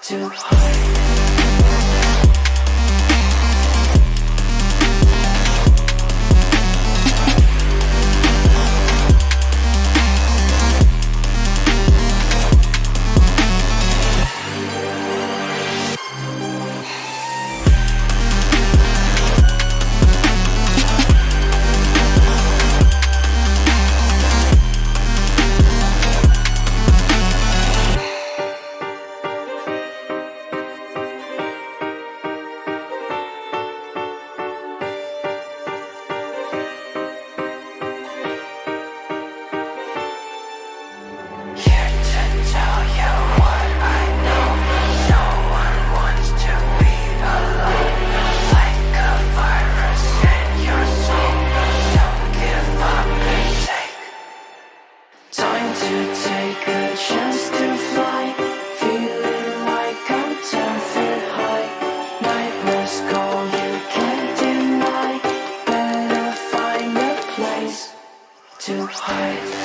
to hide. To hide.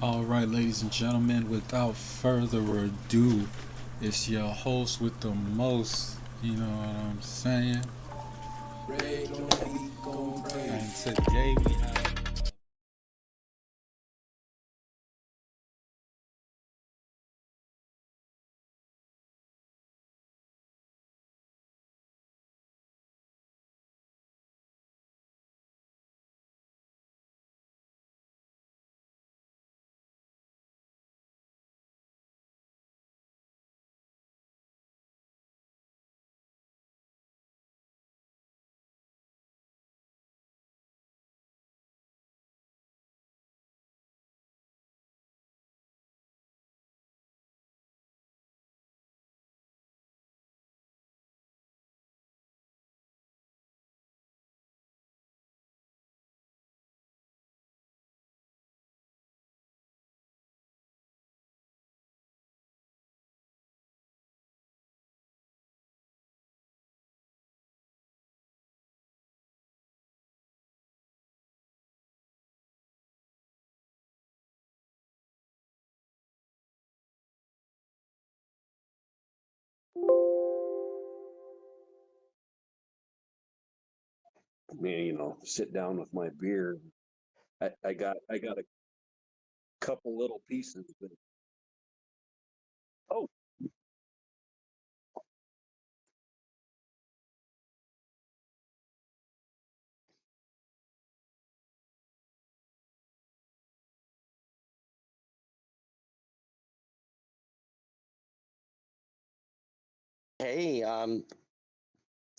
All right, ladies and gentlemen, without further ado, it's your host with the most, you know what I'm saying? And today we have. Me, sit down with my beer. I got a couple little pieces, but oh, Hey,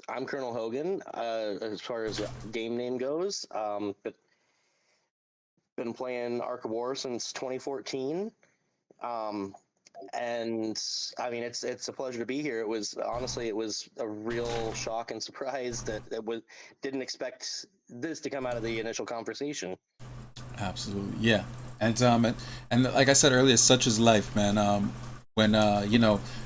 I'm Colonel Hogan. As far as game name goes, but been playing Ark of War since 2014. Um, and I mean, it's a pleasure to be here. It was honestly, it was a real shock and surprise that didn't expect this to come out of the initial conversation. Absolutely, yeah. And like I said earlier, such is life, man. When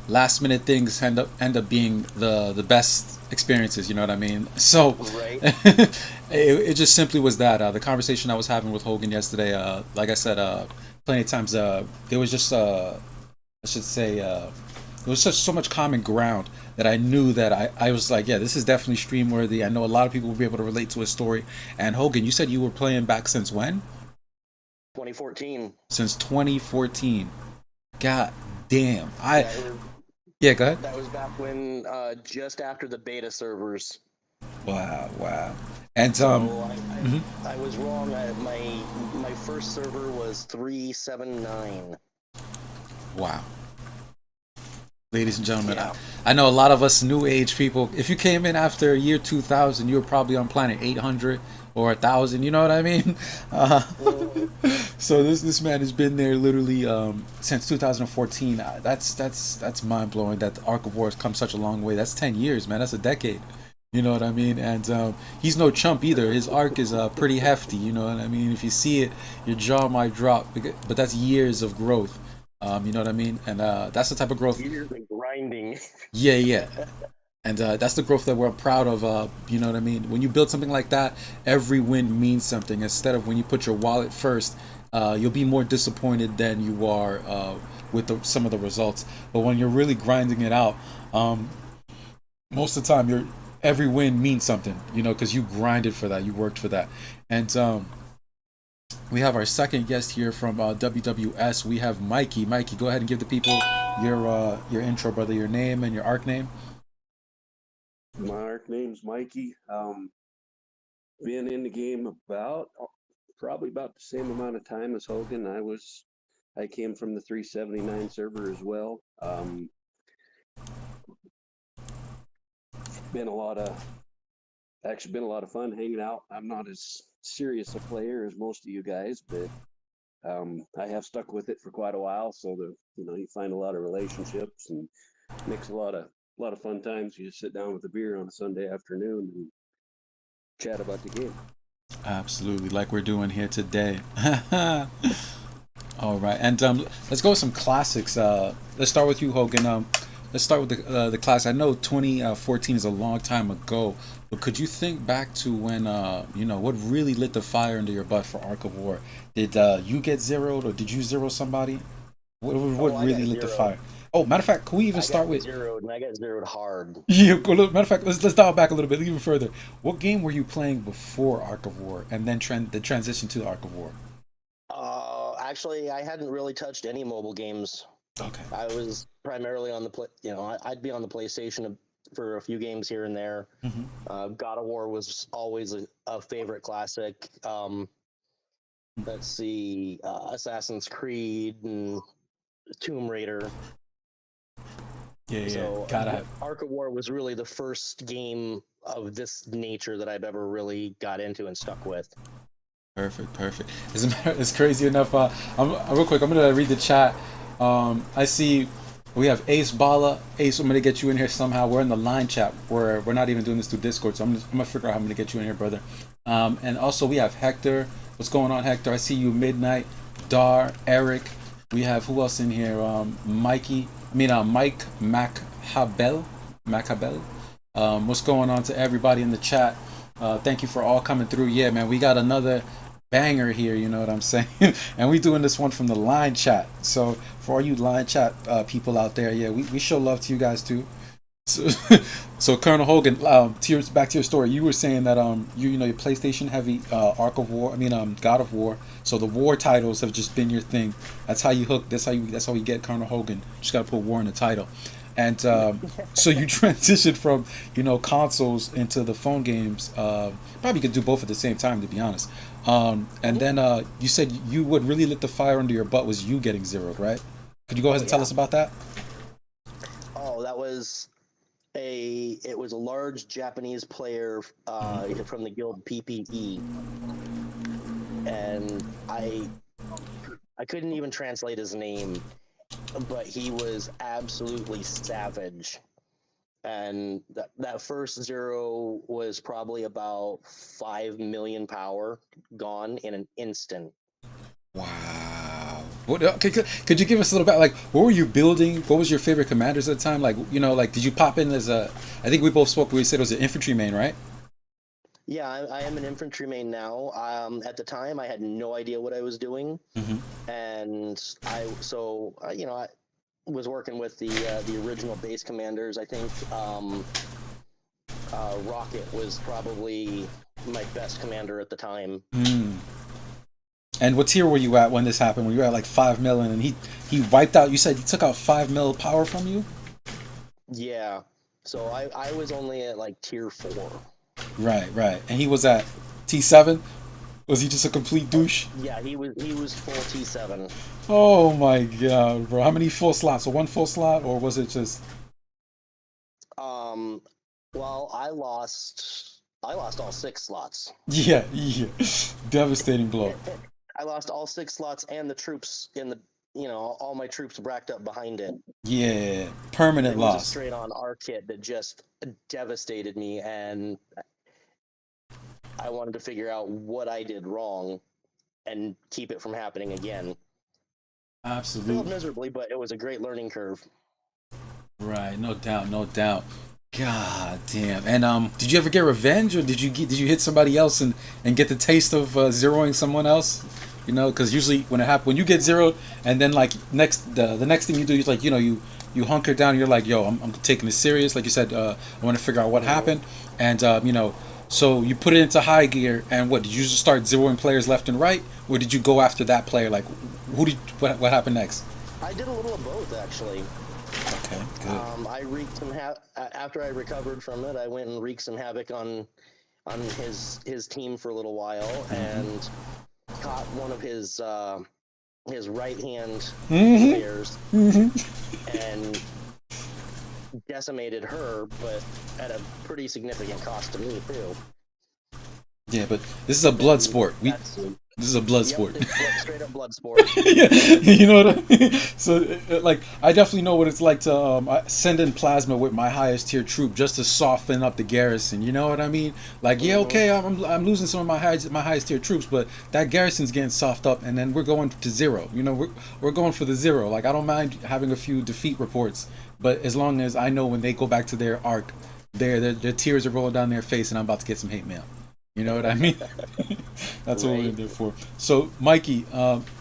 last minute things end up being the best experiences. You know what I mean? So Right. it just simply was that the conversation I was having with Hogan yesterday. Like I said, plenty of times, there was just I should say there was such so much common ground that I knew that I was like, yeah, this is definitely stream worthy. I know a lot of people will be able to relate to his story. And Hogan, you said you were playing back since when? 2014. Since 2014. God damn. Yeah, it was. Yeah, go ahead. That was back when just after the beta servers. Wow, wow. And So mhm. I was wrong. My first server was 379. Wow. Ladies and gentlemen, Yeah. I know a lot of us new age people. If you came in after year 2000, you were probably on planet 800 or 1000. You know what I mean? Uh, Mm. so this man has been there literally since 2014. That's mind blowing. That the Arc of War has come such a long way. That's 10 years, man. That's a decade. You know what I mean? And he's no chump either. His arc is pretty hefty. You know what I mean? If you see it, your jaw might drop. But that's years of growth. You know what I mean? And that's the type of growth. Years of grinding. Yeah, yeah. And that's the growth that we're proud of. You know what I mean? When you build something like that, every win means something. Instead of when you put your wallet first, you'll be more disappointed than you are with some of the results. But when you're really grinding it out, um, most of the time, every win means something. You know, because you grinded for that, you worked for that. And we have our second guest here from WWS. We have Mikey. Mikey, go ahead and give the people your intro, brother, your name and your arc name. my arc name's Mikey. Been in the game about probably about the same amount of time as Hogan. I came from the 379 server as well. Been a lot of actually been a lot of fun hanging out. I'm not as serious a player as most of you guys, but I have stuck with it for quite a while. So you find a lot of relationships and makes a lot of fun times. You just sit down with a beer on a Sunday afternoon and chat about the game. Absolutely, like we're doing here today. All right, and let's go with some classics. Let's start with you, Hogan. let's start with the class. I know 2014 is a long time ago, but could you think back to when what really lit the fire under your butt for Ark of War? Did you get zeroed, or did you zero somebody? What Oh, I really got lit the zeroed. fire? Oh, matter of fact, can we even I start got with? zeroed, and I got zeroed hard. Yeah, matter of fact, let's dial back a little bit, even further. What game were you playing before Ark of War, and then the transition to Ark of War? Actually, I hadn't really touched any mobile games. Okay. I was primarily on the play. I'd be on the PlayStation for a few games here and there. Hmm. God of War was always a favorite classic. Let's see, Assassin's Creed and Tomb Raider. Yeah, So gotta have. Ark of War was really the first game of this nature that I've ever really got into and stuck with. Perfect. It's crazy enough. I'm real quick. I'm gonna read the chat. I see we have Ace Bala. Ace, I'm gonna get you in here somehow. We're in the line chat. We're not even doing this through Discord, so I'm gonna figure out how I'm gonna get you in here, brother. And also we have Hector. What's going on, Hector? I see you. Midnight, Dar, Eric. We have who else in here? Mike Machabel. What's going on to everybody in the chat? Thank you for all coming through. Yeah, man, we got another banger here, you know what I'm saying? And we doing this one from the line chat. So for all you line chat people out there, yeah, we show love to you guys too. So, so Colonel Hogan, back to your story. You were saying that you're PlayStation heavy, Ark of War. God of War. So the war titles have just been your thing. That's how you hook. That's how you get Colonel Hogan. Just gotta put war in the title. And so you transitioned from consoles into the phone games. Probably could do both at the same time, to be honest. And then you said what really lit the fire under your butt was you getting zeroed, right? Could you go ahead and tell us about that? Oh, that was it was a large Japanese player from the guild PPE, and I couldn't even translate his name, but he was absolutely savage. And that first zero was probably about 5 million power gone in an instant. Wow. Could you give us a little bit, like, what were you building? What was your favorite commanders at the time? Like, did you pop in as I think we both spoke, we said it was an infantry main, right? Yeah, I am an infantry main now. At the time, I had no idea what I was doing. Mm-hmm. And I was working with the original base commanders. I think Rocket was probably my best commander at the time. And what tier were you at when this happened? Were you at like 5 million and he wiped out? You said he took out 5 mil power from you? Yeah. So I was only at like tier 4. Right. And he was at T7? Was he just a complete douche? Yeah, he was full T7. Oh my god, bro. How many full slots? So one full slot, or was it just Well, I lost all 6 slots. Yeah. Devastating blow. I lost all 6 slots and the troops in the all my troops racked up behind it. Yeah. Permanent It loss. was a straight on R kit that just devastated me, and I wanted to figure out what I did wrong and keep it from happening again. Absolutely. Failed miserably, but it was a great learning curve. Right, no doubt. God damn. And did you ever get revenge, or did you hit somebody else and get the taste of zeroing someone else? Because usually when you get zeroed, and then like the next thing you do is like you hunker down. You're like, yo, I'm taking this serious. Like you said, I want to figure out what happened, and so you put it into high gear. And what did you just start zeroing players left and right, or did you go after that player? Like, what happened next? I did a little of both, actually. Okay, good. I wreaked some after I recovered from it. I went and wreaked some havoc on his team for a little while, and caught one of his right hand players and decimated her, but at a pretty significant cost to me too. Yeah, but this is a blood sport. This is a blood Yep, sport. it's straight up blood sport. Yeah, you know what I mean? So, like, I definitely know what it's like to send in plasma with my highest tier troop just to soften up the garrison. You know what I mean? Like, yeah, okay, I'm losing some of my highest tier troops, but that garrison's getting soft up, and then we're going to zero. You know, we're going for the zero. Like, I don't mind having a few defeat reports, but as long as I know when they go back to their arc, their tears are rolling down their face, and I'm about to get some hate mail. You know what I mean? That's what we're in Right. there for. So, Mikey,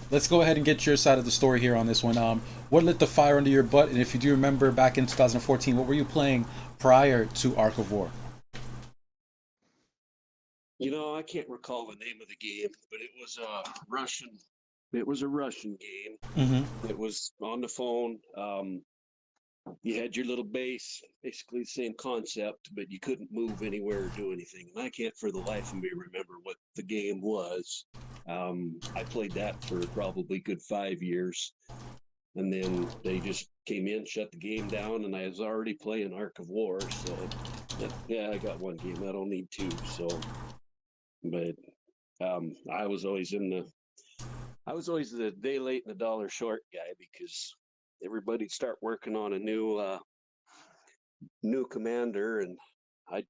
let's go ahead and get your side of the story here on this one. What lit the fire under your butt? And if you do remember back in 2014, what were you playing prior to Ark of War? I can't recall the name of the game, but it was a Russian. It was a Russian game. Mm-hmm. It was on the phone. You had your little base, basically the same concept, but you couldn't move anywhere or do anything. And I can't for the life of me remember what the game was. I played that for probably good 5 years. And then they just came in, shut the game down, and I was already playing Ark of War. So, yeah, I got one game. I don't need two. So, but I was always the day late and a dollar short guy because everybody'd start working on a new commander, and I'd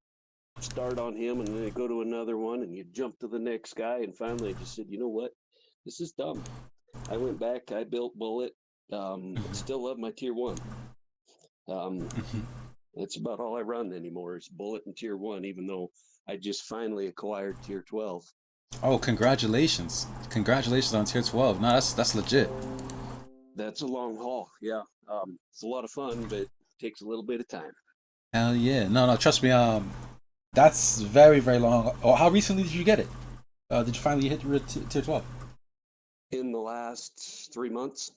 start on him, and then I'd go to another one, and you jump to the next guy, and finally I just said, you know what, this is dumb. I went back, I built Bullet, still love my tier 1. That's about all I run anymore is Bullet and tier 1, even though I just finally acquired tier 12. Oh, congratulations! Congratulations on tier 12. No, that's legit. That's a long haul. Yeah. It's a lot of fun, but it takes a little bit of time. Hell yeah! No, no, trust me. That's very very long. Oh, how recently did you get it? Did you finally hit your tier 12? In the last 3 months.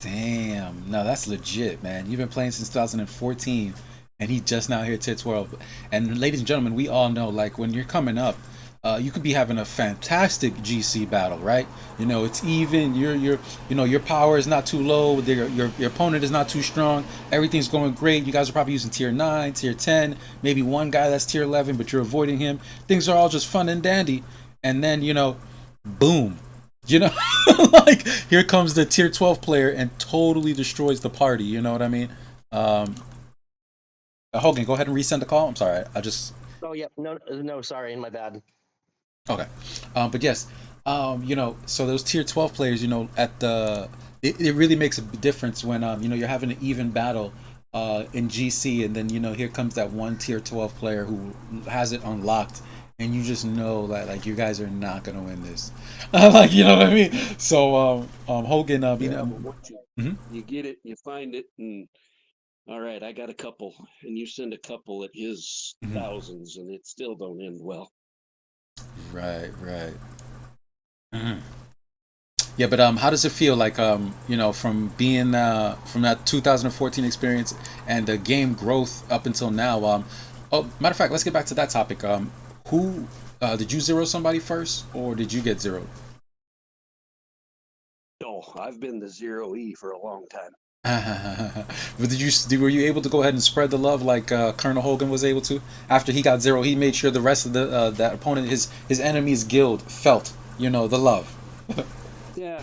Damn, no, that's legit, man. You've been playing since 2014, and he just now here tier 12. And ladies and gentlemen, we all know, like, when you're coming up, you could be having a fantastic GC battle, right? You know, it's even. Your power is not too low. Your opponent is not too strong. Everything's going great. You guys are probably using tier 9, tier 10, maybe one guy that's tier 11, but you're avoiding him. Things are all just fun and dandy, and then boom. You know, like here comes the tier 12 player and totally destroys the party. You know what I mean? Hogan, go ahead and resend the call. I'm sorry, I just Oh, yep. No, sorry, my bad. okay. But yes, so those tier 12 players, it really makes a difference when you're having an even battle in GC, and then here comes that one tier 12 player who has it unlocked, and you just know that like you guys are not gonna win this. Like, you know what I mean? So Hogan, Yeah, but once Mhm. you get it, you find it, and all right, I got a couple, and you send a couple at his Mhm. thousands, and it still don't end well. Right, right. Mhm. Yeah, but how does it feel like from being from that 2014 experience and the game growth up until now? Oh, matter of fact, let's get back to that topic. Who did you zero somebody first, or did you get zeroed? Oh, I've been the 0E for a long time. But were you able to go ahead and spread the love like Colonel Hogan was able to? After he got zero, he made sure the rest of the that opponent, his enemy's guild, felt the love. Yeah,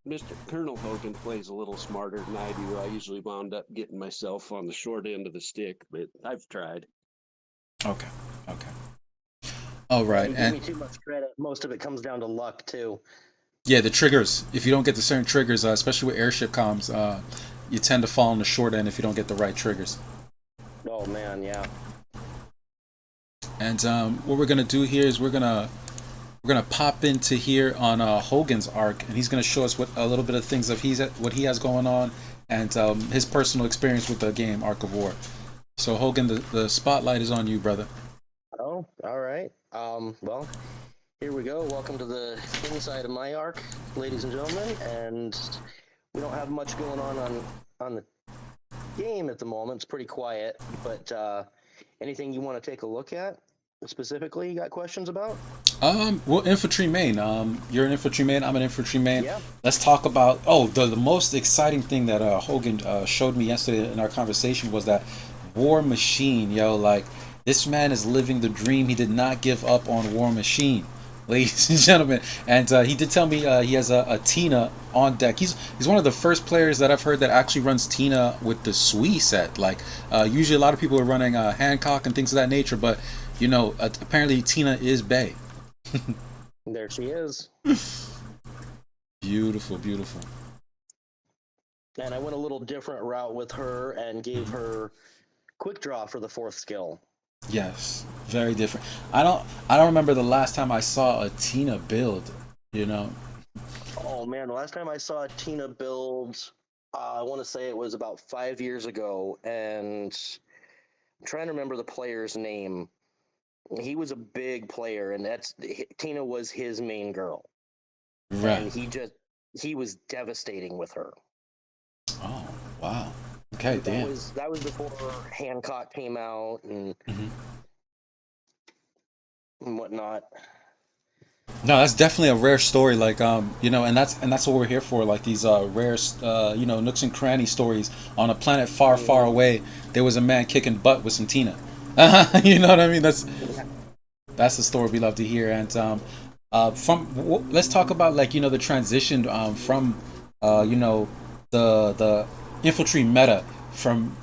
Mr. Colonel Hogan plays a little smarter than I do. I usually wound up getting myself on the short end of the stick, but I've tried. Okay, okay. All Yeah, right, you give and me too much credit. Most of it comes down to luck too. yeah, the triggers. If you don't get the certain triggers, especially with airship comms, you tend to fall on the short end if you don't get the right triggers. Oh man, yeah. And what we're gonna do here is we're gonna pop into here on Hogan's arc, and he's gonna show us a little bit of things of what he has going on, and his personal experience with the game Ark of War. So Hogan, the spotlight is on you, brother. Oh, all right. Well, here we go. Welcome to the inside of my arc, ladies and gentlemen. And we don't have much going on the game at the moment. It's pretty quiet. But anything you want to take a look at specifically? You got questions about? Well, infantry main. You're an infantry main. I'm an infantry main. Yeah. Let's talk about. Oh, the most exciting thing that Hogan showed me yesterday in our conversation was that War Machine. Yo, like this man is living the dream. He did not give up on War Machine. ladies and gentlemen. And he did tell me he has a Tina on deck. He's one of the first players that I've heard that actually runs Tina with the Sui set. Like usually a lot of people are running Hancock and things of that nature, but apparently Tina is Bay. There she is. Beautiful, beautiful. And I went a little different route with her and gave her quick draw for the 4th skill. Yes, very different. I don't remember the last time I saw a Tina build. Oh man, the last time I saw a Tina build, I want to say it was about 5 years ago, and I'm trying to remember the player's name. He was a big player, and Tina was his main girl. Right. And he was devastating with her. Oh wow. Okay, damn. That was before Hancock came out and whatnot. No, that's definitely a rare story. Like and that's what we're here for. Like these rare nooks and cranny stories on a planet far, far away. There was a man kicking butt with some Tina. You know what I mean? That's the story we love to hear. And let's talk about the transition from the infantry meta from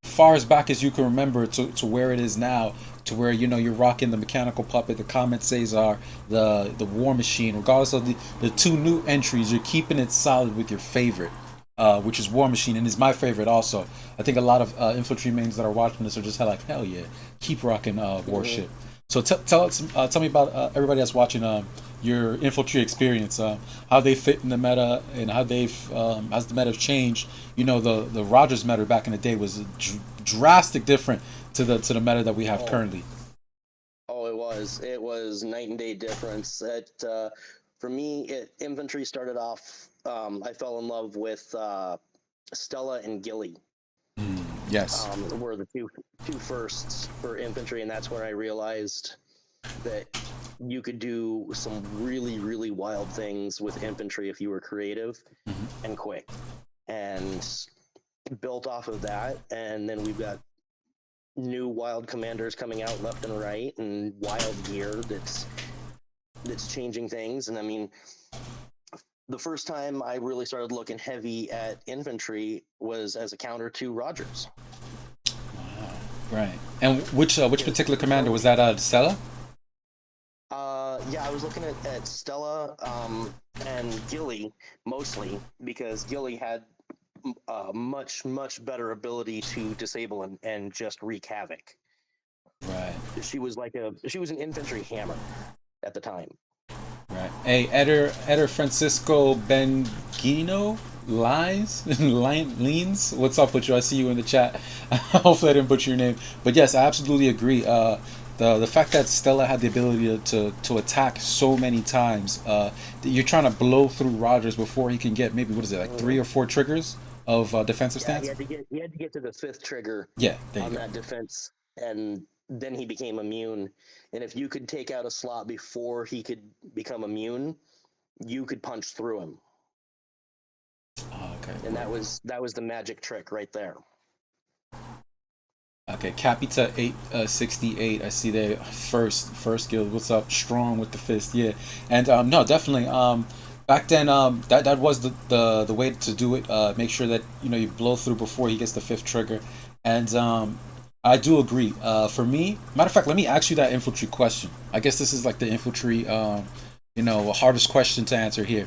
far as back as you can remember to where it is now, to where you're rocking the mechanical puppet, the Comet Cesar, the War Machine. Regardless of the 2 new entries, you're keeping it solid with your favorite, which is War Machine, and is my favorite also. I think a lot of infantry mains that are watching this are just like, hell yeah, keep rocking Warship. So tell me about everybody that's watching your infantry experience, how they fit in the meta, and how as the meta have changed. The Rogers meta back in the day was drastic different to the meta that we have currently. Oh, it was night and day difference. For me, infantry started off. I fell in love with Stella and Gilly. Yes. Were the two firsts for infantry, and that's where I realized that you could do some really, really wild things with infantry if you were creative and quick. And built off of that, and then we've got new wild commanders coming out left and right, and wild gear that's changing things. And I mean, the first time I really started looking heavy at infantry was as a counter to Rogers. Wow. Right. And which particular commander was that? Stella? Yeah, I was looking at Stella and Gilly mostly, because Gilly had much better ability to disable and just wreak havoc. Right. She was an infantry hammer at the time. Right. Hey, Eder Francisco Benguino Leans. What's up with you? I see you in the chat. Hopefully I didn't butcher your name. But yes, I absolutely agree. The fact that Stella had the ability to attack so many times, you're trying to blow through Rogers before he can get maybe 3 or 4 triggers of defensive stance. He had to get to the 5th trigger. Yeah, on that defense, and then he became immune. And if you could take out a slot before he could become immune, you could punch through him. Oh, okay. And that was the magic trick right there. Okay, Capita 868. I see there first guild. What's up? Strong with the fist. Yeah, and no, definitely. Back then, that was the way to do it. Make sure that you blow through before he gets the 5th trigger, and I do agree. For me, matter of fact, let me ask you that infantry question. I guess this is like the infantry, hardest question to answer here.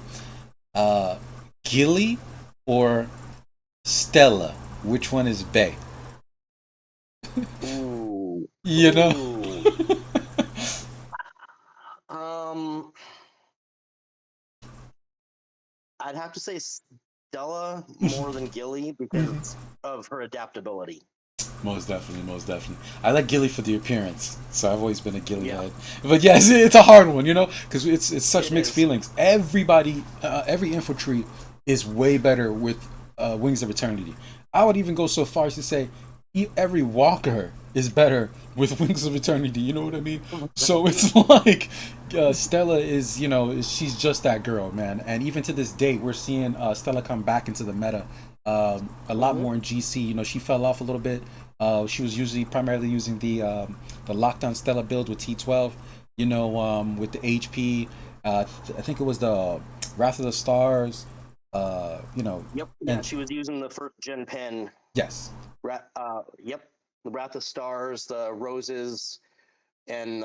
Gilly or Stella? Which one is Bay? Ooh. I'd have to say Stella more than Gilly because of her adaptability. Most definitely. I like Gilly for the appearance, so I've always been a Gilly head. But yes, it's a hard one, because it's such mixed feelings. Everybody, every infantry is way better with Wings of Eternity. I would even go so far as to say every walker is better with Wings of Eternity. You know what I mean? So it's like Stella is, she's just that girl, man. And even to this day, we're seeing Stella come back into the meta a lot more in GC. She fell off a little bit. She was primarily using the lockdown Stella build with T12. with the HP. I think it was the Wrath of the Stars. Yep. Yeah, And she was using the first gen pen. yes, Yep. The Wrath of Stars, the Roses, and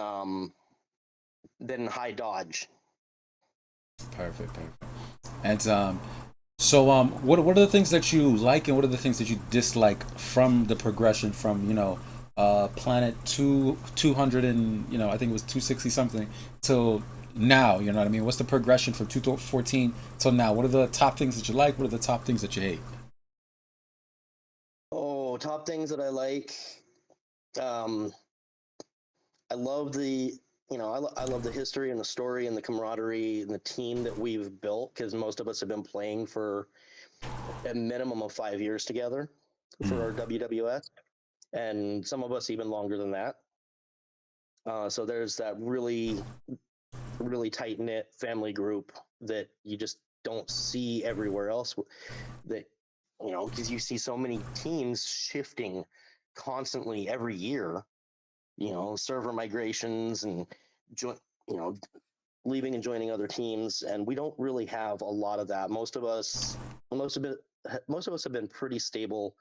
then High Dodge. perfect. And so what are the things that you like and what are the things that you dislike from the progression from Planet 200 and I think it was 260 something till now? You know what I mean? What's the progression from 214 till now? What are the top things that you like? What are the top things that you hate? Oh, top things that I like. Um, I love I love the history and the story and the camaraderie and the team that we've built because most of us have been playing for a minimum of 5 years together for our WWS, and some of us even longer than that. So there's that really, really tight knit family group that you just don't see everywhere else. That because you see so many teams shifting constantly every year. Server migrations and join, you know, leaving and joining other teams, and we don't really have a lot of that. Most of us have been pretty stable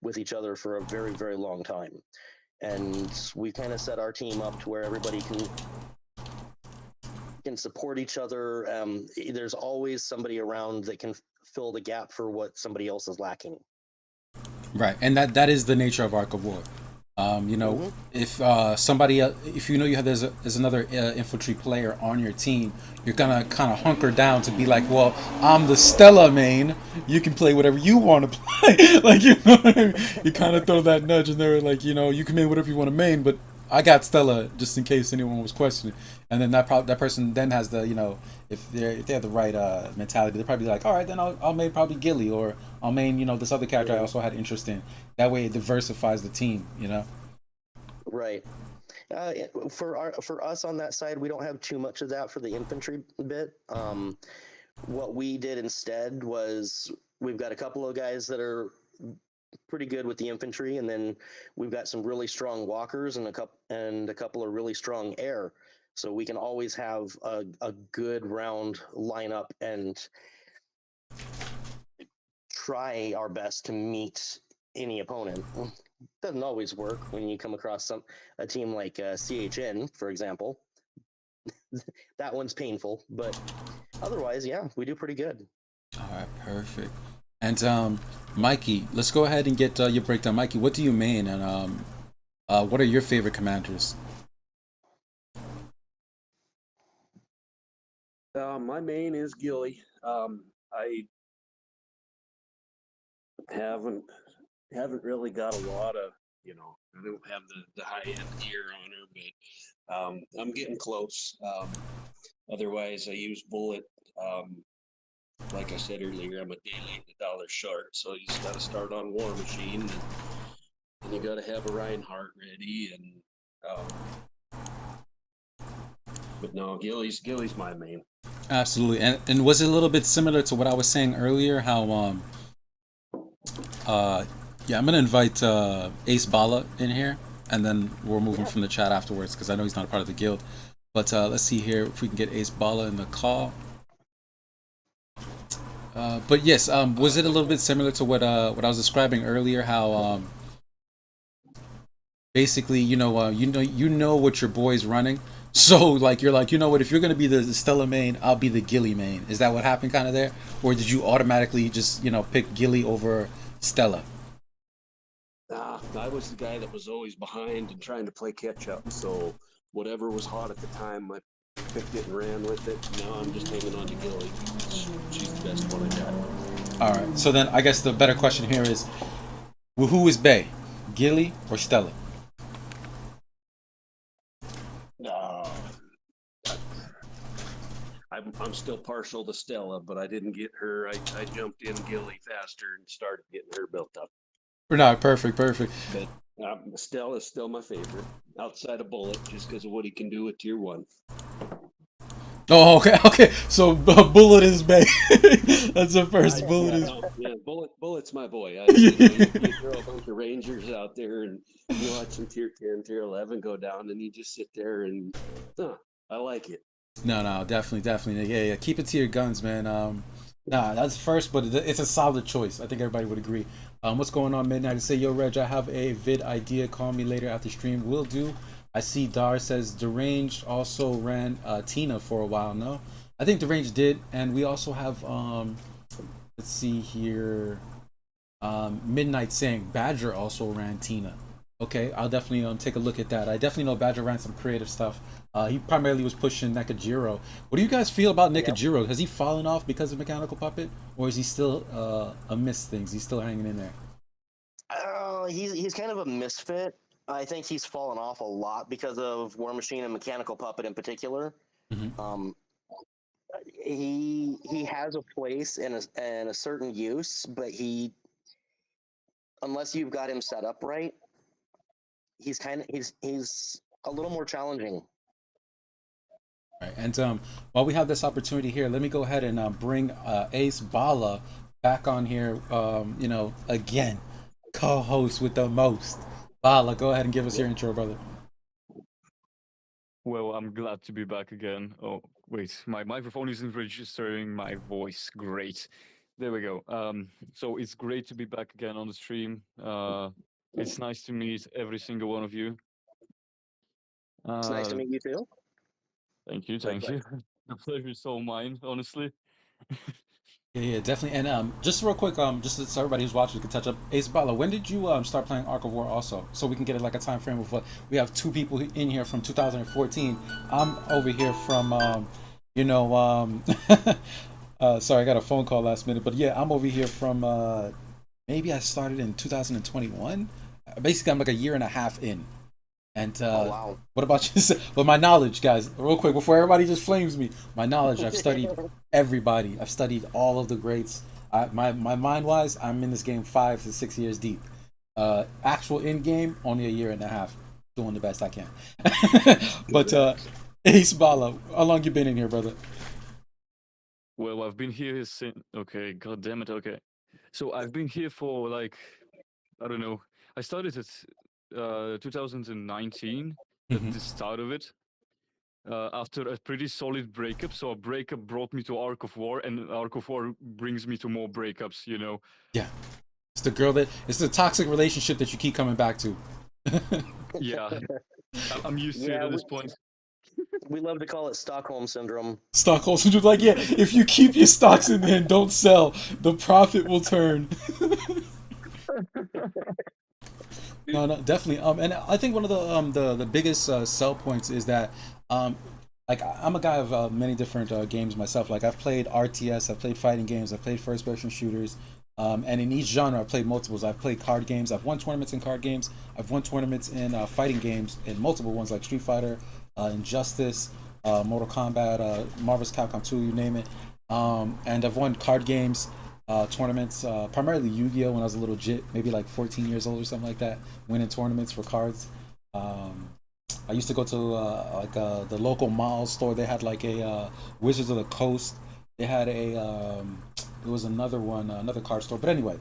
with each other for a very, very long time, and we kind of set our team up to where everybody can support each other. There's always somebody around that can fill the gap for what somebody else is lacking. Right, and that is the nature of Arc of War. Mhm. If somebody, if you have there's another infantry player on your team, you're gonna kind of hunker down to be like, well, I'm the Stella main. You can play whatever you want to play. Like what I mean? You kind of throw that nudge in there, like you can main whatever you want to main, but I got Stella just in case anyone was questioning. And then that person then has the if they have the right mentality, they're probably like, all right, then I'll main probably Gilly or I'll main this other character I also had interest in. That way it diversifies the team. Right. For us on that side, we don't have too much of that for the infantry bit. What we did instead was we've got a couple of guys that are pretty good with the infantry, and then we've got some really strong walkers and a couple of really strong air. So we can always have a good round lineup and try our best to meet any opponent. Doesn't always work when you come across a team like CHN, for example. That one's painful, but otherwise, yeah, we do pretty good. All right, perfect. And Mikey, let's go ahead and get your breakdown. Mikey, what do you main, and what are your favorite commanders? My main is Gilly. I haven't really got a lot of I don't have the high end gear on her, but I'm getting close. Otherwise, I use Bullet. Like I said earlier, I'm a daily $1 short, so you just got to start on War Machine, and you got to have a Reinhardt ready. But no, Gilly's my main. Absolutely. And was it a little bit similar to what I was saying earlier? How yeah, I'm gonna invite Ace Bala in here, and then we're moving from the chat afterwards because I know he's not a part of the guild. But let's see here if we can get Ace Bala in the call. But yes, was it a little bit similar to what I was describing earlier? How basically, you know what your boy's running. So like you're like, you know what, if you're gonna be the Stella main, I'll be the Gilly main. Is that what happened kind of there, or did you automatically just pick Gilly over Stella? I was the guy that was always behind and trying to play catch up. So whatever was hot at the time, I picked it and ran with it. Now I'm just hanging on to Gilly. She's the best one I got. All right. So then I guess the better question here is, well, who is Bay, Gilly or Stella? I'm still partial to Stella, but I didn't get her. I jumped in Gilly faster and started getting her built up. Or not? Perfect. But Stella's still my favorite, outside of Bullet, just because of what he can do with Tier 1. Oh, okay. So Bullet is Bay. That's the first. Bullet is. Bullet's my boy. You throw a bunch of Rangers out there, and you watch some Tier 10, Tier 11 go down, and you just sit there and I like it. No, definitely. Yeah. Keep it to your guns, man. Nah, that's first, but it's a solid choice. I think everybody would agree. What's going on, Midnight? Say, yo, Reg, I have a vid idea. Call me later after stream. Will do. I see Dar says Deranged also ran Tina for a while. No, I think Deranged did, and we also have let's see here. Midnight saying Badger also ran Tina. Okay, I'll definitely take a look at that. I definitely know Badger ran some creative stuff. He primarily was pushing Nekajiro. What do you guys feel about Yep. Nekajiro? Has he fallen off because of Mechanical Puppet, or is he still amidst things? He's still hanging in there. He's kind of a misfit. I think he's fallen off a lot because of War Machine and Mechanical Puppet in particular. Mm-hmm. Um, he has a place and a certain use, but he unless you've got him set up right, he's a little more challenging. Right. And while we have this opportunity here, let me go ahead and bring Ace Bala back on here. Again, co-host with the most. Bala, go ahead and give us your intro, brother. Well, I'm glad to be back again. Oh, wait, my microphone isn't registering my voice. Great. There we go. So it's great to be back again on the stream. It's nice to meet every single one of you. It's nice to Uh, meet you too. Thank you. The pleasure is all mine, honestly. Yeah, definitely. And just real quick, just so everybody who's watching can touch up. Ace Bala, when did you start playing Ark of War also? So we can get it like a time frame of what we have two people in here from 2014. I'm over here from you know sorry, I got a phone call last minute, but yeah, I'm over here from maybe I started in 2021. Basically, I'm like a year and a half in. And Oh wow. what about you? But my knowledge, guys, real quick, before everybody just flames me, my knowledge, I've studied everybody. I've studied all of the greats. My mind wise, I'm in this game 5 to 6 years deep. Actual in game, only a year and a half, doing the best I can. But Ace Bala, how long you been in here, brother? Well, I've been here since. Okay, god damn it. Okay, so I've been here for like I don't know. I started at 2019 at Hmm. the start of it. After a pretty solid breakup. So a breakup brought me to Ark of War, and Ark of War brings me to more breakups. Yeah, it's the toxic relationship that you keep coming back to. Yeah, I'm used to it Yeah, at this point. we love to call it Stockholm syndrome. Stockholm syndrome, like, yeah, if you keep your stocks in there and don't sell, the profit will turn. No, definitely. And I think one of the biggest sell points is that like I'm a guy of many different games myself. Like I've played RTS, I've played fighting games, I've played first person shooters, and in each genre I've played multiples. I've played card games. I've won tournaments in card games. I've won tournaments in fighting games in multiple ones like Street Fighter, Injustice, Mortal Kombat, Marvel's Capcom 2, you name it. And I've won card games tournaments, primarily Yu-Gi-Oh! When I was a little jit, maybe like 14 years old or something like that, winning tournaments for cards. Um, I used to go to the local mall store. They had like a Wizards of the Coast. They had a there was another one, another card store. But anyway,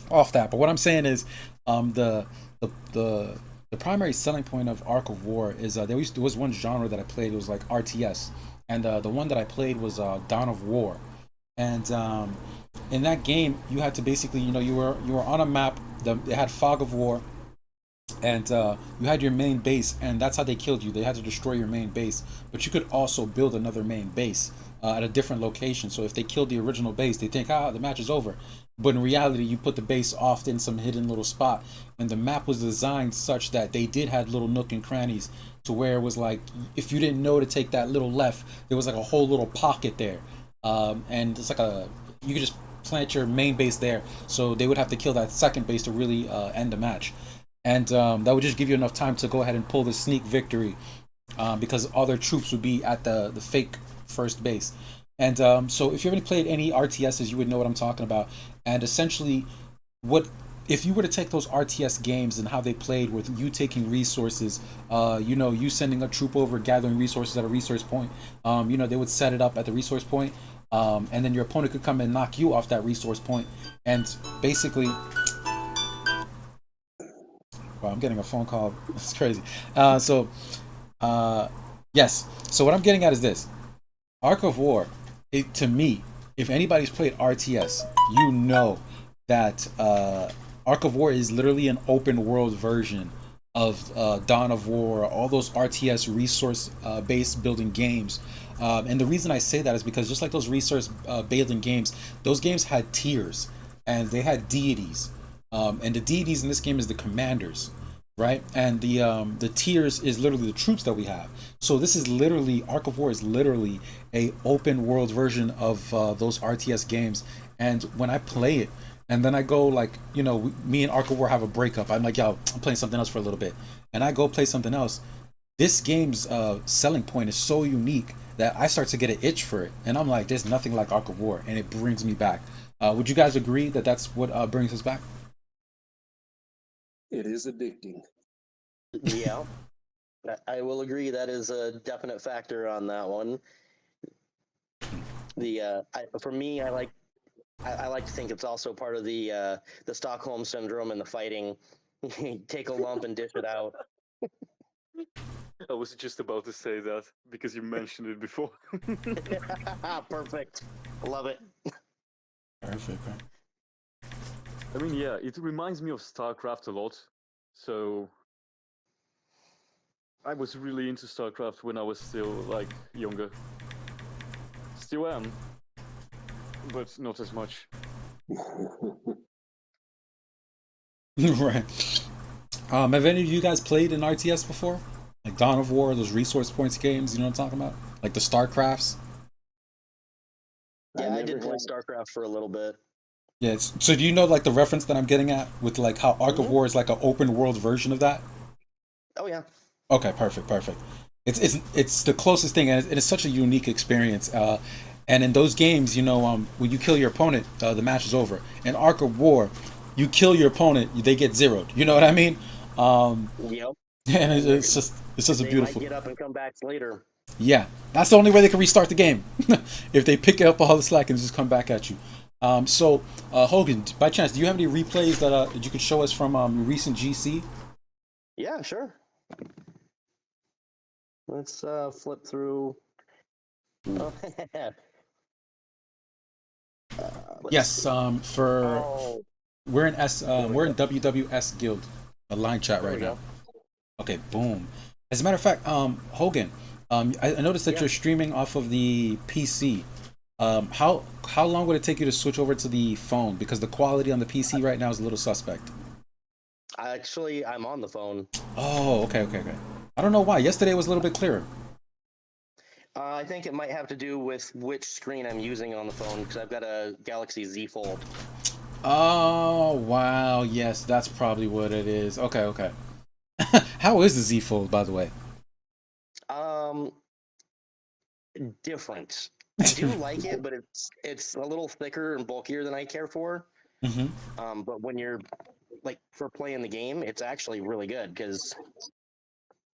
off that. But what I'm saying is, the the the primary selling point of Ark of War is there was one genre that I played. It was like RTS, and the one that I played was Dawn of War, and in that game you had to basically you were on a map. It had fog of war, and you had your main base, and that's how they killed you. They had to destroy your main base, but you could also build another main base at a different location. So if they killed the original base, they think, the match is over. But in reality, you put the base off in some hidden little spot, and the map was designed such that they did have little nook and crannies to where it was like if you didn't know to take that little left, there was like a whole little pocket there, and it's like you could just plant your main base there. So they would have to kill that second base to really end the match, and that would just give you enough time to go ahead and pull the sneak victory, because all their troops would be at the fake first base. And so if you haven't played any RTSs, you would know what I'm talking about. And essentially, what if you were to take those RTS games and how they played with you taking resources, you sending a troop over, gathering resources at a resource point, they would set it up at the resource point, and then your opponent could come and knock you off that resource point, and basically, wow, I'm getting a phone call. It's crazy. So, Yes. So what I'm getting at is this: Arc of War. To me, if anybody's played RTS, you know that Arc of War is literally an open world version of Dawn of War, all those RTS resource based building games. And the reason I say that is because just like those resource building games, those games had tiers and they had deities. And the deities in this game is the commanders, right? And the tiers is literally the troops that we have. So this is literally Arc of War is literally a open world version of those RTS games. And when I play it, and then I go like, me and Arc of War have a breakup. I'm like, yo, I'm playing something else for a little bit, and I go play something else. This game's selling point is so unique that I start to get an itch for it, and I'm like, there's nothing like Arc of War, and it brings me back. Would you guys agree that that's what brings us back? It is addicting. Yeah, I will agree. That is a definite factor on that one. For me, I like to think it's also part of the Stockholm syndrome and the fighting. Take a lump and dish it out. I was just about to say that because you mentioned it before. Perfect. Love it. Perfect. I mean, yeah, it reminds me of StarCraft a lot. So I was really into StarCraft when I was still like younger. Still am, but not as much. Right. Have any of you guys played in RTS before? Like Dawn of War, those resource points games, you know what I'm talking about? Like the StarCrafts? Yeah, I never did play have. StarCraft for a little bit. Yeah, so do you know like the reference that I'm getting at with like how Arc of War is like an open world version of that? Oh yeah. Okay, perfect. It's the closest thing, and it's such a unique experience. And in those games, when you kill your opponent, the match is over. In Arc of War, you kill your opponent, they get zeroed. You know what I mean? Yep. And And it's just a they beautiful. might get up and come back later. Yeah, that's the only way they can restart the game. If they pick up all the slack and just come back at you. So Hogan, by chance, do you have any replays that you could show us from your recent GC? Yeah, sure. Let's flip through. Yes. See. We're in we're in WWS Guild, a line chat There right we now. go. Okay, boom. As a matter of fact, Hogan, I noticed that Yeah. you're streaming off of the PC. How long would it take you to switch over to the phone? Because the quality on the PC right now is a little suspect. Actually, I'm on the phone. Oh, okay. I don't know why. Yesterday was a little bit clearer. I think it might have to do with which screen I'm using on the phone because I've got a Galaxy Z Fold. Oh, wow. Yes, that's probably what it is. Okay. How is the Z Fold, by the way? Um, Different. I do like it, but it's a little thicker and bulkier than I care for. Hmm. But when you're like for playing the game, it's actually really good because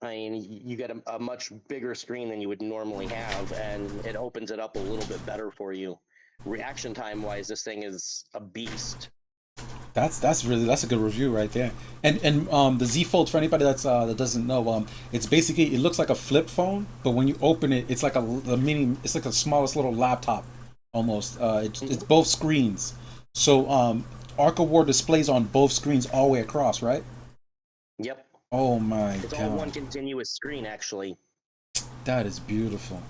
I mean you get a much bigger screen than you would normally have, and it opens it up a little bit better for you. Reaction time wise, this thing is a beast. That's a good review right there. And the Z Fold, for anybody that doesn't know, it's basically, it looks like a flip phone, but when you open it, it's like a mini, it's like the smallest little laptop almost. It's both screens. So Arc of War displays on both screens all the way across, right? Yep, Oh my it's all one god, continuous screen actually. that is beautiful.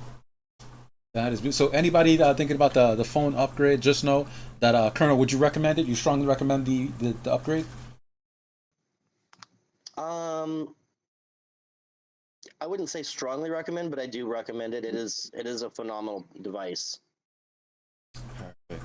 That is beautiful. So anybody thinking about the phone upgrade, just know that Colonel, would you recommend it? You strongly recommend the upgrade? Um, I wouldn't say strongly recommend, but I do recommend it. It is a phenomenal device. Perfect.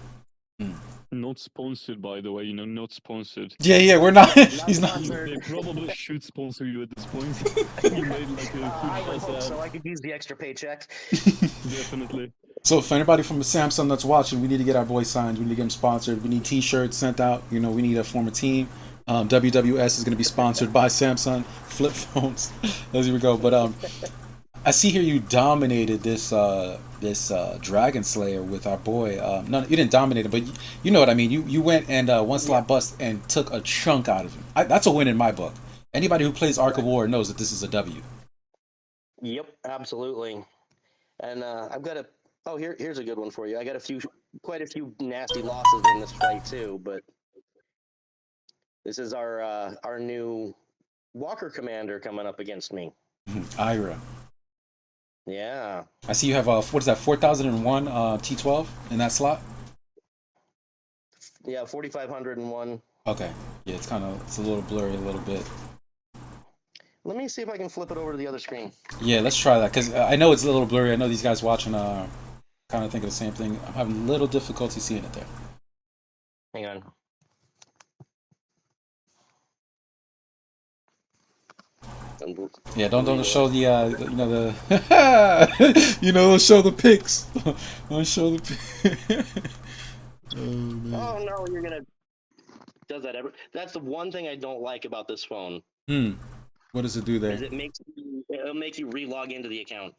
Not sponsored, by the way. Not sponsored. Yeah, we're not. Not He's not. sponsored. They probably should sponsor you at this point. You made like a I huge would ass hope ad. so. I could use the extra paycheck. Definitely. So for anybody from Samsung that's watching, we need to get our boys signed. We need to get them sponsored. We need T-shirts sent out. We need to form a team. WWS is going to be sponsored by Samsung. Flip phones. There we go. But I see here you dominated this Dragon Slayer with our boy. No, you didn't dominate it, but you know what I mean. You went and one slot bust and took a chunk out of him. That's a win in my book. Anybody who plays Arc of War knows that this is a W. Yep, absolutely. And I've got a. Oh, here's a good one for you. I got quite a few nasty losses in this fight too. But this is our new Walker commander coming up against me. Ira. Yeah. I see you have what is that 4001 T12 in that slot? Yeah, 4,501. Okay. Yeah, it's a little blurry a little bit. Let me see if I can flip it over to the other screen. Yeah, let's try that because I know it's a little blurry. I know these guys watching kind of think of the same thing. I'm having a little difficulty seeing it there. Hang on. Yeah, don't show the the don't show the pics. Don't show the pics. Oh man. Oh no, you're gonna. Does that ever? That's the one thing I don't like about this phone. What does it do there? Is it'll make you re-log into the account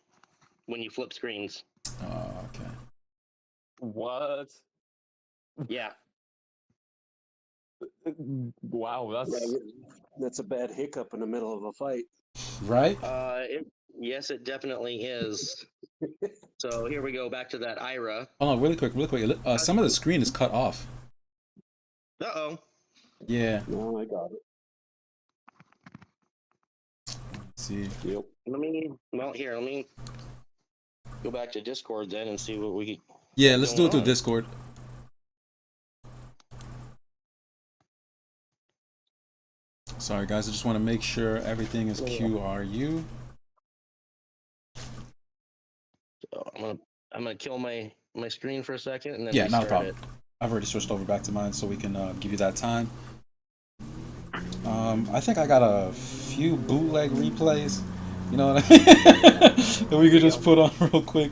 when you flip screens. Oh, okay. What? Yeah. Wow, That's a bad hiccup in the middle of a fight. Right? Yes, it definitely is. So here we go back to that Ira. Hold on, really quick. Some of the screen is cut off. Uh-oh. Yeah. No, I got it. Let's see. Yep. Let me go back to Discord then and see what we. Yeah, let's do it through on. Discord. Sorry guys, I just want to make sure everything is QRU. So I'm gonna kill my screen for a second and then Yeah, not a restart problem. it. I've already switched over back to mine so we can give you that time. I think I got a few bootleg replays, you know what I mean? that we could just put on real quick.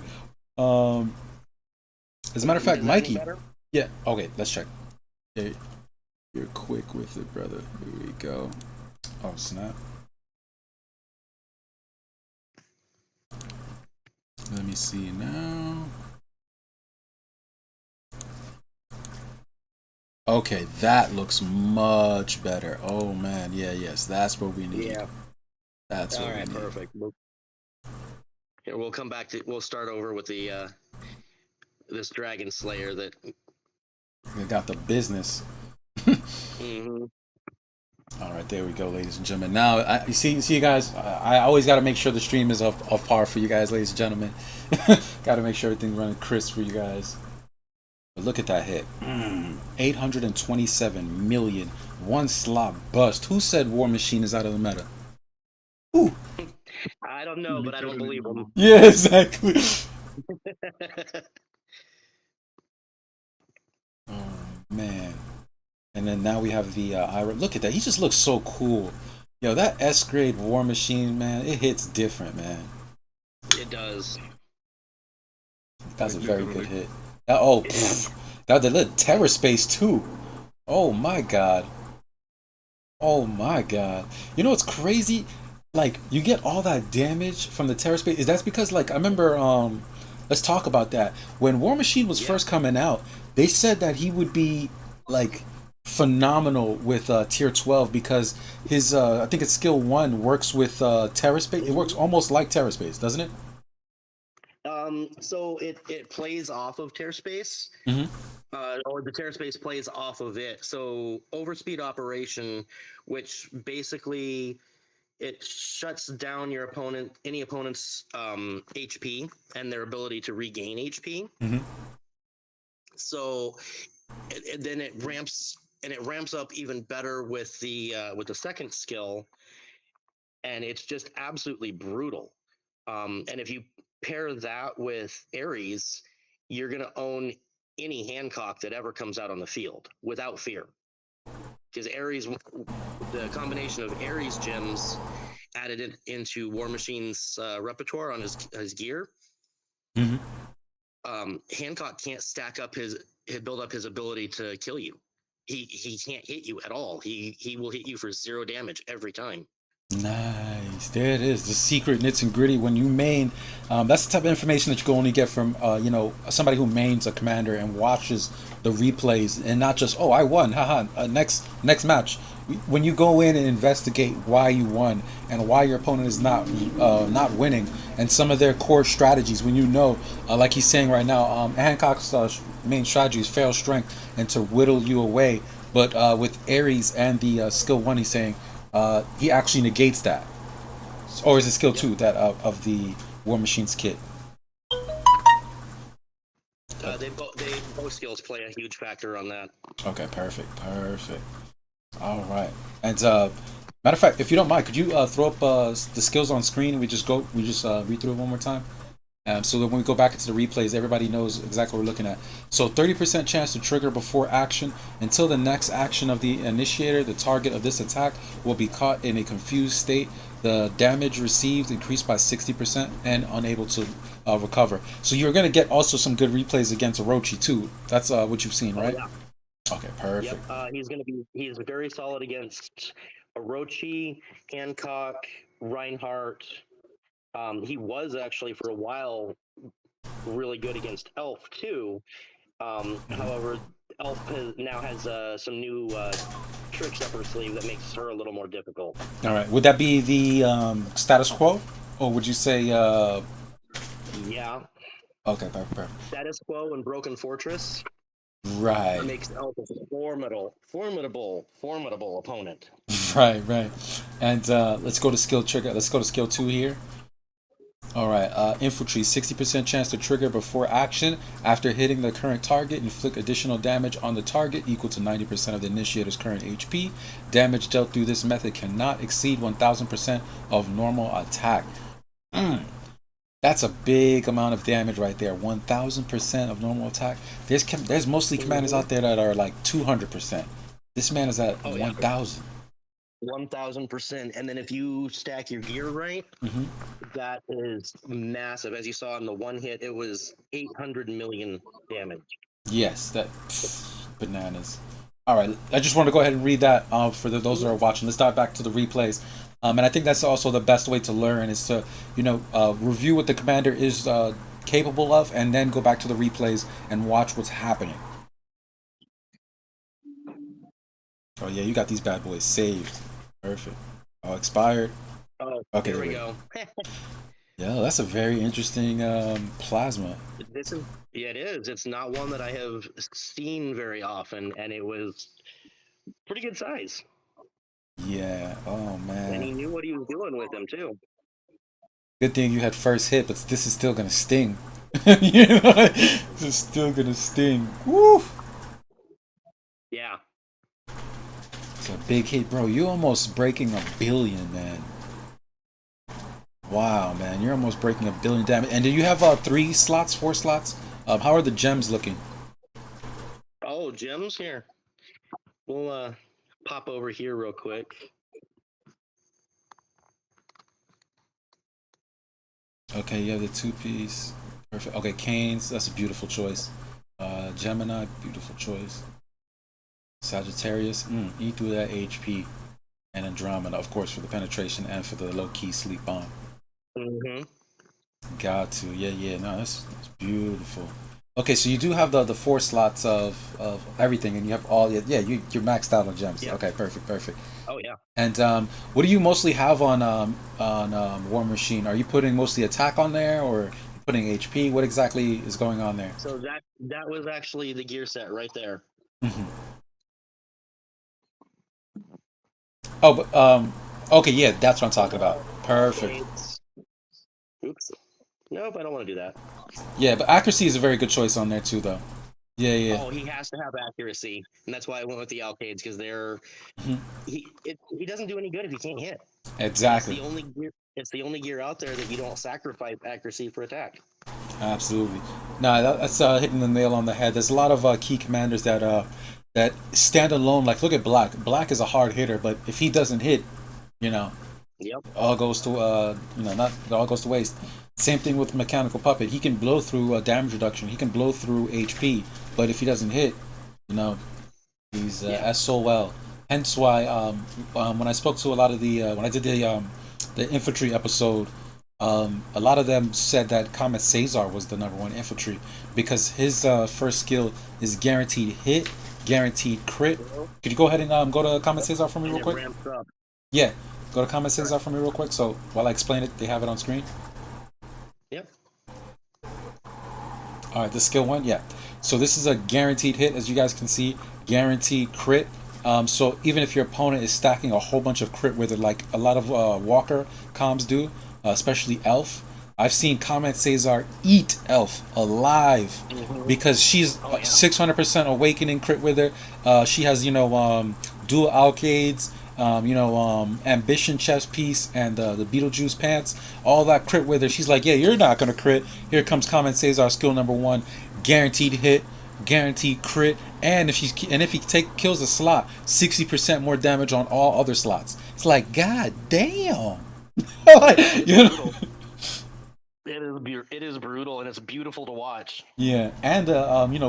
As a matter of fact, Mikey. Yeah, okay, let's check. Yeah, you're quick with it, brother. Here we go. Oh, snap. Let me see now. Okay, that looks much better. Oh man, yes, that's what we need. Yeah. That's what we need. Perfect. Here we'll come back to. We'll start over with the this Dragon Slayer that. They got the business. Mm-hmm. All right, there we go, ladies and gentlemen. Now, you see, you guys. I always got to make sure the stream is of par for you guys, ladies and gentlemen. Got to make sure everything's running crisp for you guys. But look at that hit. 827 million. One slot bust. Who said War Machine is out of the meta? Who? I don't know, but I don't believe him. Yeah, exactly. Oh man. And then now we have the Ira. Look at that. He just looks so cool. Yo, that S grade War Machine, man, it hits different, man. It does. That's a very good hit. That the little terror space too. Oh my god. Oh my god. You know what's crazy? Like you get all that damage from the terror space. That's because like I remember let's talk about that. When War Machine was first coming out, they said that he would be like phenomenal with tier 12 because his I think it's skill 1 works with terror space. It works almost like terror space, doesn't it? So it plays off of Terror Space, or the Terror Space plays off of it. So overspeed operation, which basically it shuts down any opponent's HP and their ability to regain HP. So then it ramps up even better with the second skill, and it's just absolutely brutal. And if you pair that with Ares, you're going to own any Hancock that ever comes out on the field without fear. Because Ares, the combination of Ares gems added into War Machine's repertoire on his gear, Hancock can't build up his ability to kill you. He can't hit you at all. He will hit you for 0 damage every time. Nice. There it is. The secret nits and gritty. When you main, that's the type of information that you can only get from, somebody who mains a commander and watches the replays and not just, oh, I won, haha. Next match. When you go in and investigate why you won and why your opponent is not winning and some of their core strategies, when you know, like he's saying right now, Hancock's main strategy is fail strength and to whittle you away. But with Ares and the skill one, he's saying he actually negates that. Or is it skill two that of the War Machine's kit? They both skills play a huge factor on that. Okay, perfect. All right. And matter of fact, if you don't mind, could you throw up the skills on screen and we just read through it one more time? So that when we go back into the replays, everybody knows exactly what we're looking at. So 30% chance to trigger before action. Until the next action of the initiator, the target of this attack will be caught in a confused state. The damage received increased by 60% and unable to recover. So you're going to get also some good replays against Orochi too. That's what you've seen, right? Yeah. Okay, perfect. Yep. He's very solid against Orochi, Hancock, Reinhardt. He was actually for a while really good against Elf too. However, Elf has some new tricks up her sleeve that makes her a little more difficult. All right. Would that be the status quo, or would you say? Yeah. Okay, perfect. Status quo and Broken Fortress. Right. Makes Elf a formidable opponent. Right. And let's go to skill trigger. Let's go to skill 2 here. All right. Infantry, 60% chance to trigger before action. After hitting the current target, inflict additional damage on the target equal to 90% of the initiator's current HP. Damage dealt through this method cannot exceed 1000% of normal attack. That's a big amount of damage right there. 1000% of normal attack. There's mostly commanders out there that are like 200%. This man is at 1000. 1000%. And then if you stack your gear right, that is massive. As you saw in the one hit, it was 800 million damage. Yes, that bananas. All right, I just want to go ahead and read that for those that are watching. Let's dive back to the replays. And I think that's also the best way to learn is to, review what the commander is capable of and then go back to the replays and watch what's happening. Oh, yeah, you got these bad boys saved. Perfect. Oh, expired. Oh, okay, there we go. Yeah, that's a very interesting plasma. It is. It's not one that I have seen very often, and it was pretty good size. Yeah. Oh man. And he knew what he was doing with him too. Good thing you had first hit, but this is still gonna sting. This is still gonna sting. Woo! Yeah. It's a big hit, bro. You're almost breaking 1 billion, man. Wow, man, you're almost breaking 1 billion damage. And do you have 4 slots? How are the gems looking? Oh, gems here. We'll pop over here real quick. Okay, you have the 2-piece. Perfect. Okay, Canes, that's a beautiful choice. Gemini, beautiful choice. Sagittarius, eat through that HP. And Andromeda, of course, for the penetration and for the low-key sleep bomb. Got to, yeah. No, that's beautiful. Okay, so you do have the 4 slots of everything, and you have all. You're maxed out on gems. Yep. Okay, perfect. Oh yeah. And what do you mostly have on War Machine? Are you putting mostly attack on there, or putting HP? What exactly is going on there? So that was actually the gear set right there. Oh, but okay, yeah, that's what I'm talking about. Perfect. Oops. Nope, I don't want to do that. Yeah, but accuracy is a very good choice on there too, though. Yeah. Oh, he has to have accuracy, and that's why I went with the Alcades because they're he doesn't do any good if you can't hit. Exactly. It's the only gear out there that you don't sacrifice accuracy for attack. Absolutely. No, that's hitting the nail on the head. There's a lot of key commanders that stand alone. Like look at Black. Black is a hard hitter, but if he doesn't hit, Yep. all goes to not it all goes to waste. Same thing with Mechanical Puppet. He can blow through damage reduction. He can blow through HP, but if he doesn't hit, he's SOL. Hence why when I spoke to a lot of the when I did the infantry episode, a lot of them said that Comet Caesar was the number one infantry because his first skill is guaranteed hit, guaranteed crit. Could you go ahead and go to Comet Caesar for me And real it quick? ramps up. Yeah, go to Comet Caesar for me real quick. So while I explain it, they have it on screen. Yep. All right, the skill one, yeah. So this is a guaranteed hit, as you guys can see, guaranteed crit. So even if your opponent is stacking a whole bunch of crit with it, like a lot of Walker comms do, especially Elf, I've seen Comet Caesar eat Elf alive because she's 600% awakening crit with her. She has, dual alcades, ambition chest piece, and the Beetlejuice pants. All that crit with her. She's like, yeah, you're not gonna crit. Here comes Comet Caesar skill number one, guaranteed hit, guaranteed crit, and if he kills a slot, 60% more damage on all other slots. It's like, god damn. you know? It is brutal, and it's beautiful to watch. Yeah, and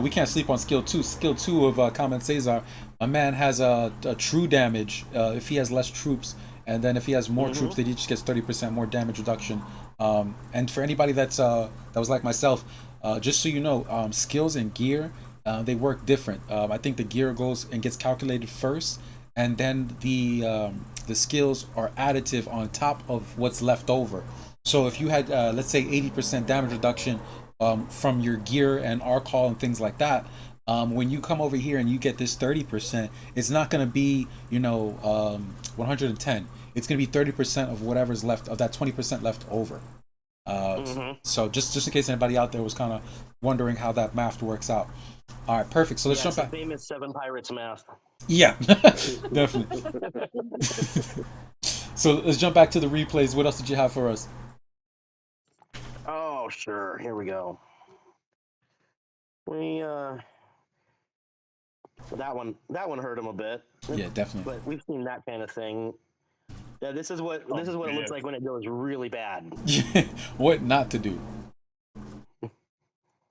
we can't sleep on skill two. Skill two of Comet Caesar, a man has a true damage if he has less troops, and then if he has more troops, then he just gets 30% more damage reduction. And for anybody that was like myself, just so you know, skills and gear they work different. I think the gear goes and gets calculated first, and then the skills are additive on top of what's left over. So if you had, let's say, 80% damage reduction from your gear and Arcall and things like that, when you come over here and you get this 30%, it's not going to be, 110. It's going to be 30% of whatever's left, of that 20% left over. So just in case anybody out there was kind of wondering how that math works out. All right, perfect. So let's jump back. Famous Seven Pirates math. Yeah, definitely. So let's jump back to the replays. What else did you have for us? Oh, sure. Here we go. That one hurt him a bit. Yeah, definitely. But we've seen that kind of thing. Yeah, this is what it looks like when it goes really bad. What not to do?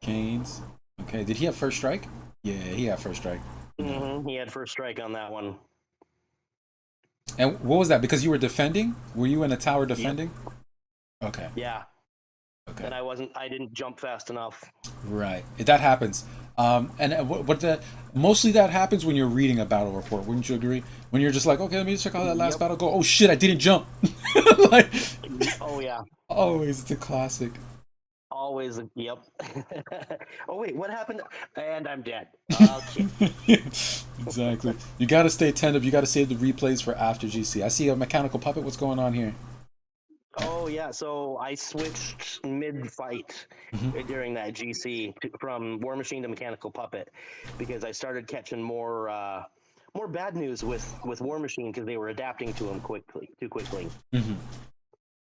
Canes. Okay, did he have first strike? Yeah, he had first strike. He had first strike on that one. And what was that? Because you were defending? Were you in a tower defending? Yep. Okay. Yeah. Okay. And I didn't jump fast enough. Right. That happens. Mostly that happens when you're reading a battle report. Wouldn't you agree? When you're just like, okay, let me check out that last battle. Go, oh shit, I didn't jump. Oh yeah. Always the classic. Always. Yep. Oh wait, what happened? And I'm dead. Okay. Exactly. You got to stay attentive. You got to save the replays for after GC. I see a mechanical puppet. What's going on here? Oh yeah, so I switched mid-fight during that GC from War Machine to Mechanical Puppet because I started catching more bad news with War Machine because they were adapting to him too quickly.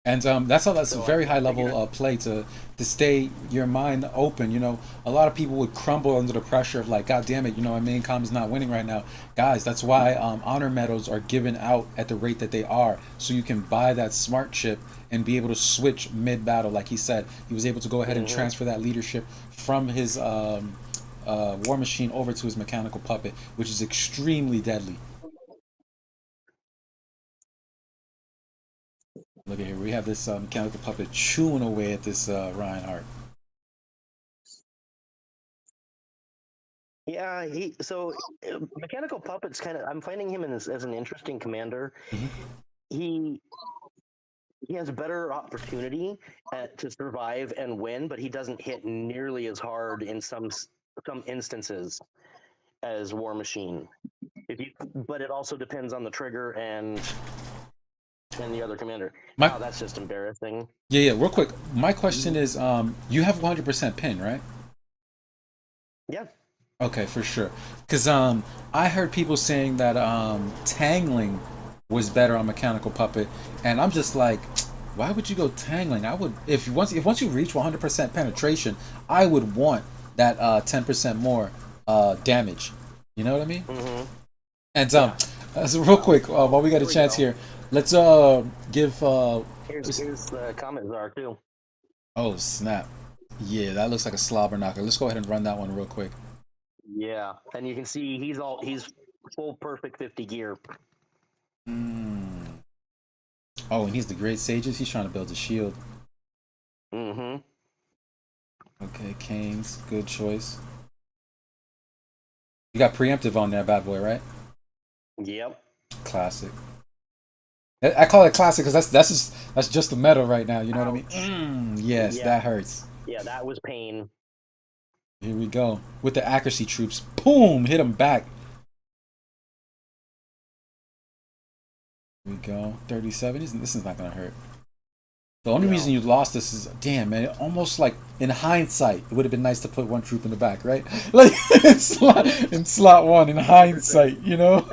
And that's a very high level play to stay your mind open. A lot of people would crumble under the pressure of like, God damn it, my main comm is not winning right now. Guys, that's why honor medals are given out at the rate that they are, so you can buy that smart chip and be able to switch mid battle. Like he said, he was able to go ahead and transfer that leadership from his War Machine over to his Mechanical Puppet, which is extremely deadly. Look at here. We have this Mechanical Puppet chewing away at this Reinhardt. Yeah, Mechanical Puppet's I'm finding him as an interesting commander. He has a better opportunity to survive and win, but he doesn't hit nearly as hard in some instances as War Machine. But it also depends on the trigger and the other commander. Wow, that's just embarrassing. Yeah. Real quick, my question is, you have 100% pin, right? Yeah. Okay, for sure. Because I heard people saying that tangling was better on Mechanical Puppet, and I'm just like, why would you go tangling? I would, if once you reach 100% penetration, I would want that 10% more damage. You know what I mean? And so real quick, while we got a chance here, let's give. Here's the comment czar too. Oh snap! Yeah, that looks like a slobber knocker. Let's go ahead and run that one real quick. Yeah, and you can see he's full perfect 50 gear. Mm. Oh, and he's the Great Sages. He's trying to build a shield. Mm-hmm. Okay, Canes, good choice. You got preemptive on there, bad boy, right? Yep. Classic. I call it classic because that's just the meta right now. You know what I mean? Yes, Yeah. that hurts. Yeah, that was pain. Here we go with the accuracy troops. Boom, hit him back. Here we go. 37. This is not gonna hurt. The only reason you lost this is, damn man, almost like in hindsight, it would have been nice to put one troop in the back, right? Like in slot one, in hindsight, you know.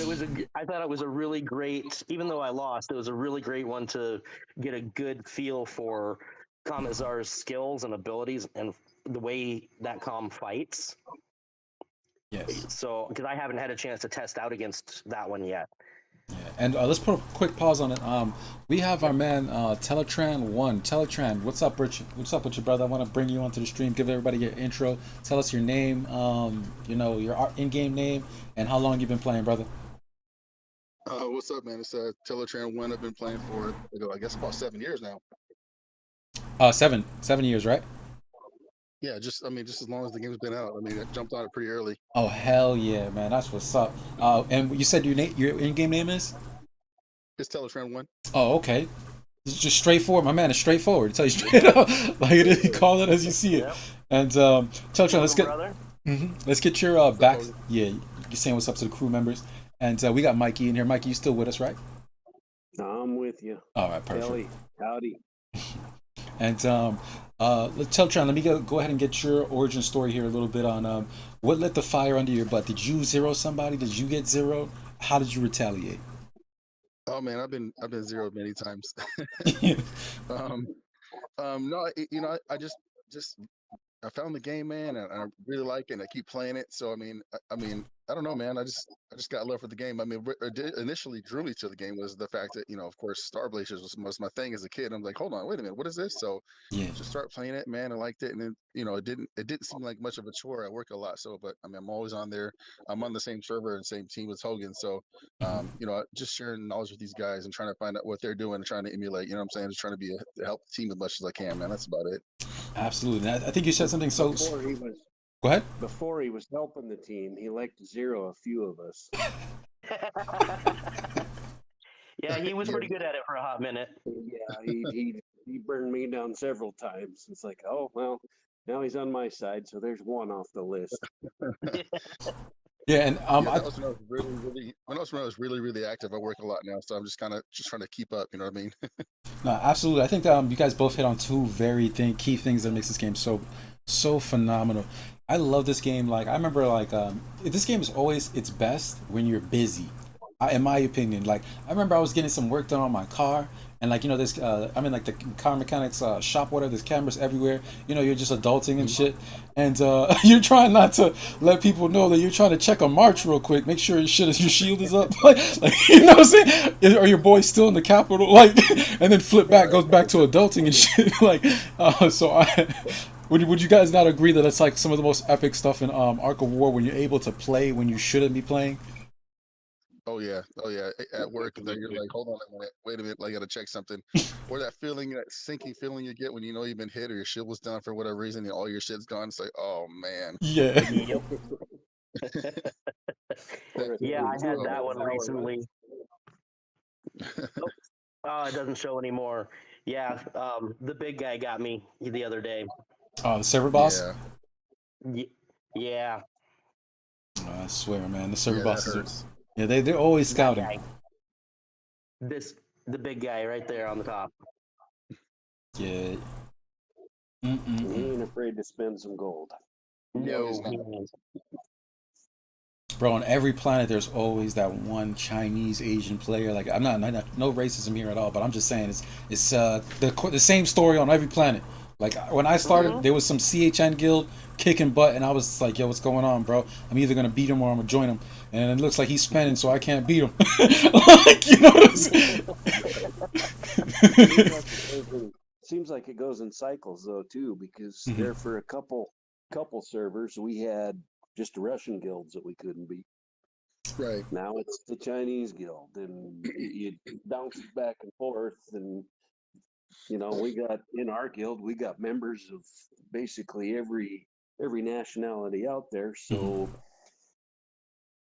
But I thought it was a really great, even though I lost, it was a really great one to get a good feel for Comet Czar's skills and abilities and the way that com fights. Yes. So, because I haven't had a chance to test out against that one yet. Yeah. And let's put a quick pause on it. We have our man Teleran-1. Teletran, what's up, Rich? What's up with you, brother? I want to bring you onto the stream. Give everybody your intro. Tell us your name, your in-game name, and how long you've been playing, brother. What's up, man? It's Teleran-1. I've been playing for, I guess, about 7 years now. 7 years, right? Yeah, just as long as the game's been out. I mean, I jumped on it pretty early. Oh hell yeah, man! That's what's up. And you said your in-game name is? It's Teleran-1. Oh, okay. It's just straightforward. My man is straightforward. Tell you straight up, like it is. You call it as you see it. Yep. And Teletran, let's get your back. brother? Yeah, you're saying what's up to the crew members. And we got Mikey in here. Mikey, you still with us, right? I'm with you. All right, perfect. Kelly, howdy. And Teletran, let me go ahead and get your origin story here a little bit on what lit the fire under your butt. Did you zero somebody? Did you get zeroed? How did you retaliate? Oh man, I've been zeroed many times. No, I just I found the game, man, and I really like it, and I keep playing it. So I don't know, man. I just got love for the game. I mean, what initially drew me to the game was the fact that, of course, Star Blazers was my thing as a kid. I'm like, hold on, wait a minute, what is this? So Yeah. just start playing it, man. I liked it, and then it didn't seem like much of a chore. I work a lot, so but I mean, I'm always on there. I'm on the same server and same team as Hogan, so just sharing knowledge with these guys and trying to find out what they're doing and trying to emulate. You know what I'm saying? Just trying to to help the team as much as I can, man. That's about it. Absolutely. I think you said something so. Go ahead. Before he was helping the team, he liked to zero a few of us. Yeah, he was pretty good at it for a hot minute. Yeah, he burned me down several times. It's like, oh well, now he's on my side, so there's one off the list. Yeah, and that was when I was really, really active. I work a lot now, so I'm just trying to keep up. You know what I mean? No, absolutely. I think you guys both hit on two very key things that makes this game so phenomenal. I love this game. Like I remember, this game is always its best when you're busy. In my opinion, like I remember I was getting some work done on my car, and this I'm in like the car mechanics shop, whatever. There's cameras everywhere. You're just adulting and shit, and you're trying not to let people know that you're trying to check a march real quick, make sure your shield is up, like you know what I'm saying? Are your boys still in the Capitol? Like, and then flip back, goes back to adulting and shit. Would you guys not agree that it's like some of the most epic stuff in Ark of War when you're able to play when you shouldn't be playing? Oh yeah. At work, and then you're like, hold on a minute, wait a minute, I gotta check something. Or that feeling, that sinking feeling you get when you've been hit or your shield was down for whatever reason, and all your shit's gone. It's like, oh man. Yeah. Yeah, I had that one recently. Oh, it doesn't show anymore. Yeah, the big guy got me the other day. Oh, the server boss? Yeah. Oh, I swear, man, the server bosses hurts. Yeah, they're always scouting. The big guy right there on the top. Yeah. He ain't afraid to spend some gold. No, he's not. he ain't. Bro, on every planet, there's always that one Chinese Asian player. Like, I'm not no racism here at all, but I'm just saying it's the same story on every planet. Like when I started, there was some CHN guild kicking butt, and I was like, "Yo, what's going on, bro? I'm either gonna beat him or I'm gonna join him." And it looks like he's spending, so I can't beat him. Like, you know what I'm saying? Seems like it goes in cycles though too, because there for a couple servers we had just the Russian guilds that we couldn't beat. Right. Now it's the Chinese guild, and it bounces back and forth. And we got in our guild, we got members of basically every nationality out there. So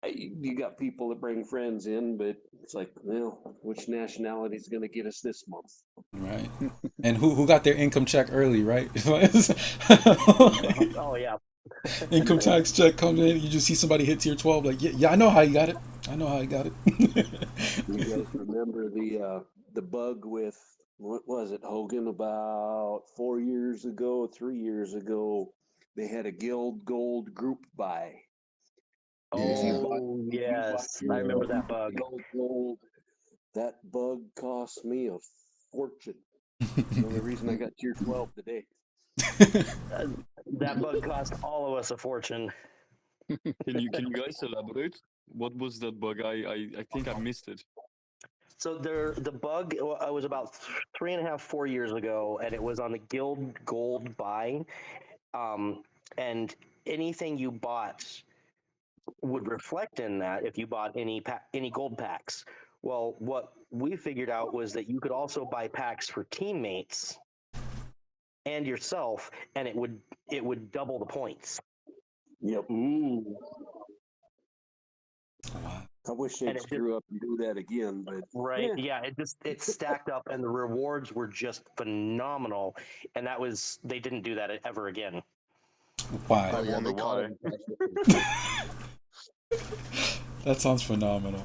you got people that bring friends in, but it's like, well, which nationality is going to get us this month? Right. And who got their income check early, right? Oh yeah. Income tax check comes in, you just see somebody hit tier 12, like, yeah, I know how you got it. I know how you got it. You guys remember the bug with, what was it, Hogan? About 4 years ago, 3 years ago, they had a guild gold group buy. Oh yes, I remember that bug. Gold. That bug cost me a fortune. The only reason I got tier 12 today. Uh, that bug cost all of us a fortune. Can you guys elaborate? What was that bug? I think I missed it. So the bug was about 3.5, 4 years ago, and it was on the Guild Gold buy, and anything you bought would reflect in that if you bought any gold packs. Well, what we figured out was that you could also buy packs for teammates and yourself, and it would double the points. Yep. Wow. I wish they'd screw up and do that again, but Right. Yeah, it stacked up, and the rewards were just phenomenal. And they didn't do that ever again. Why? Oh yeah, wonder they caught why. him. That sounds phenomenal.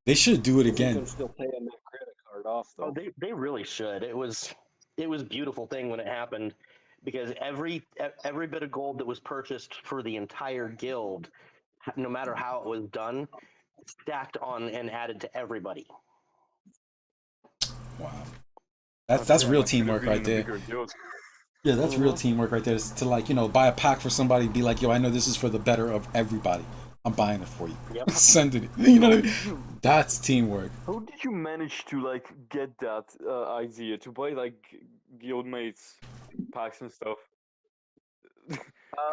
They should do it you again. can still pay them that credit card off though. Oh, they really should. It was a beautiful thing when it happened, because every bit of gold that was purchased for the entire guild, no matter how it was done, stacked on and added to everybody. Wow. That's Damn, real I should have teamwork been right in a there. bigger guild. Yeah, that's real teamwork right there. Is to, like, buy a pack for somebody and be like, yo, I know this is for the better of everybody. I'm buying it for you. Yep. Sending it. You know what I mean? How did you That's teamwork. how did you manage to like get that idea to buy like guildmates packs and stuff?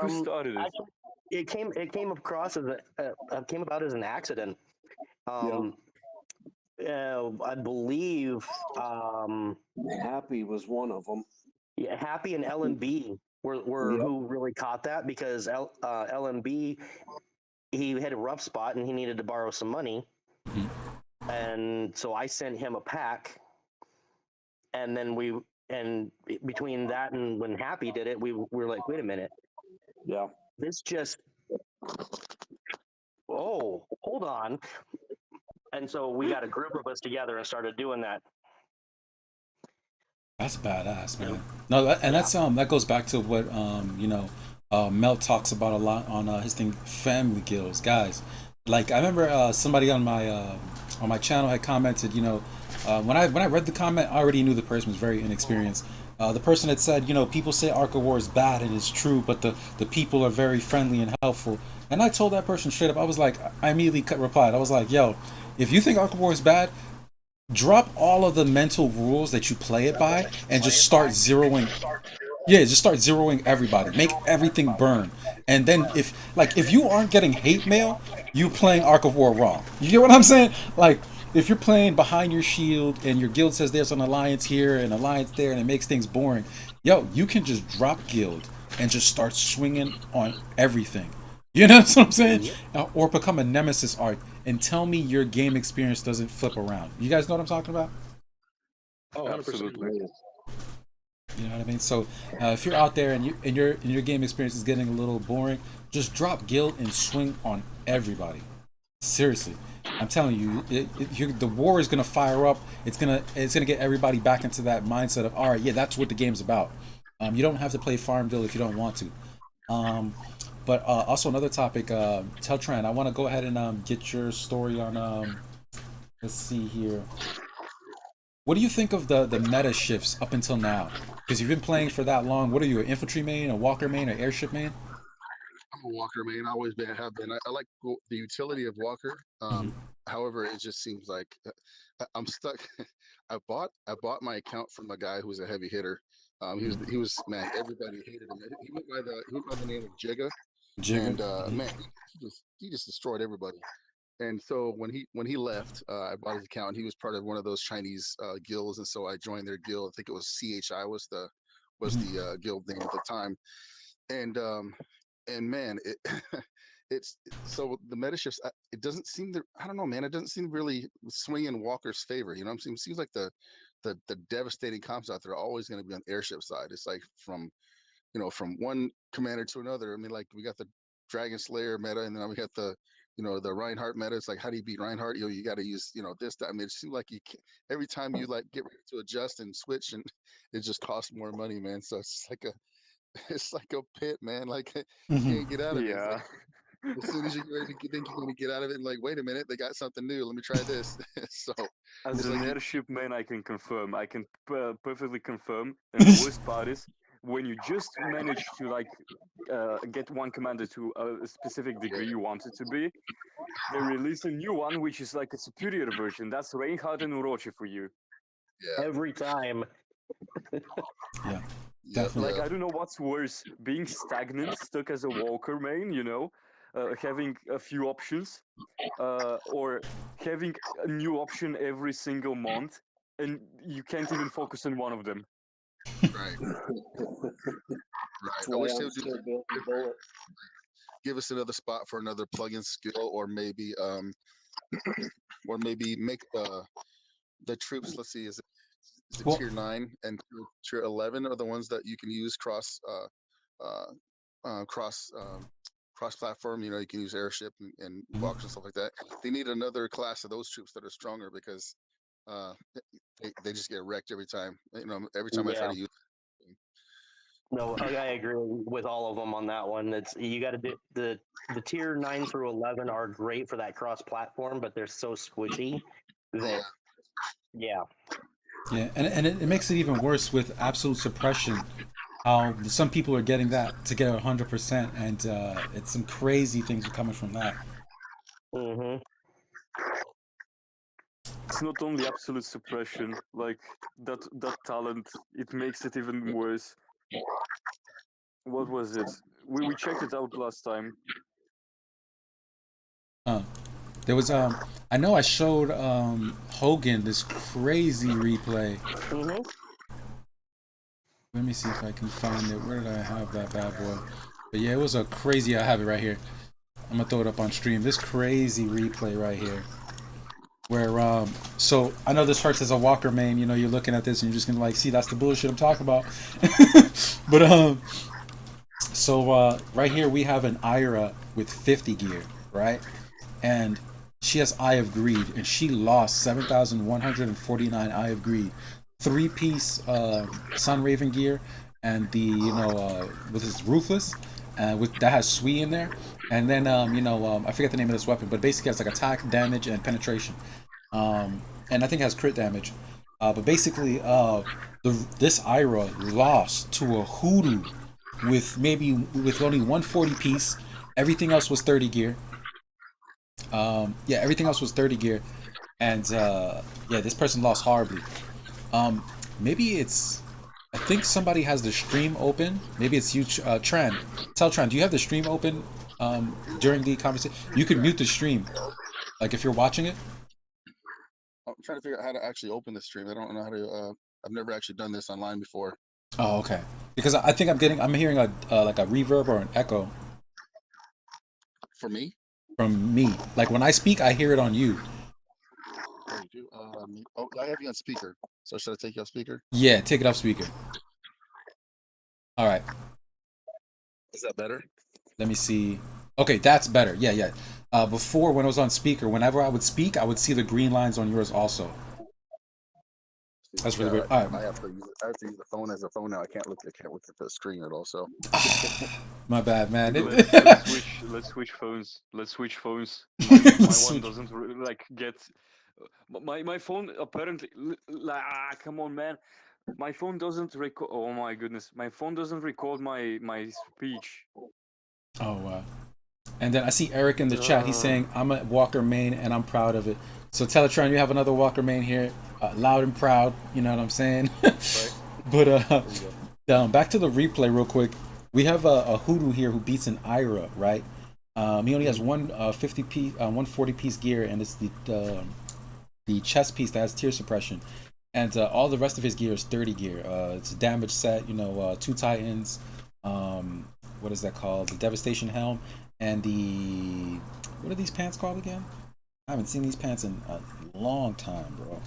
Who started it? Actually, it came across as came about as an accident. I believe Happy was one of them. yeah, Happy and LMB were who really caught that, because LMB, he had a rough spot and he needed to borrow some money, and so I sent him a pack, and then between that and when Happy did it, we were like, wait a minute, Yeah. this just hold on, and so we got a group of us together and started doing that. That's badass, man. No, that goes back to what Mel talks about a lot on his thing, family guilds, guys. Like, I remember somebody on my channel had commented, when I read the comment, I already knew the person was very inexperienced. The person had said, people say Arc of War is bad, and it's true, but the people are very friendly and helpful. And I told that person straight up, I was like, I immediately replied, I was like, yo, if you think Arc of War is bad, drop all of the mental rules that you play it by and just start zeroing. Yeah, just start zeroing everybody. Make everything burn. And then if you aren't getting hate mail, you playing Arc of War wrong. You get what I'm saying? Like, if you're playing behind your shield and your guild says there's an alliance here and alliance there and it makes things boring, yo, you can just drop guild and just start swinging on everything. You know what I'm saying? Or become a nemesis arc and tell me your game experience doesn't flip around. You guys know what I'm talking about? Oh, 100%. Absolutely. You know what I mean? So if you're out there and your game experience is getting a little boring, just drop guild and swing on everybody. Seriously, I'm telling you, the war is gonna fire up. It's gonna get everybody back into that mindset of, all right, yeah, that's what the game's about. You don't have to play Farmville if you don't want to. But also another topic, Teltran, I want to go ahead and get your story on. Let's see here. What do you think of the meta shifts up until now? Because you've been playing for that long. What are you, an infantry main, a walker main, or airship main? I'm a Walker man. I always have been. I like the utility of Walker. However, it just seems like I'm stuck. I bought my account from a guy who's a heavy hitter. He was man. Everybody hated him. He went by the name of Jigga. Jigga. and man, he just destroyed everybody. And so when he left, I bought his account. And he was part of one of those Chinese guilds, and so I joined their guild. I think it was CHI was Mhm. the guild name at the time. And man, it it's so the meta shifts. It doesn't seem to. I don't know, man. It doesn't seem to really swing in Walker's favor. You know what I'm saying? It seems like the devastating comps out there are always going to be on the airship side. It's like from one commander to another. I mean, like we got the Dragon Slayer meta, and then we got the Reinhardt meta. It's like, how do you beat Reinhardt? You got to use this. That. I mean, it seems like every time you like get ready to adjust and switch, and it just costs more money, man. So it's like a it's like a pit, man. Like you Mhm. can't get out of it. It's Yeah. like as soon as you get ready to think you're going to get out of it, and like, wait a minute, they got something new. Let me try this. So As it's an like you, airship man, I can confirm. I can perfectly confirm. And the worst part is when you just manage to get one commander to a specific yeah, degree you want it to be, they release a new one which is like a superior version. That's Reinhardt and Orochi for you. yeah, Every time. Yeah, yep, definitely. Like, yep. I don't know what's worse, being stagnant, stuck as a walker main, having a few options, or having a new option every single month, and you can't even focus on one of them. Right, right. That's I why wish they I'm would do still that. building bullet. Give us another spot for another plug-in skill, or maybe make the troops. Let's see, is it Well, tier 9 and tier 11 are the ones that you can use uh, cross cross platform. You can use airship and mhm. walkers and stuff like that. They need another class of those troops that are stronger because uh, they just get wrecked every time. Every time I try Yeah. to use. No, I agree with all of them on that one. It's you got to do the tier 9 through 11 are great for that cross platform, but they're so squishy Yeah, that yeah. Yeah, and it makes it even worse with absolute suppression. How some people are getting that to get 100%, and it's some crazy things are coming from that. Hmm. It's not only absolute suppression, like that talent, it makes it even worse. What was it? We checked it out last time. Uh, there was I know I showed Hogan this crazy replay. Hmm. Let me see if I can find it. Where did I have that bad boy? But yeah, it was a crazy. I have it right here. I'm gonna throw it up on stream. This crazy replay right here. Where so I know this hurts as a Walker main, you're looking at this and you're just gonna like see that's the bullshit I'm talking about. But so right here we have an Ira with 50 gear, right? And she has Eye of Greed, and she lost 7,149 Eye of Greed, three-piece Sun Raven gear, and the with his Ruthless, with that has Sui in there, and then I forget the name of this weapon, but basically has like attack, damage, and penetration, and I think it has crit damage. But basically, this Ira lost to a Hoodoo with only 140 piece. Everything else was 30 gear. Yeah, everything else was 30 gear, and yeah, this person lost horribly. Um, maybe it's. I think somebody has the stream open. Maybe it's you, Tran. Tell Tran, do you have the stream open during the conversation? You can mute the stream, like if you're watching it. I'm trying to figure out how to actually open the stream. I don't know how to. I've never actually done this online before. Oh, okay. Because I think I'm hearing a like a reverb or an echo For me, from me. Like when I speak, I hear it on you. oh, you do. Oh, I have you on speaker. So should I take you off speaker? Yeah, take it off speaker. All right. Is that better? Let me see. Okay, that's better. Yeah, yeah. Before, when I was on speaker, whenever I would speak, I would see the green lines on yours also. That's really weird. All right. I have to use the phone as a phone now. I can't look at the screen at all. So My bad, man. Let's switch phones. Let's switch phones. My one doesn't like get. My phone apparently. Come on, man. My phone doesn't record. Oh my goodness, my phone doesn't record my speech. Oh, wow. And then I see Eric in the chat. He's saying, I'm a Walker main and I'm proud of it. So Teletron, you have another Walker main here. Loud and proud. You know what I'm saying? Right. But back to the replay real quick. We have a Hoodoo here who beats an Ira, right? He only has one 50 piece, 140 piece gear, and it's the chest piece that has tear suppression, and all the rest of his gear is 30 gear. It's a damage set, you know, 2 Titans. What is that called? The Devastation Helm, and the what are these pants called again? I haven't seen these pants in a long time, bro.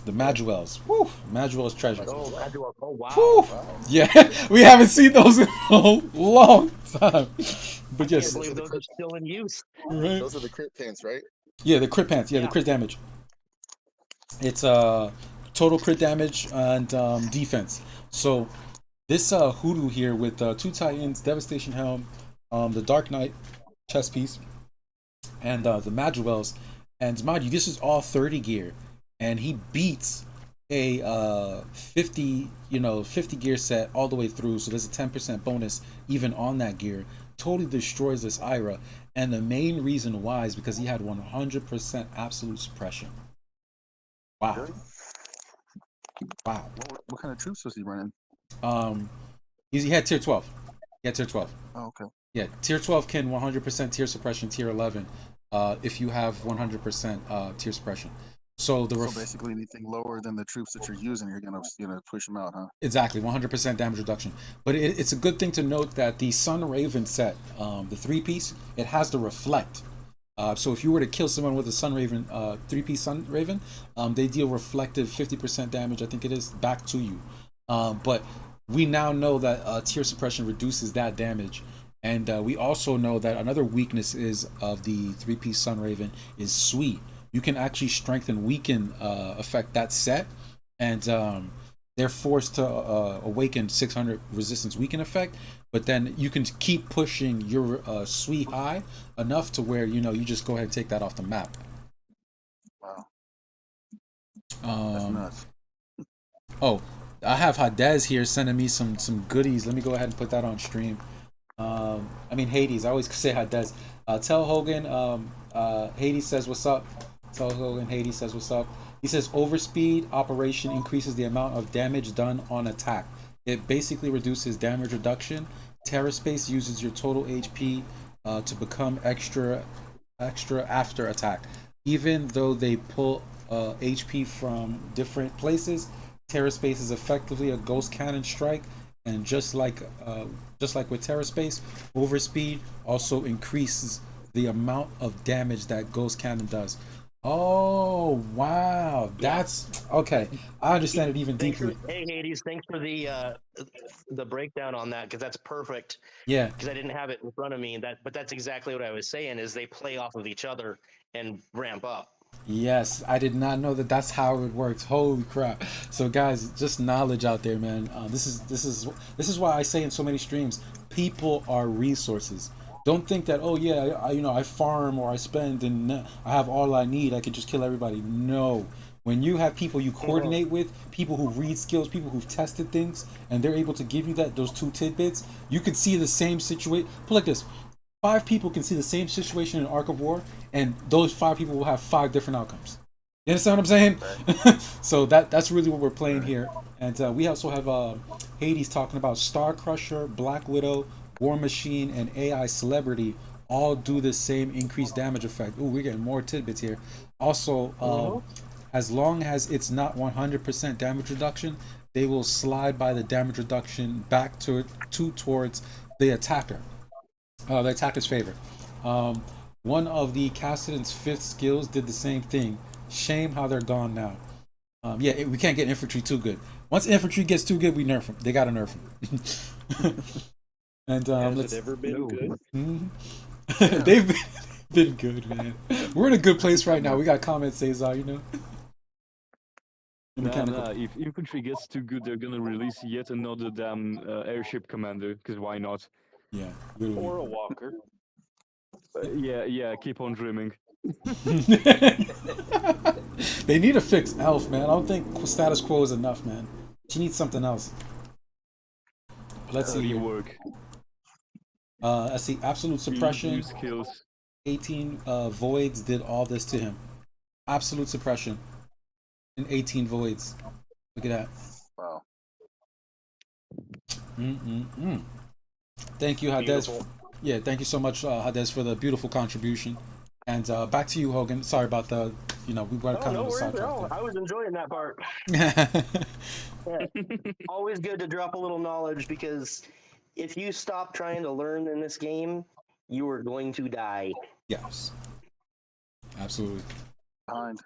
The Maduels. Woo! Maduels treasure. Oh, Adwell. Oh, wow. Woo! Wow. Yeah, we haven't seen those in a long time. But I yes, can't believe those are still in use. right? Those are the crit pants, right? Yeah, the crit pants. Yeah, the Yeah. crit damage. It's total crit damage and defense. So this Hoodoo here with 2 Titans, Devastation Helm, the Dark Knight chest piece, and the Maduels. And mind you, this is all 30 gear, and he beats a 50 gear set all the way through. So there's a 10% bonus even on that gear. Totally destroys this Ira, and the main reason why is because he had 100% absolute suppression. Wow. Really? Wow. What kind of troops was he running? Um, he had tier 12. He had tier 12. Oh, okay. Yeah, tier 12 can 100% tear suppression. Tier 11, if you have 100% tear suppression. So the So basically, anything lower than the troops that you're using, you're gonna push them out, huh? exactly 100% damage reduction. But it's a good thing to note that the Sun Raven set, the 3 piece, it has the reflect. So if you were to kill someone with a Sun Raven, 3 piece Sun Raven, they deal reflective 50% damage, I think it is, back to you. But we now know that tear suppression reduces that damage. And we also know that another weakness is of the 3 piece Sun Raven is sweet. You can actually strengthen, weaken affect that set, and they're forced to awaken 600 resistance weaken effect. But then you can keep pushing your sweet high enough to where you just go ahead and take that off the map. Wow, that's nuts. Oh, I have Hadez here sending me some goodies. Let me go ahead and put that on stream. I mean Hades. I always say Hadez. Tell Hogan. Hades says what's up. Tell Hogan. Hades says what's up. He says overspeed operation increases the amount of damage done on attack. It basically reduces damage reduction. TerraSpace uses your total HP to become extra after attack. Even though they pull HP from different places, TerraSpace is effectively a ghost cannon strike, and just like with TerraSpace, overspeed also increases the amount of damage that ghost cannon does. Oh wow, that's okay. I understand it even deeper. Hey, Hades, thanks for the breakdown on that, because that's perfect. Yeah, Because I didn't have it in front of me, but that's exactly what I was saying. Is they play off of each other and ramp up. yes, I did not know that that's how it works. Holy crap! So guys, just knowledge out there, man. This is why I say in so many streams, people are resources. Don't think that, oh yeah, I farm or I spend and I have all I need. I can just kill everybody. No. When you have people you coordinate with, people who read skills, people who've tested things, and they're able to give you those 2 tidbits, you can see the same situation. Put it like this: 5 people can see the same situation in Ark of War, and those 5 people will have 5 different outcomes. You understand what I'm saying? Right. So that's really what we're playing here. And we also have Hades talking about Star Crusher, Black Widow, War Machine, and AI Celebrity all do the same increased damage effect. Ooh, we're getting more tidbits here. Also, as long as it's not 100% damage reduction, they will slide by the damage reduction back towards the attacker. The attacker's favor. One of the Cassidon's 5th skills did the same thing. Shame how they're gone now. We can't get infantry too good. Once infantry gets too good, we nerf them. They gotta nerf them. And Has it ever been good? They've been good, man. We're in a good place right now. We got comment Cesar, If infantry gets too good, they're gonna release yet another damn airship commander. Because why not? Yeah, literally. Or a walker. Yeah. Keep on dreaming. They need to fix Elf, man. I don't think status quo is enough, man. She needs something else. Let's see. Work. Let's see. Absolute suppression. New skills. 18 voids did all this to him. Absolute suppression. And 18 voids. Look at that. Wow. Thank you, Hades. Beautiful. Yeah, thank you so much, Hades, for the beautiful contribution. And back to you, Hogan. Sorry about the, we were Oh, kind no of a worries at sidetrack all. I was enjoying that part. there. Yeah. Always good to drop a little knowledge because if you stop trying to learn in this game, you are going to die. Yes, absolutely. Behind.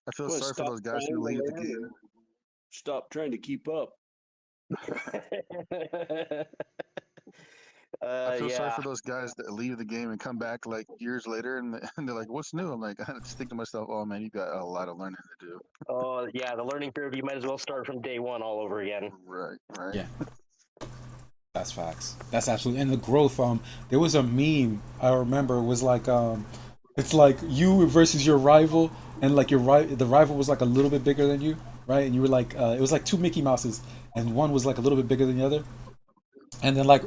I feel Well, sorry for stop those guys trying who to leave the learn game. and stop trying to keep up. I feel sorry Yeah. for those guys that leave the game and come back like years later, and and they're like, "What's new?" I'm like, I just think to myself, "Oh man, you got a lot of learning to do." Oh, yeah. The learning curve, you might as well start from day one all over again. Right, right. Yeah, that's facts. That's absolutely. And the growth. There was a meme I remember. It was like, it's like you versus your rival, and like the rival was like a little bit bigger than you, right? And you were like, it was like two Mickey Mouses, and one was like a little bit bigger than the other. And then like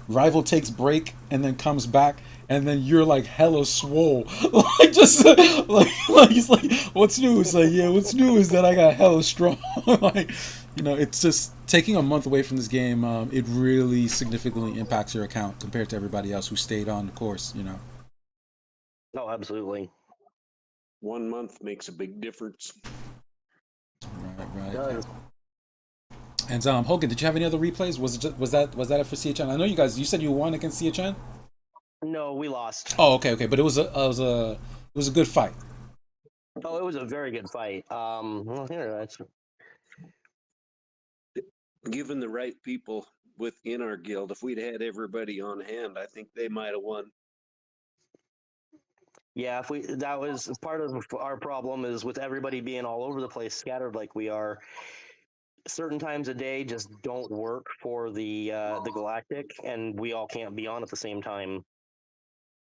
rival takes break and then comes back, and then you're like hella swole. Like just like he's like, what's new? It's like, yeah, what's new is that I got hella strong. Like, it's just taking a month away from this game. It really significantly impacts your account compared to everybody else who stayed on the course. Oh, absolutely. 1 month makes a big difference. Right. Does. And Hogan, did you have any other replays? Was that it for CHN? I know you said you won against CHN. No, we lost. Oh, okay, but it was a good fight. Oh, it was a very good fight. Well, here, that's Given the right people within our guild, if we'd had everybody on hand, I think they might have won. yeah. That was part of our problem is with everybody being all over the place, scattered like we are. Certain times a day just don't work for the Galactic, and we all can't be on at the same time.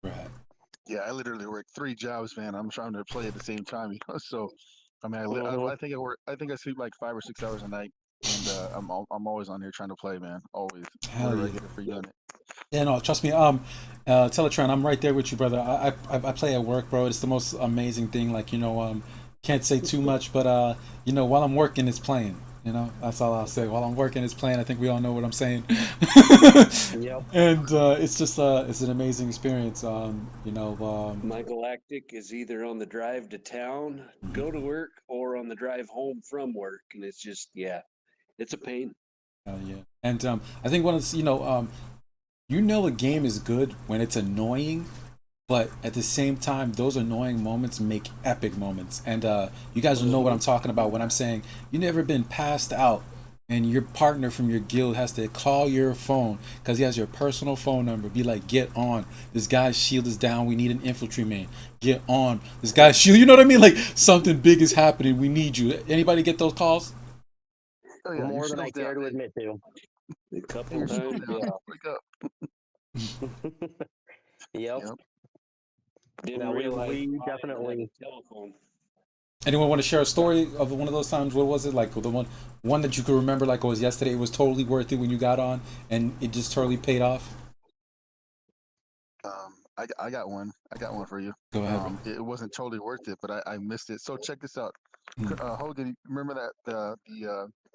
Right. Yeah, I literally work 3 jobs, man. I'm trying to play at the same time, So, I mean, Mhm. I think I think I sleep like 5 or 6 hours a night, and I'm always on here trying to play, man. Always, Hell whenever I yeah. get a free unit. Yeah, no, trust me. Teleran, I'm right there with you, brother. I play at work, bro. It's the most amazing thing. Like, can't say too much, but while I'm working, it's playing. That's all I'll say. While I'm working, it's playing. I think we all know what I'm saying. Yep. And it's just it's an amazing experience. My Galactic is either on the drive to town, go to work, or on the drive home from work. And it's just, yeah, it's a pain. yeah. And I think one of the, a game is good when it's annoying, but at the same time, those annoying moments make epic moments. And you guys will know what I'm talking about when I'm saying you never been passed out and your partner from your guild has to call your phone because he has your personal phone number. Be like, get on. This guy's shield is down. We need an infantryman. Get on. This guy's shield. You know what I mean? Like something big is happening. We need you. Anybody get those calls? Oh yeah, your More than I shield's down. care to admit to. A Hey, couple your shield's times, down. yeah. Wake up. Yep. Yep. Didn't No, realize we Ryan had definitely. a telephone. Anyone want to share a story of one of those times? What was it like? The one that you could remember, like it was yesterday. It was totally worth it when you got on, and it just totally paid off. I got one. I got one for you. Go ahead, bro. It wasn't totally worth it, but I missed it. So check this out. Hmm. Hogan, remember that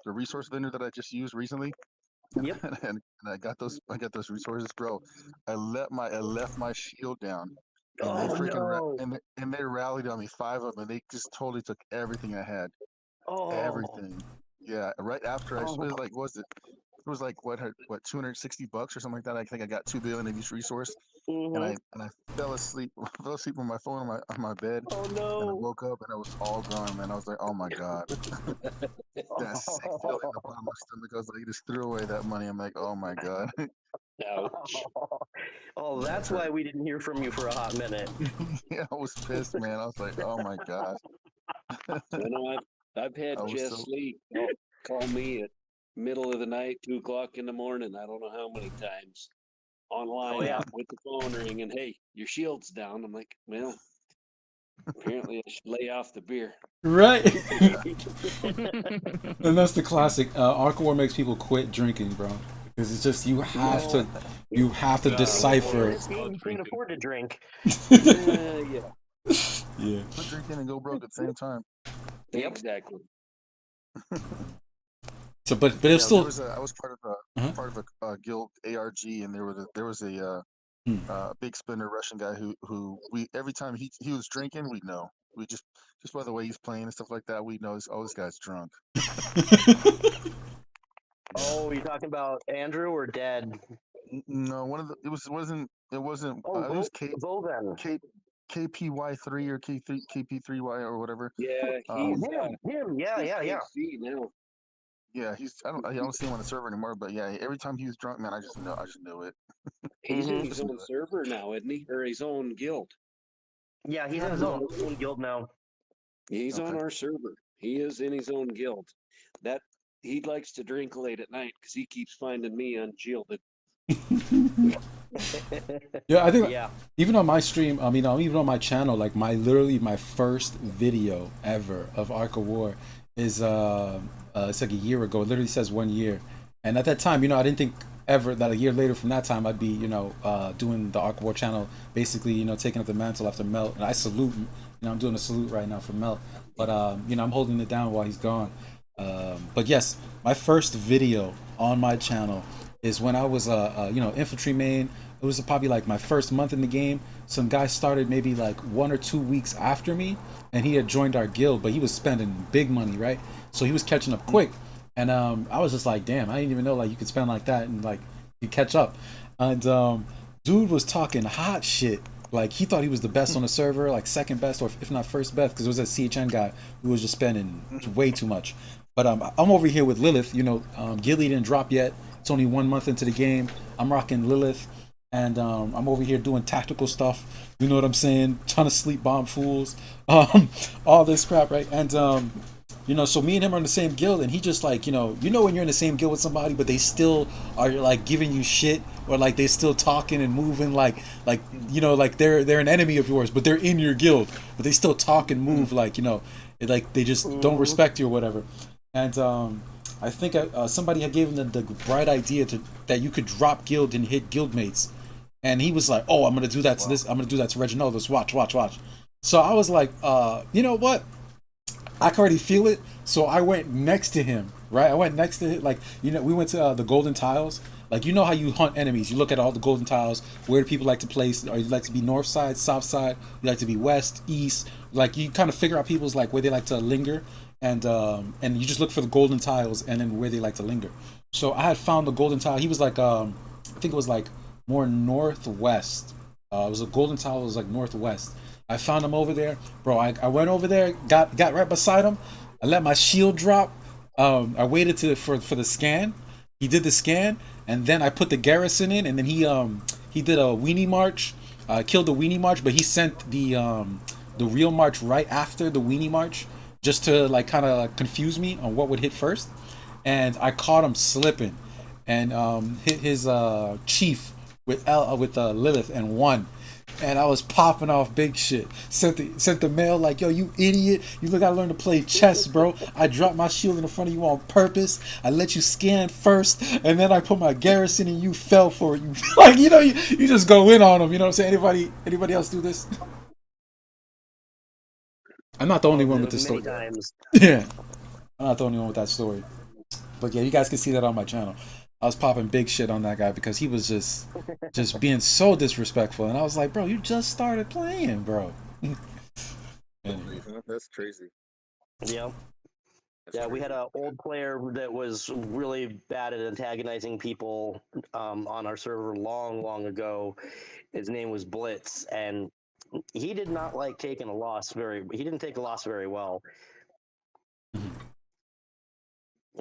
the resource vendor that I just used recently? Yep. And I got those resources, bro. I left my shield down, and they Oh freaking no. and they rallied on me, 5 of them, and they just totally took everything I had, Oh. everything. Yeah, right after it Oh. was like, it was like what $260 or something like that. I think I got 2 billion of each resource, and Mhm. I fell asleep fell asleep with my phone on my bed, Oh and I no. woke up and it was all gone, man. I was like, oh my god, that sick feeling in the bottom of my stomach. I was like, just threw away that money. I'm like, oh my god. Ouch. Oh, Yeah, it that's why hurt. we didn't hear from you for a hot minute. Yeah, I was pissed, man. I was like, oh my gosh. I know I've I had was Jess so Lee call me at middle of the night, 2 o'clock in the morning. I don't know how many times Oh online yeah. with the phone ringing. Hey, your shield's down. I'm like, well, apparently I should lay off the beer. Right. yeah. And that's the classic. Arc War makes people quit drinking, bro. Because it's just you have No. to, you have to In decipher. this game, you can't afford to drink. Yeah, Yeah. Quit drinking and go broke at the same time. Yep. exactly. So, but it's Yeah, there still. was a I was part of part of a guild ARG, and there was a big spender Russian guy who we every time he was drinking, we'd know. We just by the way he's playing and stuff like that, we know oh, this guy's drunk. Oh, you're talking about Andrew or Dead? No, one of the it wasn't Oh, it was Voven. KPY3 or KP3Y or whatever. Yeah, Oh, he's him. Yeah, he's yeah, yeah. KC now. Yeah, I don't see him on the server anymore, but yeah, every time he was drunk, man, I just knew it. He's in Mhm. his own server now, isn't he? Or his own guild. Yeah, he's in his own guild now. He's on Okay. our server. He is in his own guild. That he likes to drink late at night because he keeps finding me unshielded. Yeah, I think Yeah. even on my stream, I mean, even on my channel, like my first video ever of Ark of War is it's like a year ago. It literally says 1 year, and at that time, I didn't think ever that a year later from that time I'd be doing the Ark of War channel, basically taking up the mantle after Melt. And I salute, I'm doing a salute right now for Melt, but I'm holding it down while he's gone. But yes, my first video on my channel is when I was infantry main. It was probably like my first month in the game. Some guy started maybe like 1 or 2 weeks after me, and he had joined our guild, but he was spending big money, right? So he was catching up quick, and I was just like, damn, I didn't even know like you could spend like that and like you catch up. And dude was talking hot shit. Like he thought he was the best on the server, like second best or if not first best, because it was a CHN guy who was just spending way too much. But I'm over here with Lilith. Gilly didn't drop yet. It's only 1 month into the game. I'm rocking Lilith, and I'm over here doing tactical stuff. You know what I'm saying? Ton of sleep bomb fools, all this crap, right? And so me and him are in the same guild, and he just like when you're in the same guild with somebody, but they still are like giving you shit, or like they still talking and moving like they're an enemy of yours, but they're in your guild, but they still talk and move like like they just don't respect you or whatever. And I think somebody had given the bright idea that you could drop guild and hit guildmates, and he was like, "Oh, I'm gonna do that to this. I'm gonna do that to Reginaldus. Watch." So I was like, you know what? I can already feel it. So I went next to him. Right, I went next to him. Like we went to the golden tiles. Like how you hunt enemies. You look at all the golden tiles. Where do people like to place? Or you like to be north side, south side? You like to be west, east? Like you kind of figure out people's like where they like to linger, and you just look for the golden tiles and then where they like to linger. So I had found the golden tile. He was like I think it was like more northwest. It was a golden tile. It was like northwest. I found him over there, bro. I went over there, got right beside him. I let my shield drop. I waited for the scan. He did the scan, and then I put the garrison in, and then he did a weenie march. Killed the weenie march, but he sent the real march right after the weenie march, just to like kind of confuse me on what would hit first. And I caught him slipping, and hit his chief with Lilith and won. And I was popping off big shit. Sent the mail like, yo, you idiot. You gotta learn to play chess, bro. I dropped my shield in front of you on purpose. I let you scan first, and then I put my garrison and you fell for it. You like, you just go in on them. You know what I'm saying? Anybody else do this? I'm not the only one with this story. Times. Yeah. I'm not the only one with that story. But yeah, you guys can see that on my channel. I was popping big shit on that guy because he was just being so disrespectful, and I was like, bro, you just started playing, bro. Anyway, that's crazy. Yep. Yeah, we had an old player that was really bad at antagonizing people on our server long ago. His name was Blitz, and he did not like taking a loss he didn't take a loss very well.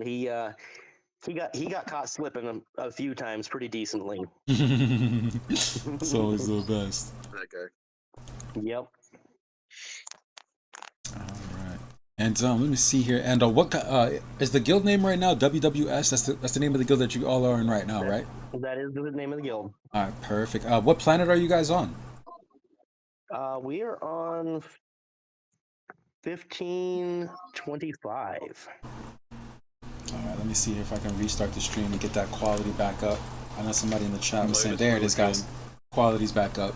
He got caught slipping a few times pretty decently. It's always the best. That guy. Yep. All right. And let me see here. And what is the guild name right now? WWS. That's the name of the guild that you all are in right now, right? That is the name of the guild. All right, perfect. What planet are you guys on? We are on 1525. All right, let me see if I can restart the stream and get that quality back up. I know somebody in the chat was saying, there it is, guys. Quality's back up.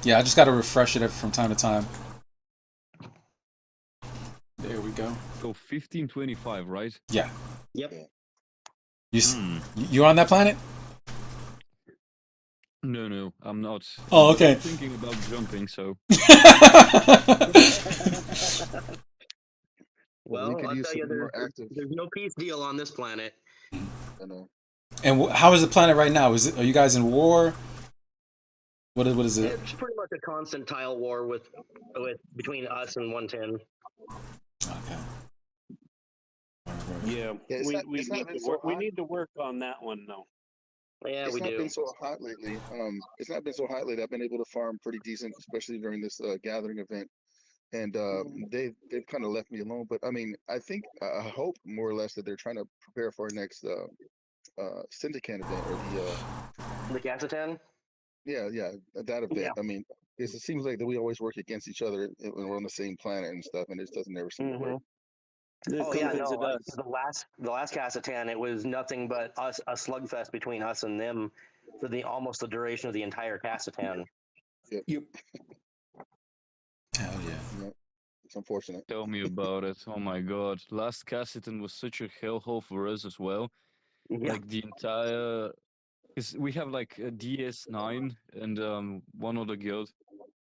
Yeah, I just got to refresh it from time to time. There we go. So 1525, right? Yeah. Yep. You're on that planet? No, I'm not. Oh, But I'm okay. thinking about jumping, so Well, we Well, could I'll use tell some you, more active. there's no peace deal on this planet. You know, And how is the planet right now? Are you guys in war? What is it? It's pretty much a constant tile war with between us and 110. Okay. Yeah, yeah, it's not been so we hot. need to work on that one though. Yeah, It's we not do. been so hot lately. It's not been so hot lately. I've been able to farm pretty decent, especially during this gathering event. And they've kind of left me alone. But I mean, I hope more or less that they're trying to prepare for our next Syndicate event or The Gazetan? yeah that event. Yeah. I mean, it seems like that we always work against each other when we're on the same planet and stuff, and it doesn't ever seem to work. They Oh come yeah, visit no. us. The last Gazetan, it was nothing but a slugfest between us and them for the almost the duration of the entire Gazetan. Yep. Hell yeah. Yeah, it's unfortunate. tell me about it. Oh my god. Last Cassiton was such a hellhole for us as well. Yeah. Like the entire because we have like a DS9 and one other guild.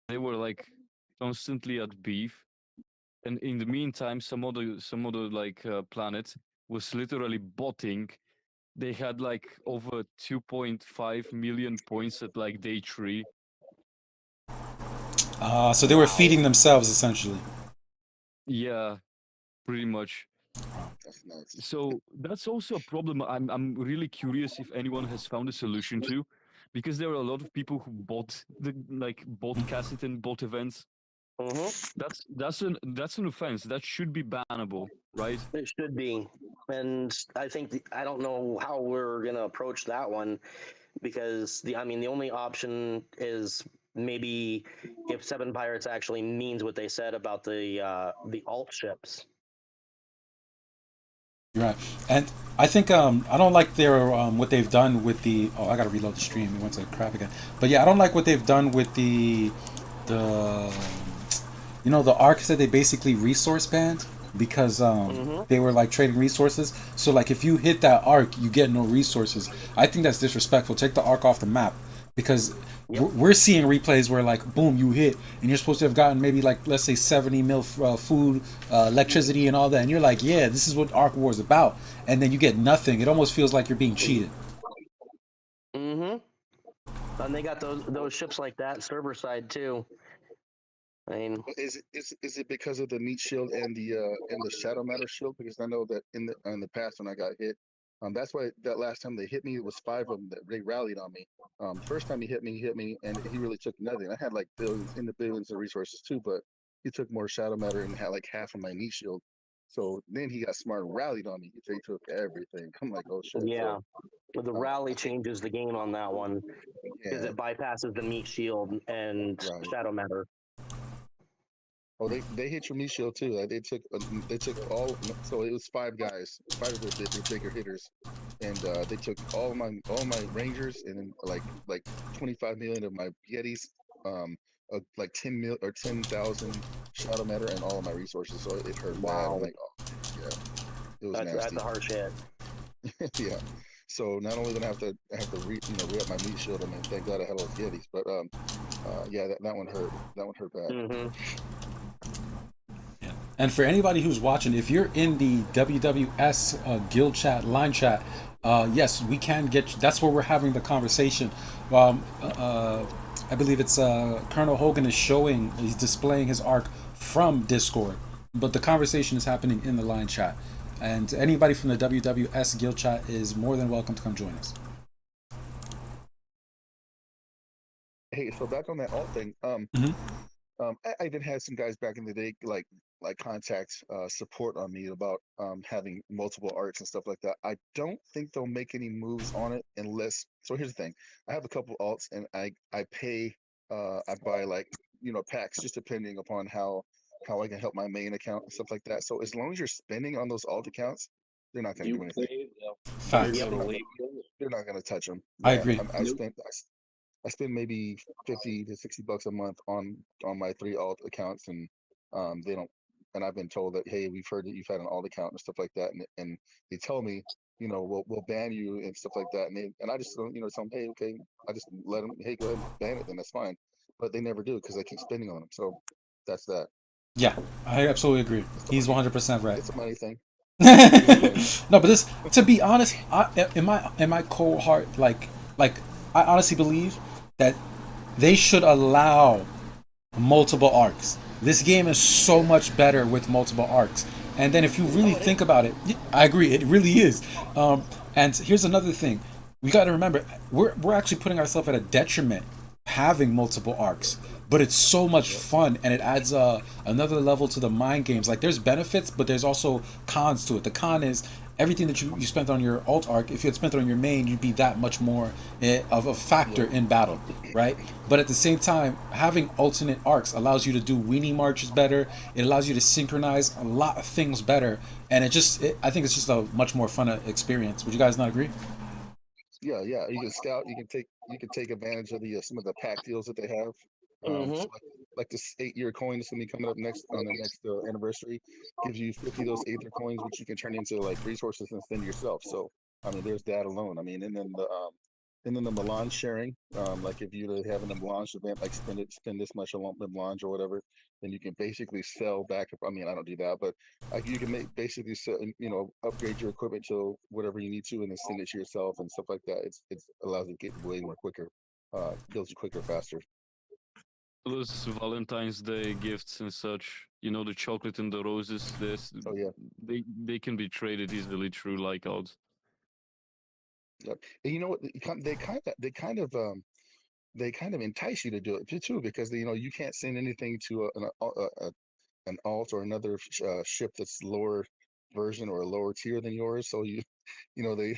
They were like constantly at beef. And in the meantime, some other like planet was literally botting. They had like over 2.5 million points at like day 3. So they were feeding themselves essentially. Yeah, pretty much. That's nuts. So that's also a problem. I'm really curious if anyone has found a solution to, because there are a lot of people who bought Cassitin, bought events. That's an offense. That should be bannable, right? It should be. And I think I don't know how we're gonna approach that one because the only option is maybe if Seven Pirates actually means what they said about the alt ships. You're right. And I think I don't like their what they've done with the. Oh, I gotta reload the stream. It went to crap again. But yeah, I don't like what they've done with the the arcs that they basically resource banned because they were like trading resources. So like if you hit that arc, you get no resources. I think that's disrespectful. Take the arc off the map because we're seeing replays where like boom you hit and you're supposed to have gotten maybe like let's say 70 mil food, electricity and all that, and you're like yeah this is what Arc War is about, and then you get nothing. It almost feels like you're being cheated. And they got those ships like that server side too. I mean, Is it because of the meat shield and the shadow matter shield? Because I know that in the past when I got hit, that's why that last time they hit me, it was 5 of them that they rallied on me. First time he hit me, and he really took nothing. I had like billions of resources too, but he took more shadow matter and had like half of my meat shield. So then he got smart and rallied on me. They took everything. I'm like, oh shit. yeah. So But the I rally think changes the game on that one because yeah, it bypasses the meat shield and right. shadow matter. Oh, they hit your meat shield too. They took all. So it was 5 guys, 5 of the bigger hitters, and they took all my rangers and then like 25 million of my yetis, like 10 mil or 10,000 shadow matter and all of my resources. So it hurt bad. I'm Wow, like, oh yeah, it was that's nasty. a harsh hit. Yeah. So not only did I have to re up my meat shield. I mean, thank God I had all those yetis, but yeah, that one hurt. That one hurt bad. And for anybody who's watching, if you're in the WWS guild chat, line chat, yes, we can get you. That's where we're having the conversation. I believe it's Colonel Hogan is showing, he's displaying his arc from Discord, but the conversation is happening in the line chat. And anybody from the WWS guild chat is more than welcome to come join us. Hey, so back on that alt thing, I even had some guys back in the day like contact support on me about having multiple arcs and stuff like that. I don't think they'll make any moves on it unless. So here's the thing: I have a couple alts, and I pay I buy like packs just depending upon how I can help my main account and stuff like that. So as long as you're spending on those alt accounts, they're not going to You do anything. pay, they're Facts. gonna leave. They're not going to touch them. I Yeah, agree. I spend maybe 50 to 60 bucks a month on my 3 alt accounts, and they don't. And I've been told that hey, we've heard that you've had an alt account and stuff like that, and they tell me, we'll ban you and stuff like that. And I just don't, tell them, hey, okay, I just let them, hey, go ahead and ban it, then that's fine. But they never do because I keep spending on them. So that's that. Yeah, I absolutely agree. He's 100% right. It's a money thing. No, but this, to be honest, in my cold heart, like I honestly believe that they should allow multiple arcs. This game is so much better with multiple arcs. And then if you really think about it, I agree, it really is. And here's another thing. We got to remember, we're actually putting ourselves at a detriment having multiple arcs, but it's so much fun and it adds another level to the mind games. Like there's benefits, but there's also cons to it. The con is everything that you spent on your alt arc. If you had spent it on your main, you'd be that much more of a factor in battle, right? But at the same time, having alternate arcs allows you to do weenie marches better. It allows you to synchronize a lot of things better, and I think it's just a much more fun experience. Would you guys not agree? Yeah, you can scout. You can take advantage of the some of the pack deals that they have. Mm-hmm. So like this 8-year coin that's gonna be coming up next on the next anniversary gives you 50 of those Aether coins, which you can turn into like resources and spend yourself. So I mean, there's that alone. I mean, and then the melange sharing. Like if you have a melange event, like spend this much on melange or whatever, then you can basically sell back. I mean, I don't do that, but like you can basically sell, upgrade your equipment to whatever you need to, and then send it to yourself and stuff like that. It's allows you to get way more quicker, kills you quicker, faster. Those Valentine's Day gifts and such, you know, the chocolate and the roses, Oh yeah, they can be traded easily through like odds. yep. And you know what? They kind of entice you to do it too, because you can't send anything to an alt or another ship that's lower version or a lower tier than yours. So they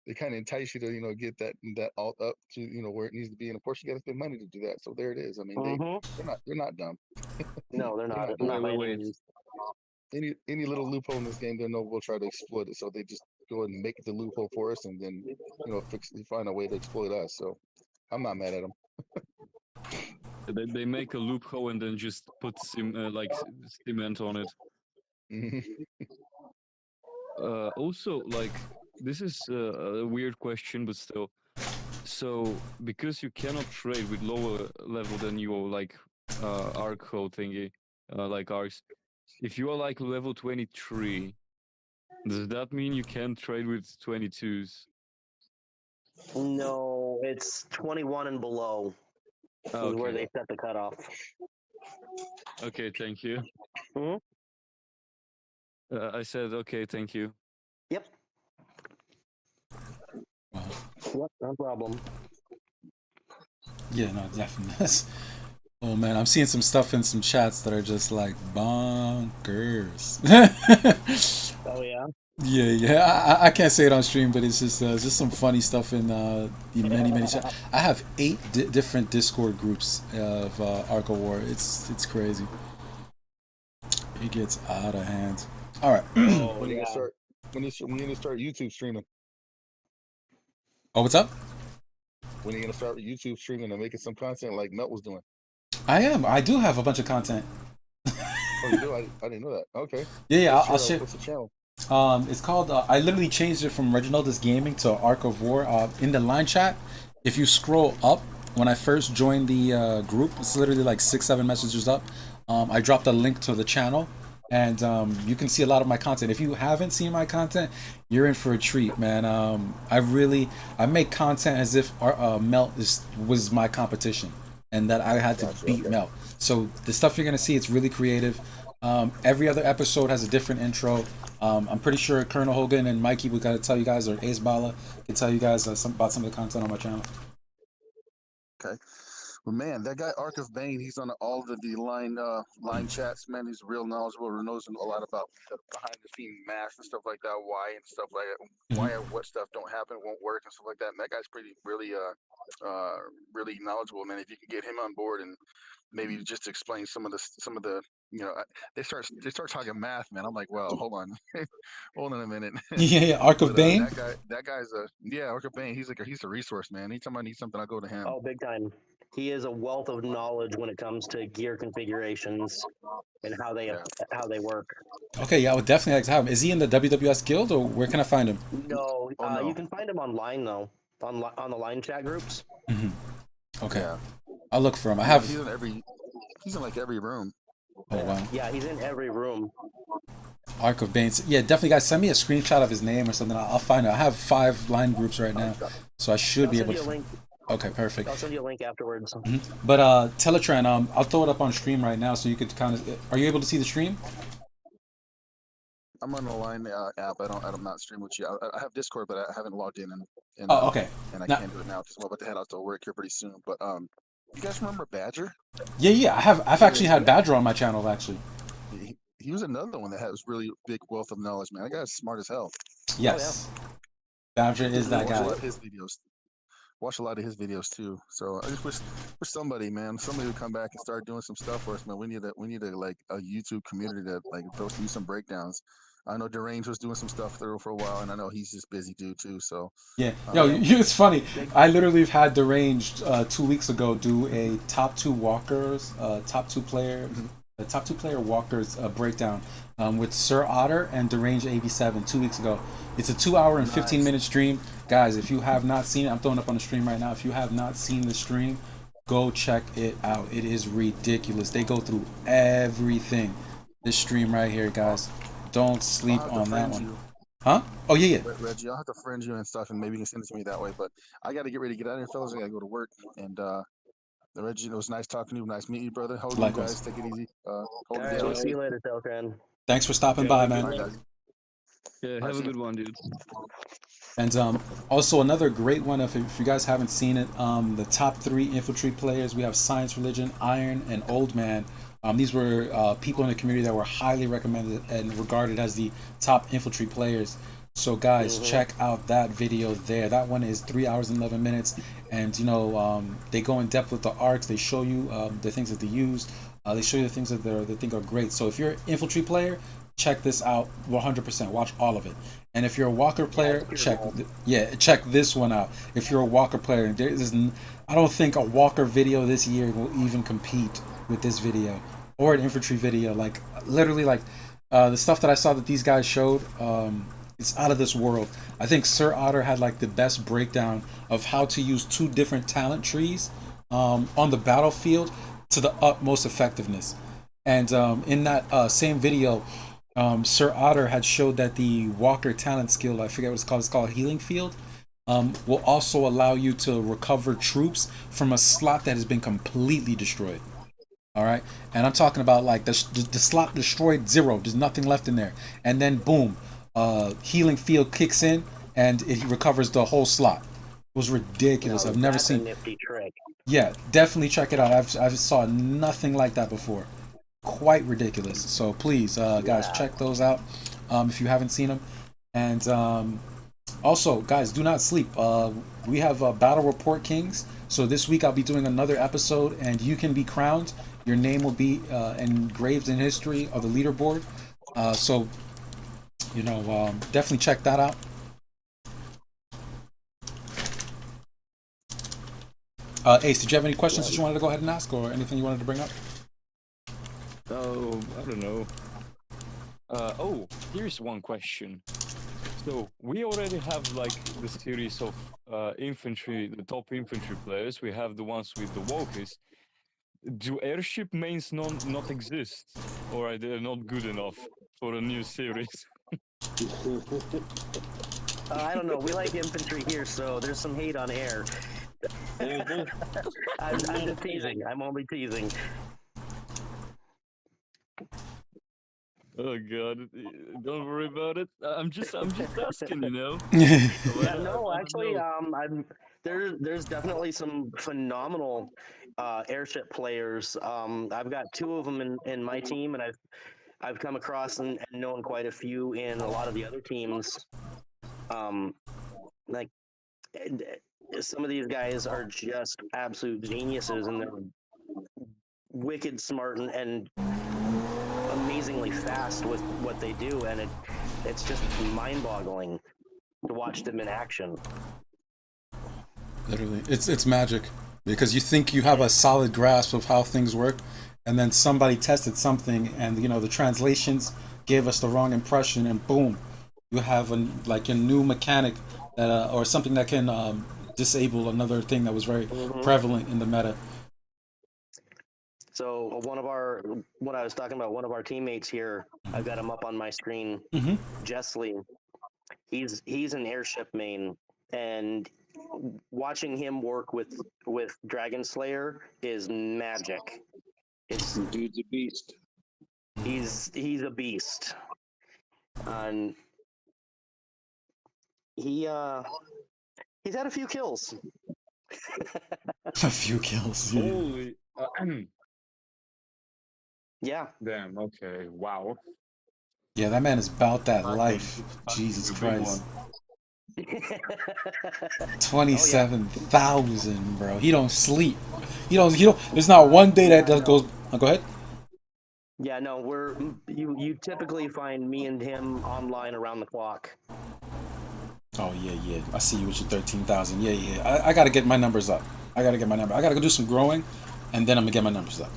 they kind of entice you to get that alt up to where it needs to be, and of course you got to spend money to do that. So there it is. I mean, Mm-hmm. they're not dumb. No, they're They're not. not dumb. Not Wait, by wait, any wait. means. Any little loophole in this game, they know we'll try to exploit it. So they just go ahead and make the loophole for us, and then find a way to exploit us. So I'm not mad at them. They make a loophole and then just put cement on it. Hmm. Also, like this is a weird question, but still. So because you cannot trade with lower level than your arco thingy, like arcs. If you are like level 23, does that mean you can't trade with 22s? No, it's 21 and below Oh, is where okay. they set the cutoff. Okay, thank you. Hmm. I said okay, thank you. Yep. Well, Yep. No problem. yeah, no, definitely. Oh man, I'm seeing some stuff in some chats that are just like bonkers. Oh yeah. Yeah, yeah. I can't say it on stream, but it's just some funny stuff in the many chats. I have 8 different Discord groups of Arc of War. It's crazy. It gets out of hand. All right. Oh When you gonna yeah. start? When you gonna start YouTube streaming? Oh, what's up? When are you gonna start YouTube streaming and making some content like Melt was doing? I am. I do have a bunch of content. Oh, you do? I didn't know that. Okay. Yeah, yeah. I'll What's your share. what's the channel? It's called. I literally changed it from Reginaldus Gaming to Arc of War. In the line chat, if you scroll up, when I first joined the group, it's literally like 6, 7 messages up. I dropped a link to the channel, and you can see a lot of my content. If you haven't seen my content, you're in for a treat, man. I make content as if Melt was my competition, and that I had to Gotcha. beat Okay. Melt. So the stuff you're gonna see, it's really creative. Every other episode has a different intro. I'm pretty sure Colonel Hogan and Mikey we gotta tell you guys, or Ace Bala can tell you guys about some of the content on my channel. Okay. Well, man, that guy Arc of Bane, he's on all of the line chats. Man, he's real knowledgeable. Knows a lot about the behind the scene math and stuff like that. Why and stuff like that. Mhm. What stuff don't happen, won't work and stuff like that. And that guy's pretty really knowledgeable, man. If you can get him on board and maybe just explain some of the they start talking math, man. I'm like, well, hold on, hold on a minute. Yeah, yeah. Arc of But Bane. that guy's a Arc of Bane. He's a resource, man. Anytime I need something, I go to him. Oh, big time. he is a wealth of knowledge when it comes to gear configurations and how they work. Okay, yeah, I would definitely like to have him. Is he in the WWS guild, or where can I find him? No, Oh no. you can find him online though, on the line chat groups. Okay, Yeah. I'll look for him. I Yeah, have. he's in like every room. Oh wow. Yeah, he's in every room. Arc of Banes. Yeah, definitely, guys. Send me a screenshot of his name or something. I'll find it. I have 5 line groups right now, so I should I'll be send able you a to. link. Okay, perfect. I'll send you a link afterwards. But Teletran, I'll throw it up on stream right now, so you could kind of. Are you able to see the stream? I'm on the line app. I'm not streaming with you. I have Discord, but I haven't logged in, Oh, okay. and I Now, can't do it now because I'm about to head out to work here pretty soon. But you guys remember Badger? yeah. I've actually had Badger on my channel actually. He was another one that has really big wealth of knowledge, man. That guy's smart as hell. Yes, Badger is that Watch a guy. lot of his videos. Watch a lot of his videos too. So I just wish somebody, man, somebody would come back and start doing some stuff for us, man. We need like a YouTube community that like those do some breakdowns. I know Deranged was doing some stuff there for a while, and I know he's just busy dude too. So Yeah, yo, it's funny. I literally had Deranged 2 weeks ago do a top 2 walkers, top 2 player, the top 2 player walkers breakdown with Sir Otter and Deranged 87 2 weeks ago. It's a 2-hour and 15-minute stream, guys. If you have not seen it, I'm throwing it up on the stream right now. If you have not seen the stream, go check it out. It is ridiculous. They go through everything. This stream right here, guys. Don't sleep on that one. Huh? Oh yeah. Reggie, I'll have to friend you and stuff, and maybe you can send it to me that way. But I got to get ready to get out of here, fellas. I got to go to work. And Reggie, it was nice talking to you. Nice meeting you, brother. Hold you guys. Take it easy. All Hold it right, down. we'll see you later, Telcran. Thanks for stopping Yeah, by, have a man. good Bye, one. guys. Yeah, have a good one, dude. And also another great one, if you guys haven't seen it, the top 3 infantry players. We have Science, Religion, Iron, and Old Man. These were people in the community that were highly recommended and regarded as the top infantry players. So guys, check out that video there. That one is 3 hours and 11 minutes, and you know they go in depth with the arcs. They show you the things that they use. They show you the things that they think are great. So if you're an infantry player, check this out 100%. Watch all of it. And if you're a walker player, check this one out. If you're a walker player, I don't think a walker video this year will even compete with this video or an infantry video. Like literally, like the stuff that I saw that these guys showed, it's out of this world. I think Sir Otter had like the best breakdown of how to use 2 different talent trees on the battlefield to the utmost effectiveness. And in that same video, Sir Otter had showed that the Walker talent skill, I forget what it's called Healing Field, will also allow you to recover troops from a slot that has been completely destroyed. All right, and I'm talking about like the slot destroyed, 0. There's nothing left in there, and then boom, Healing Field kicks in and it recovers the whole slot. It was ridiculous. I've never seen. A nifty trick. Yeah, definitely check it out. I've saw nothing like that before. Quite ridiculous. So please, guys, check those out if you haven't seen them. And also, guys, do not sleep. We have Battle Report Kings. So this week I'll be doing another episode, and you can be crowned. Your name will be engraved in history of the leaderboard. So, you know, definitely check that out. Ace, did you have any questions that you wanted to go ahead and ask, or anything you wanted to bring up? Oh, I don't know. Oh, here's one question. So we already have like the series of infantry, the top infantry players. We have the ones with the walkers. Do airship mains not exist, or are they not good enough for a new series? I don't know. We like infantry here, so there's some hate on air. I'm just teasing. I'm only teasing. Oh god, don't worry about it. I'm just asking, you know. Yeah, no, actually, there's definitely some phenomenal airship players. I've got 2 of them in my team, and I've come across and known quite a few in a lot of the other teams. Like some of these guys are just absolute geniuses, and they're wicked smart and amazingly fast with what they do, and it's just mind-boggling to watch them in action. Literally, it's magic. because you think you have a solid grasp of how things work, and then somebody tested something, and the translations gave us the wrong impression, and boom, you have like a new mechanic that or something that can disable another thing that was very Hmm. prevalent in the meta. So when I was talking about one of our teammates here, I've got him up on my screen. Hmm. Jessley, he's an airship main, and watching him work with Dragon Slayer is magic. It's Dude's a beast. he's a beast, and he's had a few kills. A few kills. Yeah. Holy. Yeah, Damn. Okay. Wow. Yeah, that man is about that Back life. back Jesus to a big Christ. oh 27,000, bro. He don't sleep. He don't. There's not one day that goes. Oh, go ahead. yeah. No, you typically find me and him online around the clock. Oh yeah, yeah. I see you with your 13,000. Yeah, yeah. I gotta get my numbers up. I gotta get my number. I gotta go do some growing, and then I'm gonna get my numbers up.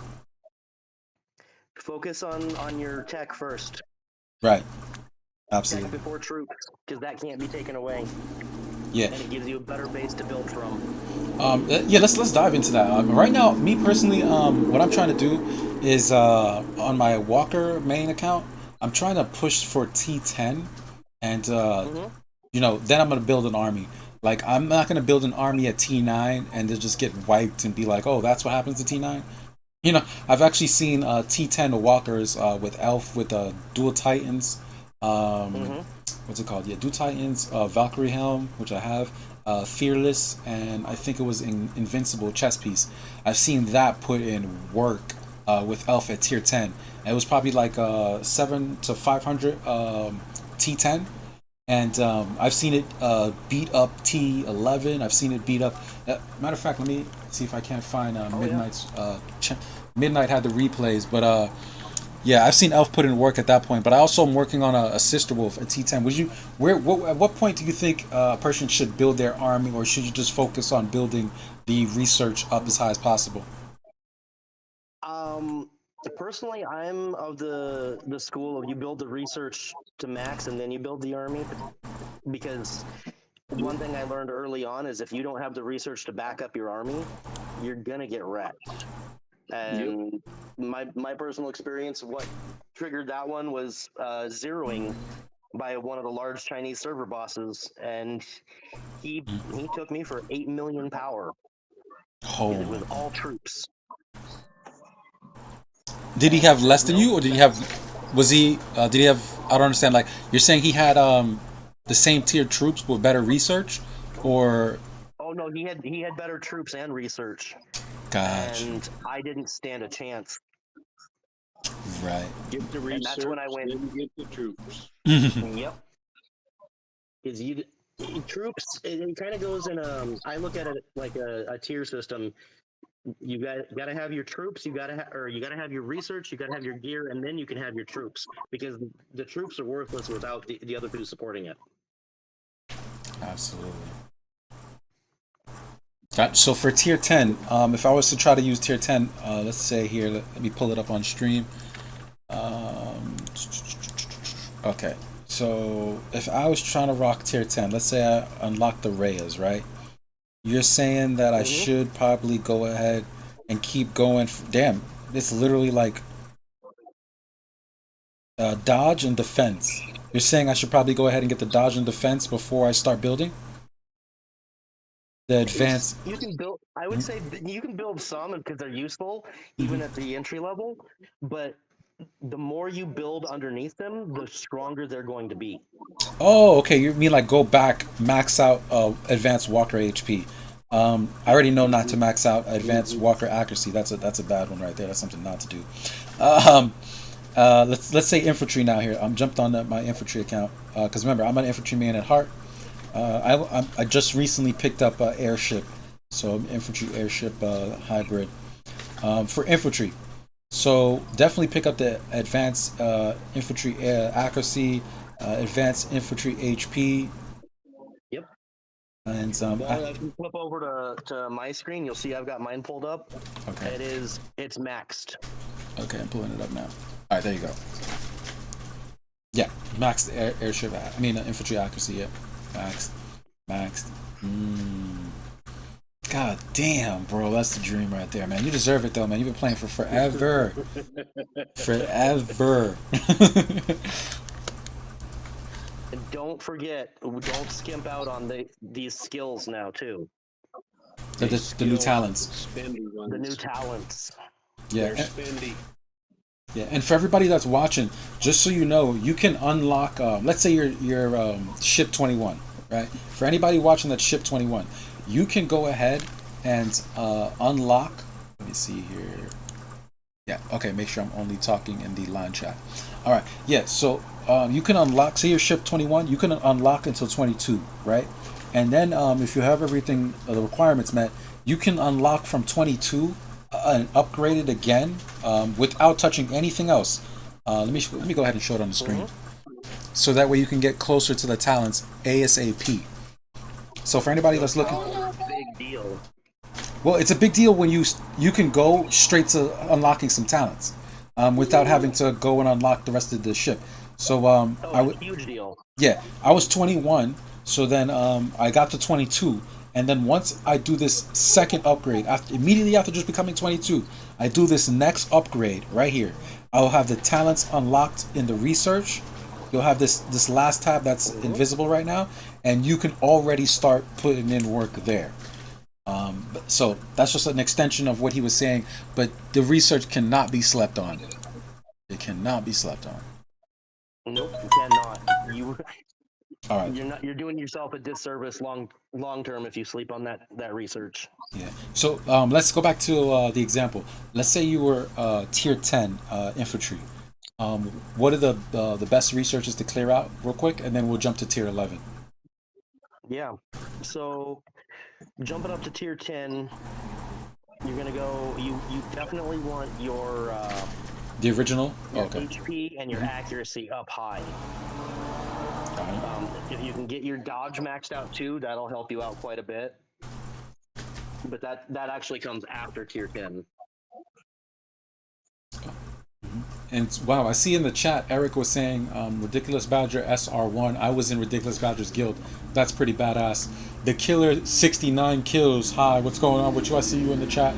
Focus on your tech first. Right. Tech Absolutely. before troops, because that can't be taken away, Yeah. and it gives you a better base to build from. Yeah. Let's dive into that. Right now, me personally, what I'm trying to do is on my Walker main account, I'm trying to push for T10, and Hmm. then I'm gonna build an army. Like I'm not gonna build an army at T9 and then just get wiped and be like, oh, that's what happens to T9. I've actually seen T10 walkers with Elf with dual Titans. Um, Hmm. what's it called? Yeah, dual Titans, Valkyrie Helm, which I have, Fearless, and I think it was Invincible chest piece. I've seen that put in work with Elf at tier 10. And it was probably like 7 to 500 T10. And I've seen it beat up T11. I've seen it beat up. Matter of fact, let me see if I can't find Oh yeah. Midnight's. Midnight had the replays, but yeah, I've seen Elf put in work at that point. But I also am working on a sister wolf at T10. Would you? At what point do you think a person should build their army, or should you just focus on building the research up as high as possible? Um, Personally, I'm of the school of you build the research to max and then you build the army, because one thing I learned early on is if you don't have the research to back up your army, you're gonna get wrecked. And my personal experience of what triggered that one was zeroing by one of the large Chinese server bosses, and he took me for 8 million power, Oh, and it was all troops. did he have less than No you, or did he defense. have? Was he? Did he have? I don't understand. Like you're saying, he had the same tier troops with better research, or Oh no, he had better troops and research, gotcha. and I didn't stand a chance. Right. Get the And that's when research, I went, then get the troops. yep. Because troops, it kind of goes in. I look at it like a tier system. You got to have your troops. You got to have your research. You got to have your gear, and then you can have your troops, because the troops are worthless without the other two supporting it. Absolutely. So for tier 10, if I was to try to use tier 10, let's say here, let me pull it up on stream. Um, okay. So if I was trying to rock tier 10, let's say I unlock the Reyes, right? You're saying that I Hmm. should probably go ahead and keep going. Damn, it's literally like dodge and defense. You're saying I should probably go ahead and get the dodge and defense before I start building the advance. You can build. I would say you can build some because they're useful, even at the entry level. But the more you build underneath them, the stronger they're going to be. Oh, okay. You mean like go back, max out advanced Walker HP. I already know not to max out advanced Walker accuracy. That's a bad one right there. That's something not to do. Um, let's say infantry now here. I'm jumped on my infantry account because remember I'm an infantryman at heart. I just recently picked up airship, so I'm infantry airship hybrid for infantry. So definitely pick up the advanced infantry accuracy, advanced infantry HP. Yep. And Well, if you flip over to my screen, you'll see I've got mine pulled up. okay, It's maxed. okay, I'm pulling it up now. All right, there you go. Yeah, maxed airship. I mean, infantry accuracy. Yeah, maxed. God damn, bro, that's the dream right there, man. You deserve it though, man. You've been playing for forever, forever. And don't forget, don't skimp out on these skills now too. the new talents. Spendy ones. The new talents. Yeah, They're spendy. yeah, and for everybody that's watching, just so you know, you can unlock. Let's say you're ship 21, right? For anybody watching that's ship 21, you can go ahead and unlock. Let me see here. Yeah, okay. Make sure I'm only talking in the line chat. All right. Yeah. So you can unlock. Say you're ship 21, you can unlock until 22, right? And then if you have everything, the requirements met, you can unlock from 22 and upgrade it again without touching anything else. Let me go ahead and show it on the screen, so that way you can get closer to the talents ASAP. So for anybody that's looking, Big deal. well, it's a big deal when you can go straight to unlocking some talents without having to go and unlock the rest of the ship. So Huge deal. yeah, I was 21, so then I got to 22, and then once I do this second upgrade, immediately after just becoming 22, I do this next upgrade right here. I will have the talents unlocked in the research. You'll have this last tab that's invisible right now, and you can already start putting in work there. So that's just an extension of what he was saying, but the research cannot be slept on. It cannot be slept on. Nope, you cannot. All right. You're doing yourself a disservice long term if you sleep on that research. Yeah. So let's go back to the example. Let's say you were tier 10 infantry. What are the best researches to clear out real quick, and then we'll jump to tier 11. Yeah. So jumping up to tier 10, you're gonna go. You definitely want your The original. Okay. HP and your accuracy up high. All right. If you can get your dodge maxed out too, that'll help you out quite a bit. But that actually comes after tier 10. And wow, I see in the chat Eric was saying Ridiculous Badger SR1. I was in Ridiculous Badger's guild. That's pretty badass. The Killer 69 kills. Hi, what's going on with you? I see you in the chat.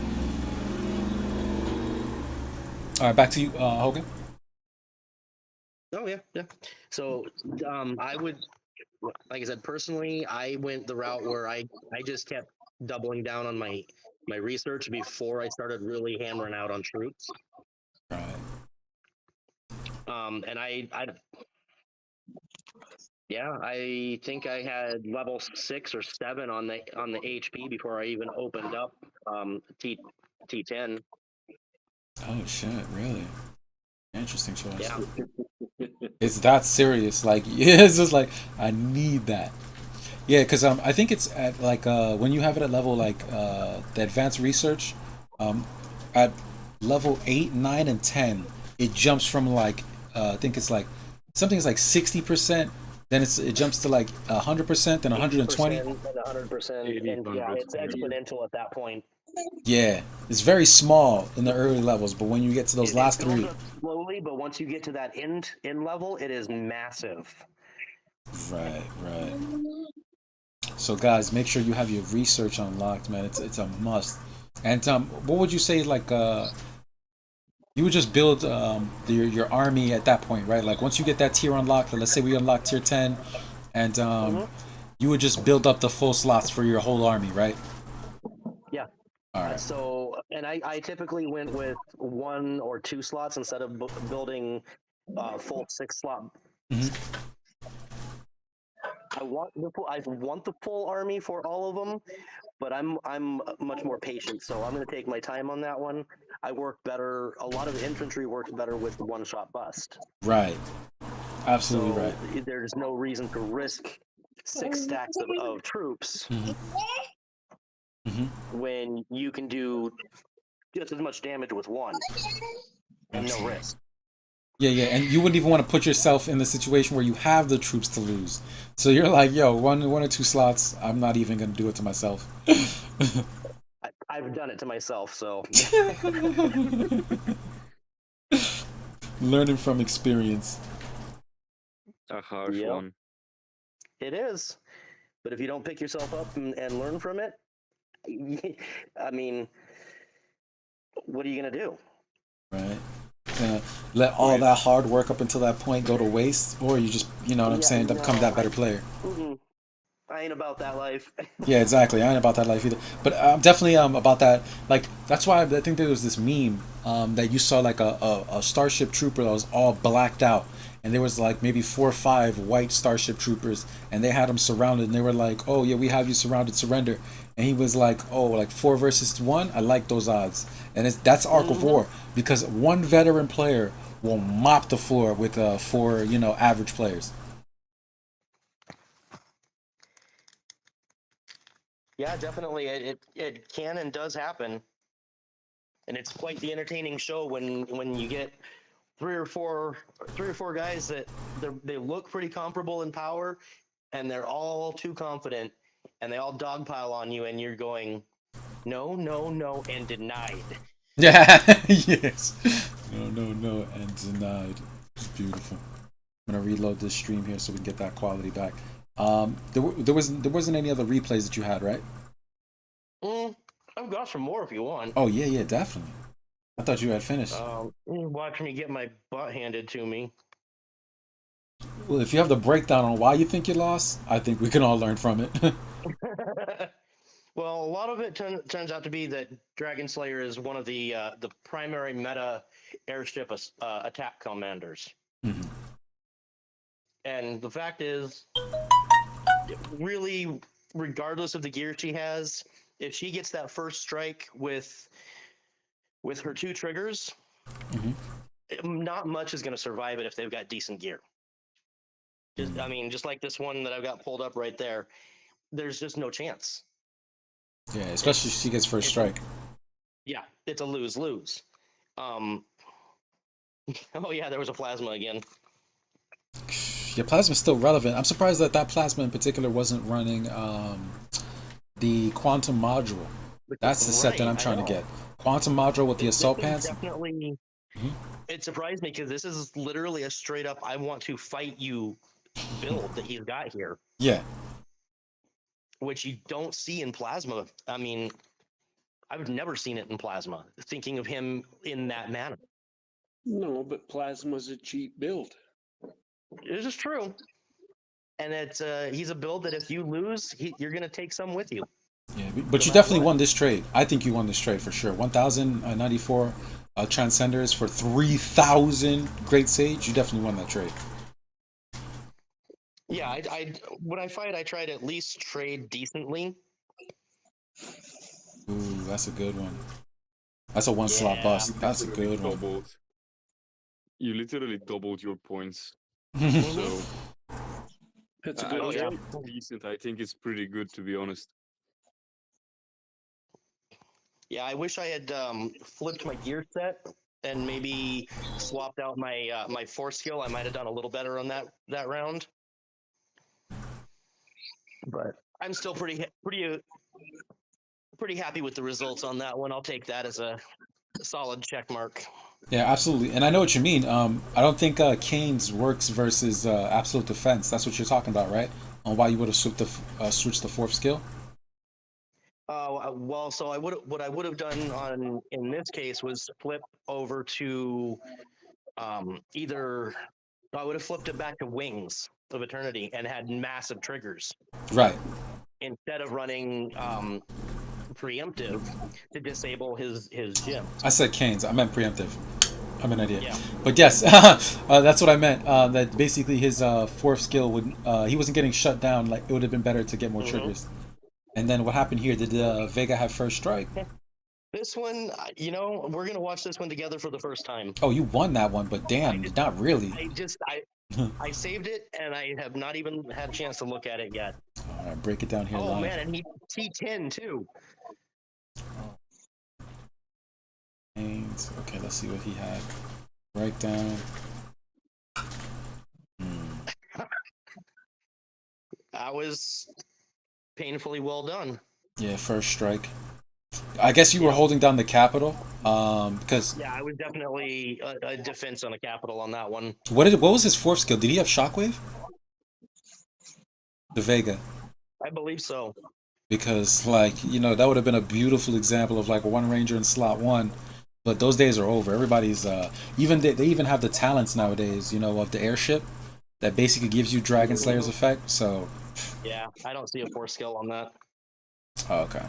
All right, back to you, Hogan. Oh yeah. So I would, like I said, personally, I went the route where I just kept doubling down on my research before I started really hammering out on troops. Right. And I think I had level 6 or 7 on the HP before I even opened up T10. Oh shit! Really? Interesting choice. Yeah. It's that serious. Like, it's just like I need that. Yeah, because I think it's at like when you have it at level like the advanced research, at level 8, 9, and 10, it jumps from like I think it's like something's like 60%. Then it jumps to like 100%, then 120. 100%, and yeah, it's exponential at that point. Yeah, it's very small in the early levels, but when you get to those last It goes 3, up slowly, but once you get to that end level, it is massive. right. So guys, make sure you have your research unlocked, man. It's a must. And what would you say like you would just build your army at that point, right? Like once you get that tier unlocked, let's say we unlock tier 10, and you would just build up the full slots for your whole army, right? Yeah. All right. So, and I typically went with 1 or 2 slots instead of building full 6 slot. I want the full army for all of them, but I'm much more patient, so I'm going to take my time on that one. I work better. A lot of the infantry works better with the 1-shot bust. Right. Absolutely So right. there's no reason to risk 6 stacks of troops when you can do just as much damage with 1 and no risk. Yeah, yeah, and you wouldn't even want to put yourself in the situation where you have the troops to lose. So you're like, yo, one or two slots, I'm not even gonna do it to myself. I've done it to myself, so Learning from experience. A harsh yep, one. it is. But if you don't pick yourself up and learn from it, I mean, what are you gonna do? Right? Gonna let all that hard work up until that point go to waste, or you just, you know what I'm Yeah, saying, become no, that better player. I ain't about that life. Yeah, exactly. I ain't about that life either. But I'm definitely about that. Like that's why I think there was this meme that you saw like a Starship Trooper that was all blacked out, and there was like maybe 4 or 5 white Starship Troopers, and they had him surrounded, and they were like, "Oh yeah, we have you surrounded. Surrender." And he was like, "Oh, like 4 versus 1. I like those odds." And that's Arc of War because one veteran player will mop the floor with 4 average players. Yeah, definitely. It can and does happen, and it's quite the entertaining show when you get three or four guys that they look pretty comparable in power, and they're all too confident, and they all dogpile on you, and you're going, no, no, no, and denied. Yeah, yes. No, no, no, and denied. It's beautiful. I'm gonna reload this stream here so we can get that quality back. There wasn't any other replays that you had, right? I've got some more if you want. Oh yeah, yeah, definitely. I thought you had finished. Watch me get my butt handed to me. Well, if you have the breakdown on why you think you lost, I think we can all learn from it. Well, a lot of it turns out to be that Dragon Slayer is one of the primary meta airship attack commanders, Mhm. and the fact is, really, regardless of the gear she has, if she gets that first strike with her 2 triggers, Mhm. not much is going to survive it if they've got decent gear. I mean, just like this one that I've got pulled up right there, there's just no chance. Yeah, especially if she gets first strike. Yeah, it's a lose-lose. Oh yeah, there was a plasma again. Yeah, plasma's still relevant. I'm surprised that plasma in particular wasn't running the quantum module. That's the set that I'm trying to get. Quantum module with the assault pants. Definitely, Mhm. it surprised me because this is literally a straight up "I want to fight you" build that he's got here, Yeah. which you don't see in plasma. I mean, I've never seen it in plasma. Thinking of him in that manner, No, but plasma's a cheap build. this is true. And it's he's a build that if you lose, you're going to take some with you. Yeah, but No you matter definitely what. won this trade. I think you won this trade for sure. 1,094 Transcenders for 3,000 Great Sage. You definitely won that trade. Yeah, I when I fight, I try to at least trade decently. Ooh, that's a good one. That's a one slot Yeah. bust. That's a good one. You literally doubled your points. Mhm. So That's a I good don't yeah. trade. think it's decent. I think it's pretty good, to be honest. Yeah, I wish I had flipped my gear set and maybe swapped out my my force skill. I might have done a little better on that round. But I'm still pretty happy with the results on that one. I'll take that as a solid check mark. Yeah, absolutely. And I know what you mean. I don't think Kane's works versus Absolute Defense. That's what you're talking about, right? On why you would have switched the 4th skill. Well, so what I would have done on in this case was flip over to either I would have flipped it back to Wings of Eternity and had massive triggers Right. instead of running preemptive to disable his gym. I said Kane's. I meant preemptive. I'm an idiot. Yeah. But yes, that's what I meant. That basically his 4th skill would he wasn't getting shut down. Like it would have been better to get more triggers. And then what happened here? Did Vega have first strike? This one, we're gonna watch this one together for the first time. Oh, you won that one, but damn, not really. I saved it and I have not even had a chance to look at it yet. All right, break it down here Oh live. man, and he T10 too. Okay, let's see what he had. Breakdown. That was painfully well done. Yeah, first strike. I guess you were Yep. holding down the capital, because Yeah, I was definitely a defense on a capital on that one. what was his fourth skill? Did he have shockwave? The Vega. I believe so. Because like, that would have been a beautiful example of like one ranger in slot one, but those days are over. Everybody's even they even have the talents nowadays, of the airship that basically gives you Dragon Slayer's effect. So Yeah, I don't see a 4 skill on that. okay.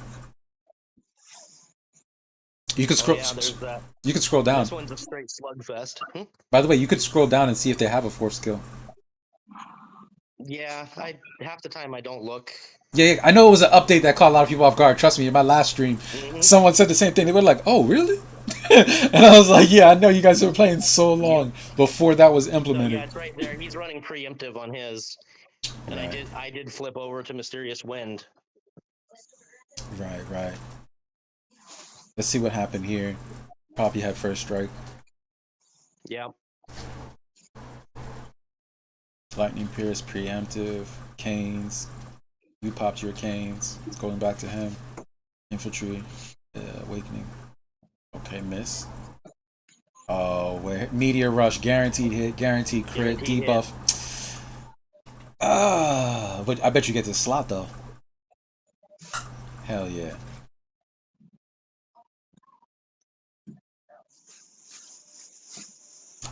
You could Oh scroll. yeah, there's that. You could scroll down. This one's a straight slugfest. By the way, you could scroll down and see if they have a fourth skill. Yeah, half the time I don't look. Yeah, I know it was an update that caught a lot of people off guard. Trust me, in my last stream, someone said the same thing. They were like, "Oh, really?" And I was like, "Yeah, I know you guys were playing so long before that was So implemented." yeah, it's right there. He's running preemptive on his, and Right. I did flip over to Mysterious Wind. Right. Let's see what happened here. Poppy had first strike. Yeah. Lightning Pierce, preemptive. Canes. You popped your canes. It's going back to him. Infantry. Awakening. Okay, miss. Oh, where Meteor Rush, guaranteed hit, guaranteed crit, Guaranteed debuff. But I bet you get this slot though. Hell yeah.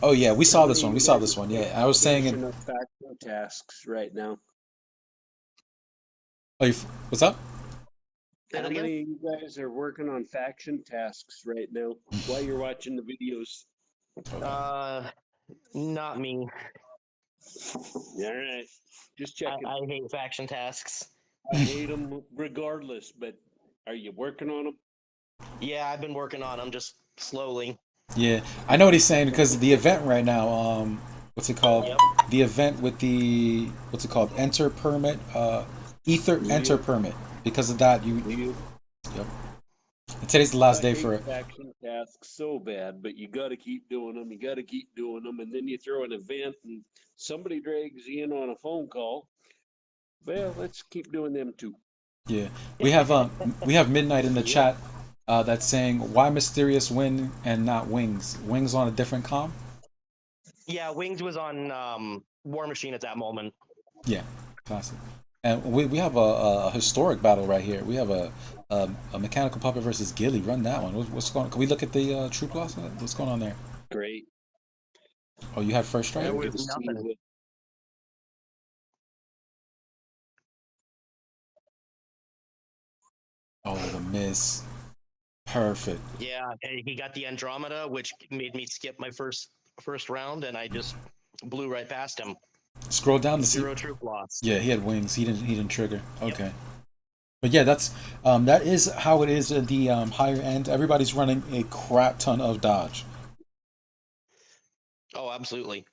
Oh yeah, we saw this one. We saw this one. Yeah, I was saying it. Finishing up faction tasks right now. Oh, what's up? Say How that again? many of you guys are working on faction tasks right now while you're watching the videos? Not me. All right, just checking. I hate faction tasks. I hate them regardless, but are you working on them? Yeah, I've been working on them just slowly. Yeah, I know what he's saying because the event right now. What's it called? Yep. The event with the what's it called? Enter permit. Ether enter permit. Because of that, you. Yep. And today's the last day for it. Faction tasks so bad, but you got to keep doing them. You got to keep doing them, and then you throw an event, and somebody drags you in on a phone call. Well, let's keep doing them too. Yeah, we have Midnight in the chat. That's saying why Mysterious Wind and not Wings. Wings on a different comm. Yeah, Wings was on War Machine at that moment. Yeah, classic. And we have a historic battle right here. We have a mechanical puppet versus Gilly. Run that one. What's going on? Can we look at the troop loss? What's going on there? Great. Oh, you had first strike? There Good was to see nothing. you. Oh, the miss. Perfect. Yeah, he got the Andromeda, which made me skip my first round, and I just blew right past him. Scroll down to see. 0 troop loss. Yeah, he had wings. He didn't trigger. Okay. Yep. But yeah, that is how it is at the higher end. Everybody's running a crap ton of dodge. Oh, absolutely.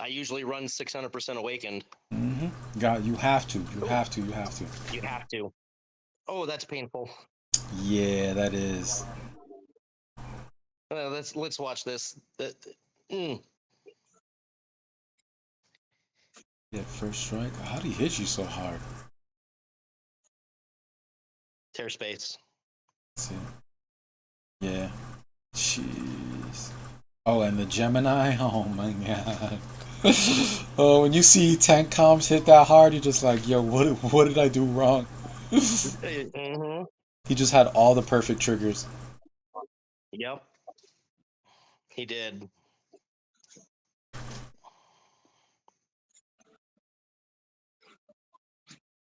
I usually run 600% awakened. Mm-hmm. God, you have to. You have to. You have to. Oh, that's painful. Yeah, that is. Let's watch this. Yeah, first strike. How did he hit you so hard? Tear space. Let's see. Yeah. Jeez. Oh, and the Gemini. Oh my god. Oh, when you see tank comms hit that hard, you're just like, yo, what did I do wrong? Mm-hmm. He just had all the perfect triggers. Yep. He did.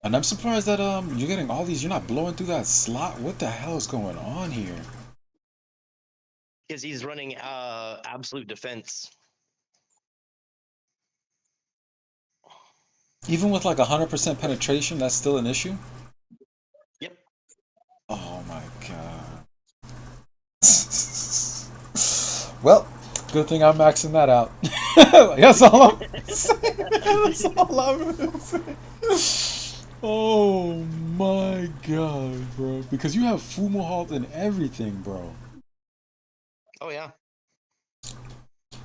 And I'm surprised that you're getting all these. You're not blowing through that slot. What the hell is going on here? Because he's running absolute defense. Even with like 100% penetration, that's still an issue? Yep. Oh my god. Well, good thing I'm maxing that out. That's all I'm saying. That's all I'm saying. Oh my god, bro. Because you have Fumo Halt and everything, bro. Oh, yeah.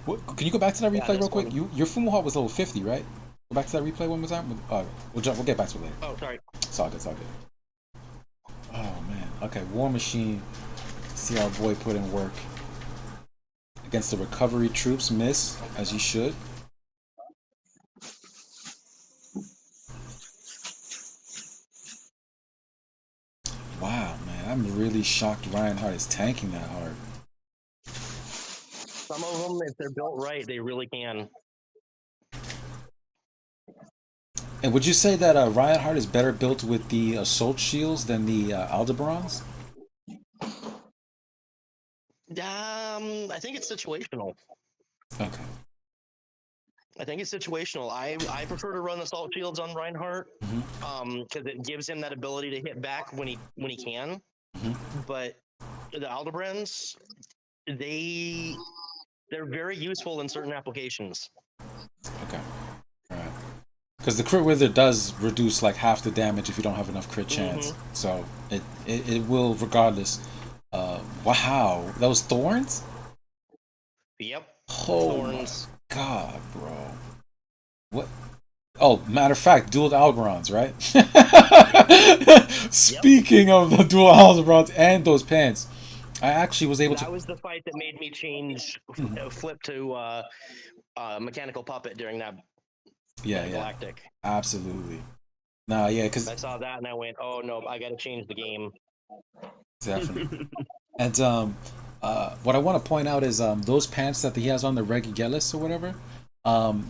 Can you go back to that Yeah, replay this real quick? one. Your Fumohawk was level 50, right? Go back to that replay one more time. We'll get back to it later. Oh, sorry. It's all good. It's all good. Oh man. Okay, War Machine. See our boy put in work against the recovery troops. Miss as he should. Wow, man, I'm really shocked Reinhardt is tanking that hard. Some of them, if they're built right, they really can. And would you say that Reinhardt is better built with the assault shields than the Aldebarans? I think it's situational. Okay. I think it's situational. I prefer to run assault shields on Reinhardt Mhm. because it gives him that ability to hit back when he can. Mhm. But the Aldebrands, they're very useful in certain applications. Okay. All right. Because the crit wither does reduce like half the damage if you don't have enough crit chance. So it will regardless. Wow, those thorns? Yep. Oh Thorns. my god, bro. What? Oh, matter of fact, dual Alberons, right? Speaking of the dual Alberons and those pants, I actually was able That to. was the fight that made me change flip to mechanical puppet during that galactic. Absolutely. Nah, yeah, because I saw that and I went, oh no, I got to change the game. definitely. And what I want to point out is those pants that he has on, the Reginaldus or whatever,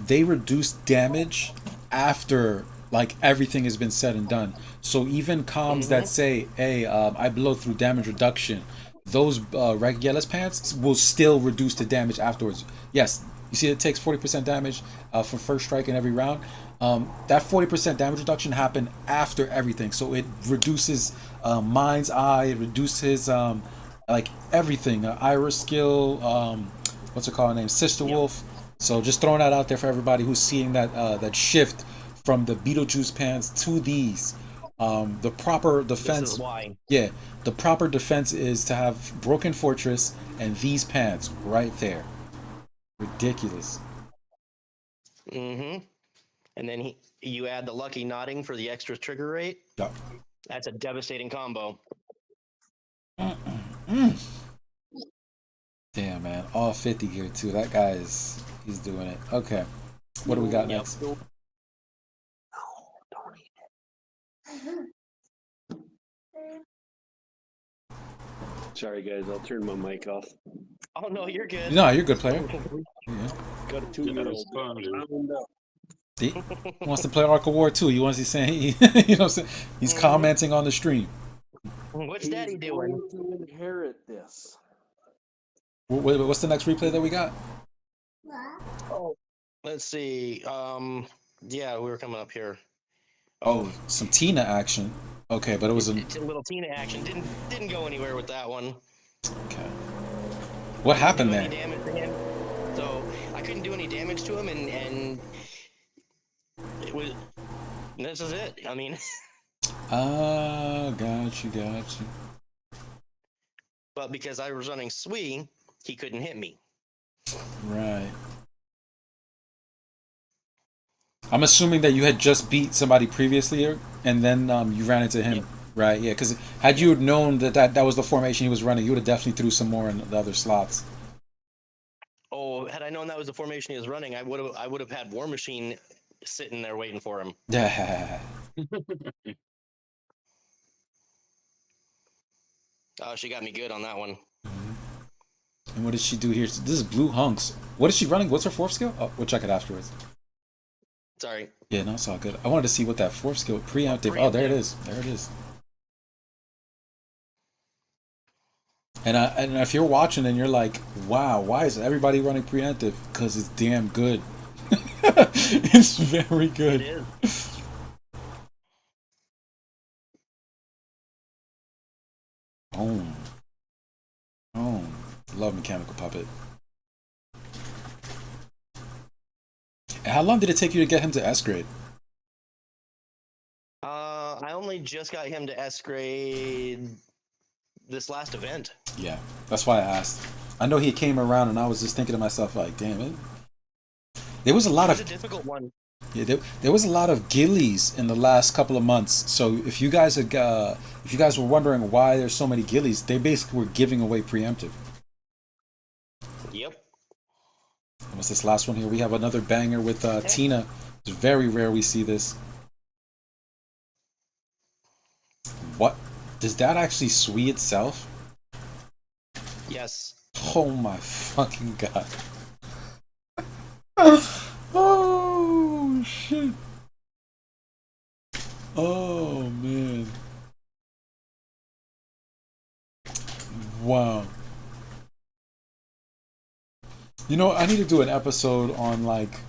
they reduce damage after like everything has been said and done. So even comms that say, "Hey, I blow through damage reduction," those Reginaldus pants will still reduce the damage afterwards. Yes, you see, it takes 40% damage from first strike in every round. That 40% damage reduction happened after everything, so it reduces Mind's Eye, it reduces like everything. Iris skill, what's it called? Name Sister Wolf. So just throwing that out there for everybody who's seeing that shift from the Beetlejuice pants to these. The proper defense. This is why. Yeah, the proper defense is to have Broken Fortress and these pants right there. Ridiculous. And then you add the lucky nodding for the extra trigger rate. Yup. That's a devastating combo. Damn, man. All 50 here, too. That guy he's doing it. Okay. What do we got next? No, don't eat it. Sorry, guys. I'll turn my mic off. Oh, no, you're good. No, you're a good player. Yeah. Got a 2-year-old. He wants to play Ark of War too. He wants to say, you know what I'm saying? He's commenting on the stream. What's Daddy doing? Going to inherit this. What's the next replay that we got? Oh, let's see. Yeah, we were coming up here. Oh, some Tina action. Okay, but it was It's a little Tina action. Didn't go anywhere with that one. Okay. What happened there? Damage to him. So I couldn't do any damage to him, and it was. This is it. I mean. Got you. But because I was running Sui, he couldn't hit me. Right. I'm assuming that you had just beat somebody previously, and then you ran into him, right? Yeah, because had you known that was the formation he was running, you would have definitely threw some more in the other slots. Oh, had I known that was the formation he was running, I would have had War Machine sitting there waiting for him. Yeah. Oh, she got me good on that one. And what did she do here? This is Blue Hunks. What is she running? What's her fourth skill? Oh, we'll check it afterwards. Sorry. Yeah, no, it's all good. I wanted to see what that fourth skill, preemptive. Oh, there it is. There it is. And if you're watching and you're like, wow, why is everybody running preemptive? Because it's damn good. It's very good. It is. Oh, love Mechanical Puppet. And how long did it take you to get him to S grade? I only just got him to S grade this last event. Yeah, that's why I asked. I know he came around, and I was just thinking to myself, like, damn it. There was a lot It was of a difficult one. yeah, there was a lot of gillies in the last couple of months. So if you guys were wondering why there's so many gillies, they basically were giving away preemptive. Yep. What's this last one here? We have another banger with Yeah. Tina. It's very rare we see this. What? Does that actually swee itself? Yes. Oh my fucking god. Oh shit. Oh man. Wow. You know, I need to do an episode on like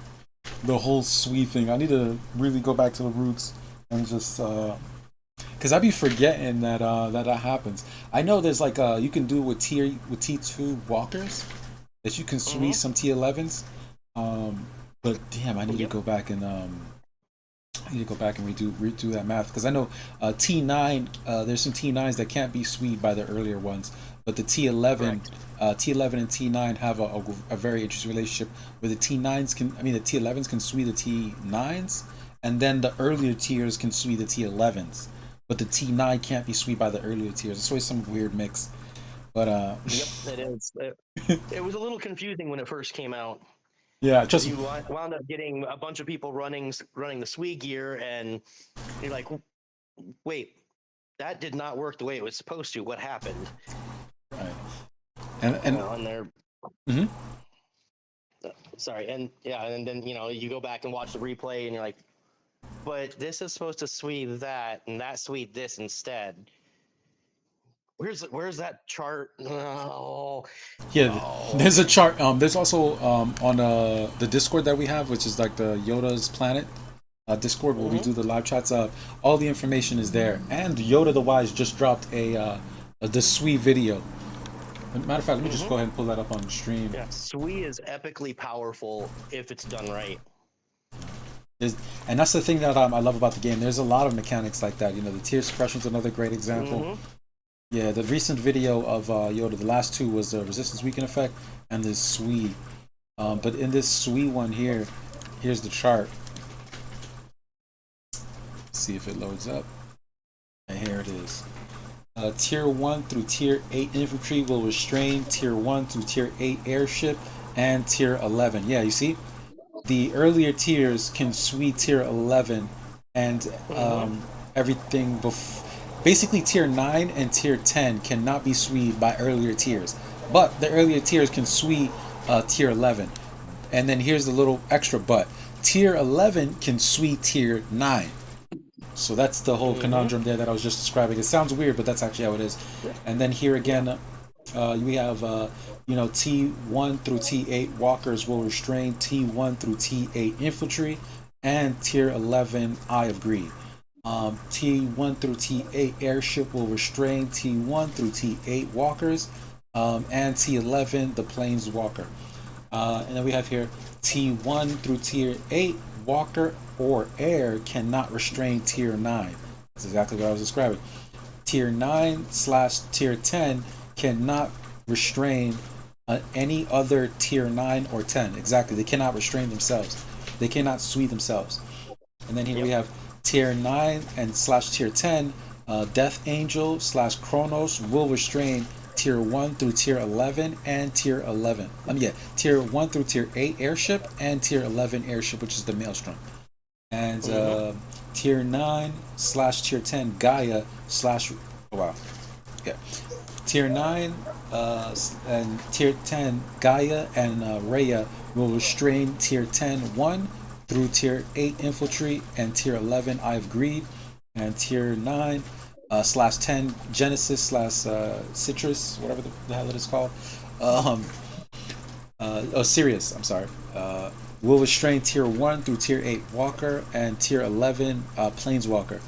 the whole sweet thing. I need to really go back to the roots and just because I be forgetting that that happens. I know there's like you can do it with T2 walkers that you can squeeze some T11s. But damn, I need to go back and I need to go back and redo that math because I know T9 there's some T9s that can't be sweet by the earlier ones, but the T11 T11 and T9 have a very interesting relationship where the T9s can the T11s can sweet the T9s, and then the earlier tiers can sweet the T11s, but the T9 can't be sweet by the earlier tiers. It's always some weird mix. But Yep, it is. It was a little confusing when it first came out. yeah, just You wound up getting a bunch of people running the Swee gear, and you're like, wait, that did not work the way it was supposed to. What happened? right. And And they're Mhm. sorry, and yeah, and then you go back and watch the replay, and you're like, but this is supposed to sweep that, and that sweep this instead. Where's that chart? Oh, yeah, no. there's a chart. There's also on the Discord that we have, which is like the Yoda's Planet Discord where we do the live chats. All the information is there, and Yoda the Wise just dropped the sweet video. Matter of fact, let me just go ahead and pull that up on the stream. Yeah, Swee is epically powerful if it's done right. And that's the thing that I love about the game. There's a lot of mechanics like that. You know, the tier suppression is another great example. Yeah, the recent video of Yoda, the last two was the resistance weaken effect and this Swee. But in this Swee one here, here's the chart. Let's see if it loads up. And here it is. Tier 1 through Tier 8 infantry will restrain Tier 1 through Tier 8 airship and Tier 11. Yeah, you see? The earlier tiers can sweep Tier 11 and everything basically Tier 9 and Tier 10 cannot be swept by earlier tiers. But the earlier tiers can sweep Tier 11. And then here's the little extra but. Tier 11 can sweep Tier 9. So that's the whole conundrum there that I was just describing. It sounds weird, but that's actually how it is. And then here again, we have T1 through T8 walkers will restrain T1 through T8 infantry and Tier 11 Eye of Greed. T1 through T8 airship will restrain T1 through T8 walkers and T11 the planeswalker. And then we have here T1 through Tier 8 walker or air cannot restrain Tier 9. That's exactly what I was describing. Tier 9/Tier 10 cannot restrain any other Tier 9 or 10. Exactly, they cannot restrain themselves. They cannot sweep themselves. And then here we have Tier 9 and /Tier 10. Death Angel /Chronos will restrain Tier 1 through Tier 11 and Tier 11. Tier 1 through Tier 8 airship and Tier 11 airship, which is the Maelstrom. And Tier 9/Tier 10 Gaia Tier 9 and Tier 10 Gaia and Rhea will restrain Tier 10 1 through Tier 8 infantry and Tier 11 Eye of Greed, and Tier 9/10 Genesis/Citrus, whatever the hell it is called. Sirius, I'm sorry. Will restrain Tier 1 through Tier 8 Walker and Tier 11 Planeswalker.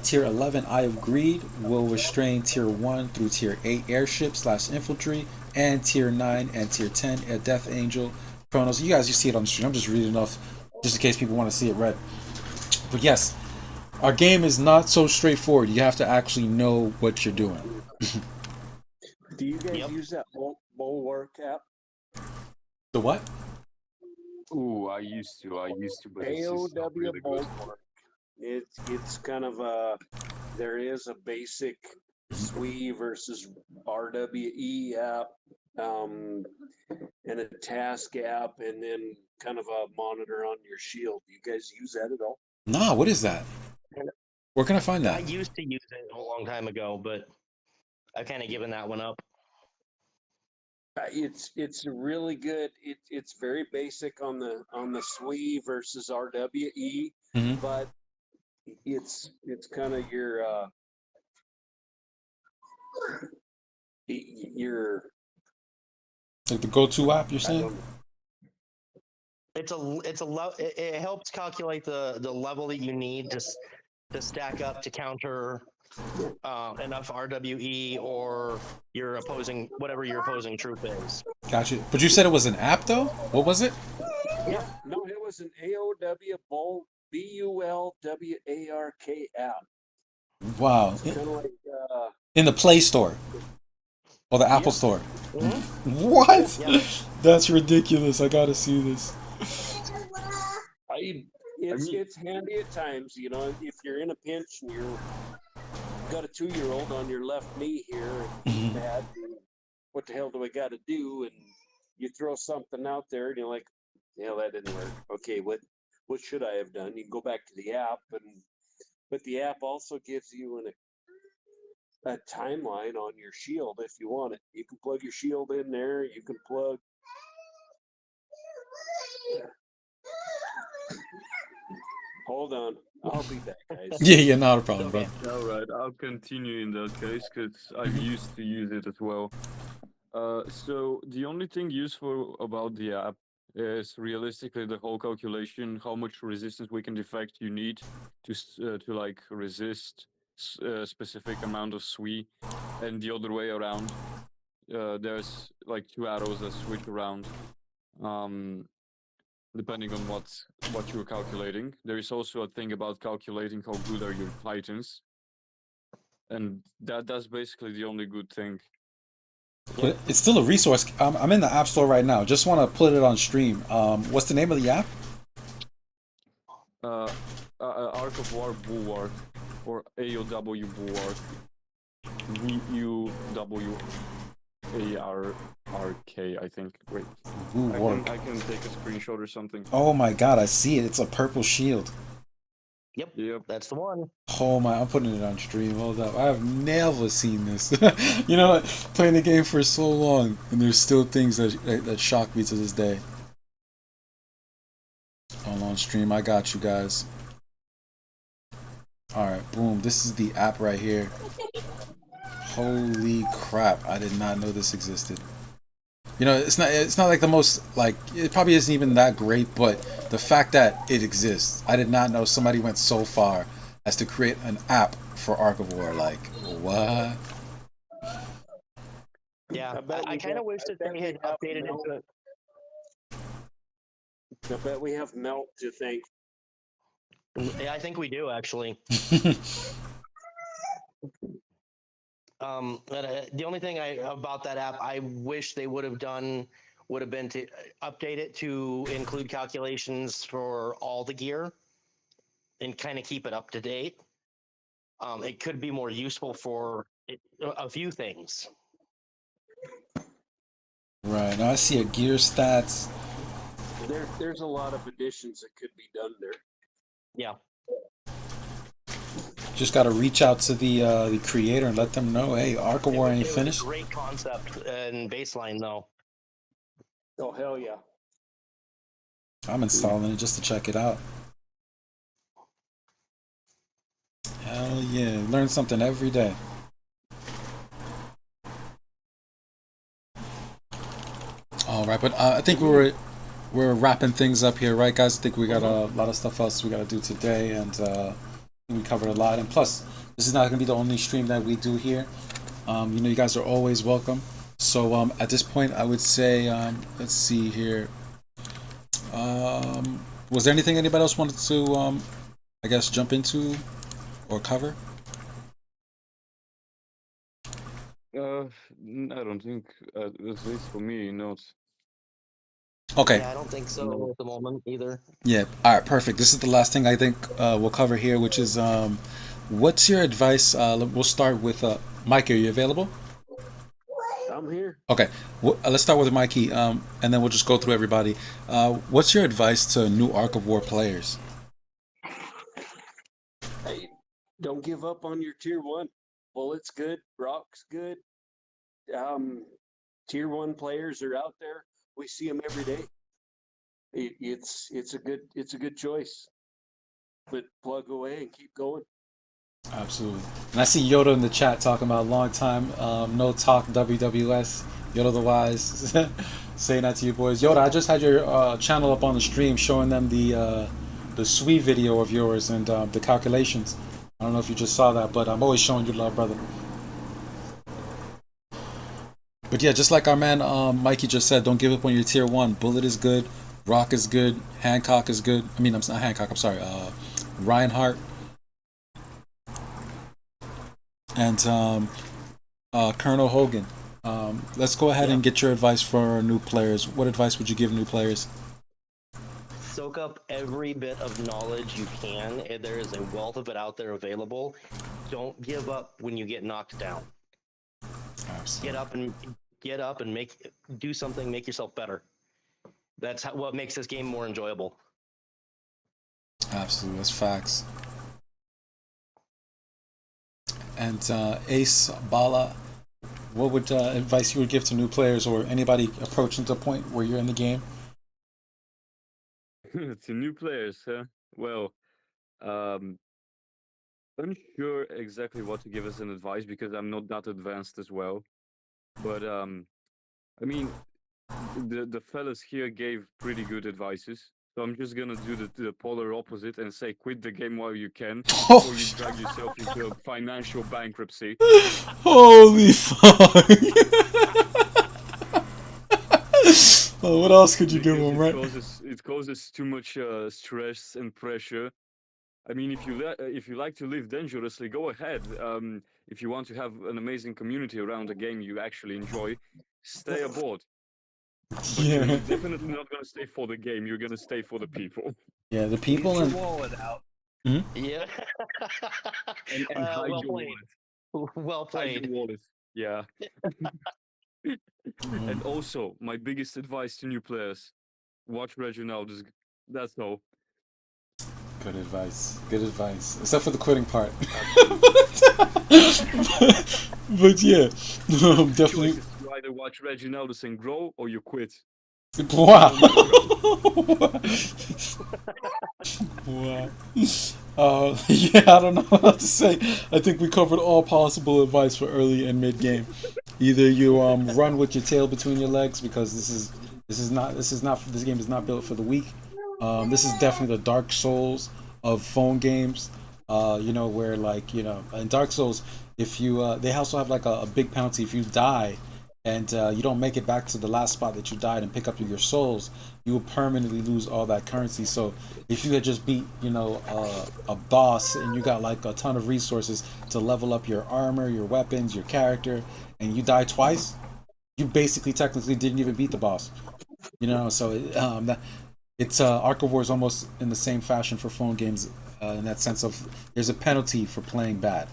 Tier 11 Eye of Greed will restrain Tier 1 through Tier 8 airship/infantry and Tier 9 and Tier 10 Death Angel Chronos. You see it on the stream. I'm just reading off just in case people want to see it read. But yes, our game is not so straightforward. You have to actually know what you're doing. Do you guys use that Bulwark app. The what? Ooh, I used to, but it's just not AOW really good. Bulwark. It's kind of there is a basic SWE versus RWE app, and a task app, and then kind of a monitor on your shield. Do you guys use that at all? Nah, what is that? Where can I find I that? used to use it a long time ago, but I've kind of given that one up. It's really good. It's very basic on the SWE versus RWE, hmm but it's kind of your Like the go-to app, you're I saying? don't know. It helps calculate the level that you need to stack up to counter enough RWE or whatever your opposing troop is. Gotcha. But you said it was an app, though? What was it? Yeah, no, it was an AOW BULWARK app. Wow. It's kind of like In the Play Store or the Apple Yep. Store. Mm-hmm. What? Yep. That's ridiculous. I gotta see this. it's handy at times, you know, if you're in a pinch and you've got a 2-year-old on your left knee here and he's bad, and what the hell do I got to do? And you throw something out there and you're like, hell, that didn't work. Okay, what should I have done? You can go back to the app, but the app also gives you a timeline on your shield if you want it. You can plug your shield in there. You can plug. Hold on, I'll be back, guys. Yeah, not a problem, Okay. brother. All right, I'll continue in that case because I've used to use it as well. So the only thing useful about the app is realistically the whole calculation, how much resistance we can defect you need to like resist a specific amount of SWE, and the other way around. There's like 2 arrows that switch around, depending on what you're calculating. There is also a thing about calculating how good are your titans, and that's basically the only good thing. But it's still a resource. I'm in the App Store right now. Just want to put it on stream. What's the name of the app? Arc of War Bulwark, or AOW Bulwark. BUWARK, I think. Wait, Bulwark. I can take a screenshot or something. Oh my god, I see it. It's a purple shield. Yep, that's the one. Oh my, I'm putting it on stream. Hold up. I have never seen this. You know what? Playing the game for so long, and there's still things that shock me to this day. All on stream. I got you guys. Alright, boom. This is the app right here. Holy crap. I did not know this existed. You know, it's not like the most, like, it probably isn't even that great, but the fact that it exists, I did not know somebody went so far as to create an app for Arc of War. Like, what? Yeah, I kind of wish that they had updated it to. I bet we have Melt to thank. Yeah, I think we do actually. But, the only thing about that app I wish they would have done would have been to update it to include calculations for all the gear and kind of keep it up to date. It could be more useful for a few things. Right, now I see a gear stats. There's a lot of additions that could be done there. Yeah. Just got to reach out to the creator and let them know, hey, Arc of War ain't finished. Great concept and baseline though. Oh hell yeah! I'm installing it just to check it out. Hell yeah, learn something every day. All right, but I think we're wrapping things up here, right, guys? I think we got a lot of stuff else we got to do today, and we covered a lot. And plus, this is not going to be the only stream that we do here. You know, you guys are always welcome. So at this point, I would say, let's see here. Was there anything anybody else wanted to, I guess, jump into or cover? I don't think, at least for me, not. Okay. Yeah, I don't think so No. at the moment either. Yeah. All right. Perfect. This is the last thing I think we'll cover here, which is what's your advice? We'll start with Mike. Are you available? I'm here. Okay. Let's start with Mikey, and then we'll just go through everybody. What's your advice to new Ark of War players? Hey, don't give up on your tier 1. Bullet's good. Rock's good. Tier 1 players are out there. We see them every day. It's a good choice. But plug away and keep going. Absolutely. And I see Yoda in the chat talking about long time no talk WWS. Yoda the Wise saying that to you boys. Yoda, I just had your channel up on the stream showing them the sweet video of yours and the calculations. I don't know if you just saw that, but I'm always showing you love, brother. But yeah, just like our man Mikey just said, don't give up on your tier 1. Bullet is good. Rock is good. Hancock is good. I mean, I'm not Hancock. I'm sorry. Reinhardt. And Colonel Hogan. Let's go ahead and get your advice for our new players. What advice would you give new players? Soak up every bit of knowledge you can. There is a wealth of it out there available. Don't give up when you get knocked down. Absolutely. Get up and do something, make yourself better. That's what makes this game more enjoyable. Absolutely, that's facts. And Ace Bala, what would advice you would give to new players or anybody approaching the point where you're in the game? To new players, huh? Well, um, unsure exactly what to give as an advice because I'm not that advanced as well. But I mean, the fellas here gave pretty good advices. So I'm just gonna do the polar opposite and say quit the game while you can before you drag yourself into a financial bankruptcy. Holy fuck! Oh, what else could you give Because them, right? it causes too much stress and pressure. I mean, if you like to live dangerously, go ahead. If you want to have an amazing community around a game you actually enjoy, stay aboard. But Yeah, you're definitely not going to stay for the game. You're going to stay for the people. yeah. The people Get your and wallet out. Yeah. And hide Well your played. wallet. Well Hide your played. wallet. Yeah. And also, my biggest advice to new players: watch Reginaldus. That's all. good advice. Good advice. Except for the quitting part. But yeah, definitely. Choices: you either watch Reginaldus and grow, or you quit. Wow. No middle ground. Wow. Yeah, I don't know what to say. I think we covered all possible advice for early and mid game. Either you run with your tail between your legs because this game is not built for the weak. This is definitely the Dark Souls of phone games. Where like in Dark Souls, if you they also have like a big penalty if you die and you don't make it back to the last spot that you died and pick up your souls, you will permanently lose all that currency. So if you had just beat a boss and you got like a ton of resources to level up your armor, your weapons, your character, and you die twice, you basically technically didn't even beat the boss. So it's Ark of War is almost in the same fashion for phone games in that sense of there's a penalty for playing bad.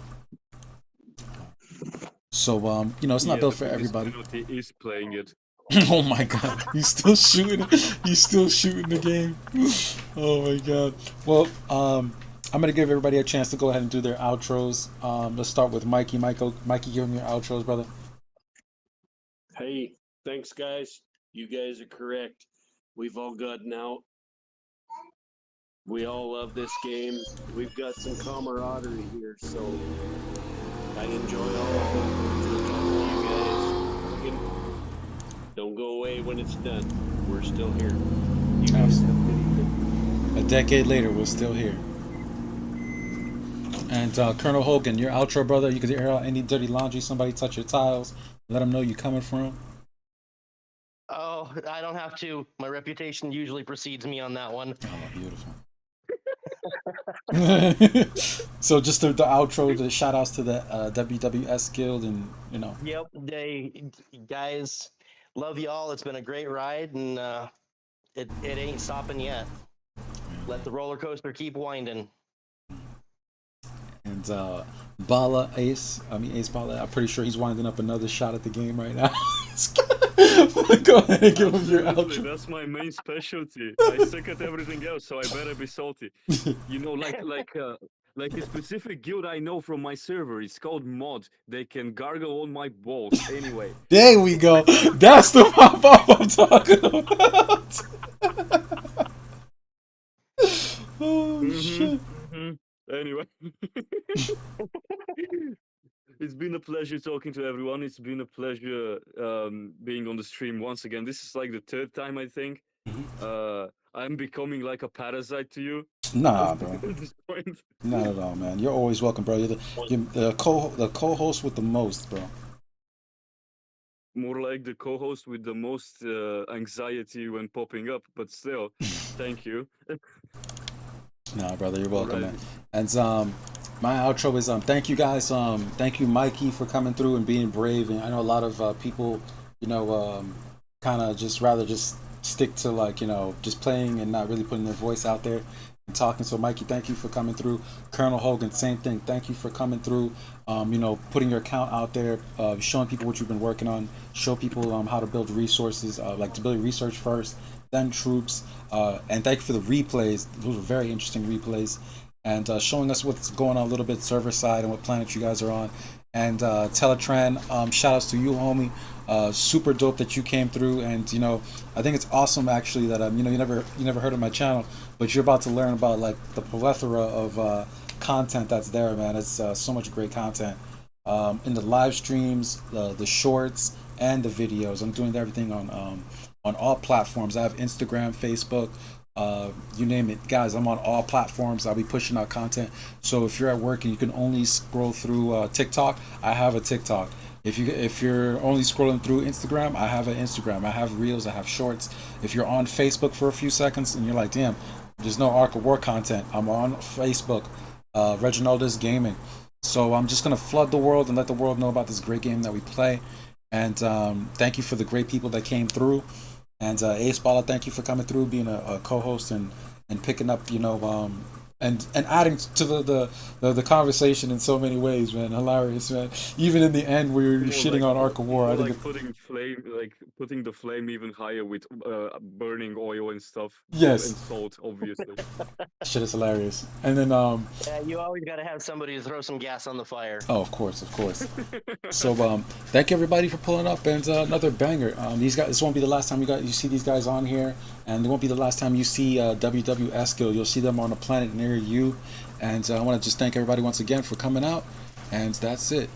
So it's not built The for biggest everybody. penalty is playing it. Oh my god, he's still shooting. He's still shooting the game. Oh my god. Well, I'm gonna give everybody a chance to go ahead and do their outros. Let's start with Mikey. Mikey, give him your outros, brother. Hey, thanks, guys. You guys are correct. We've all gotten out. We all love this game. We've got some camaraderie here, so I enjoy all of it. Talking to you guys. Don't go away when it's done. We're still here. You guys have a good evening. A decade later, we're still here. And Colonel Hogan, your outro, brother. You can air out any dirty laundry. Somebody touch your tiles. Let them know you're coming from. Oh, I don't have to. My reputation usually precedes me on that one. Oh, beautiful. So just the outro, the shout outs to the WWS guild, and you know. Yep, guys, love y'all. It's been a great ride, and it ain't stopping yet. Let the roller coaster keep winding. And Ace Bala, I'm pretty sure he's winding up another shot at the game right now. Go ahead and give him your Absolutely, outro. that's my main specialty. I suck at everything else, so I better be salty. You know, like a specific guild I know from my server. It's called Mod. They can gargle on my balls. Anyway. There we go. That's the pop up I'm talking about. Oh shit. Anyway. It's been a pleasure talking to everyone. It's been a pleasure being on the stream once again. This is like the third time, I think. I'm becoming like a parasite to you. Nah, bro. At this point. Not at all, man. You're always welcome, bro. You're the co-host with the most, bro. More like the co-host with the most anxiety when popping up, but still, thank you. Nah, brother, you're welcome, Alright. man. And my outro is thank you guys. Thank you, Mikey, for coming through and being brave. And I know a lot of people, you know, kind of just rather just stick to like, you know, just playing and not really putting their voice out there and talking. So, Mikey, thank you for coming through. Colonel Hogan, same thing. Thank you for coming through. You know, putting your account out there, showing people what you've been working on, show people how to build resources, like to build research first, then troops. And thank you for the replays. Those were very interesting replays. And showing us what's going on a little bit server side and what planet you guys are on. And Teleran, shout outs to you, homie. Super dope that you came through. And you know, I think it's awesome actually that you know, you never heard of my channel, but you're about to learn about like the plethora of content that's there, man. It's so much great content in the live streams, the shorts, and the videos. I'm doing everything on all platforms. I have Instagram, Facebook, you name it, guys. I'm on all platforms. I'll be pushing out content. So if you're at work and you can only scroll through TikTok, I have a TikTok. If you're only scrolling through Instagram, I have an Instagram. I have reels. I have shorts. If you're on Facebook for a few seconds and you're like, damn, there's no Arc of War content, I'm on Facebook. Reginaldus Gaming. So I'm just gonna flood the world and let the world know about this great game that we play. And thank you for the great people that came through. And Ace Bala, thank you for coming through, being a co-host and picking up, you know, and adding to the conversation in so many ways, man. Hilarious, man. Even in the end, we were shitting on Arc of War. I think putting the flame even higher with burning oil and stuff. Yes. And salt, obviously. Shit is hilarious. And then Yeah, you always got to have somebody to throw some gas on the fire. oh, of course. So thank everybody for pulling up, and another banger. These guys, this won't be the last time you see these guys on here, and it won't be the last time you see WWS Guild. You'll see them on a planet near you. And I want to just thank everybody once again for coming out, and that's it.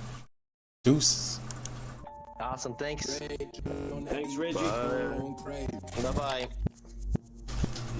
Deuces. Awesome, thanks. Thanks, Reggie. Bye-bye.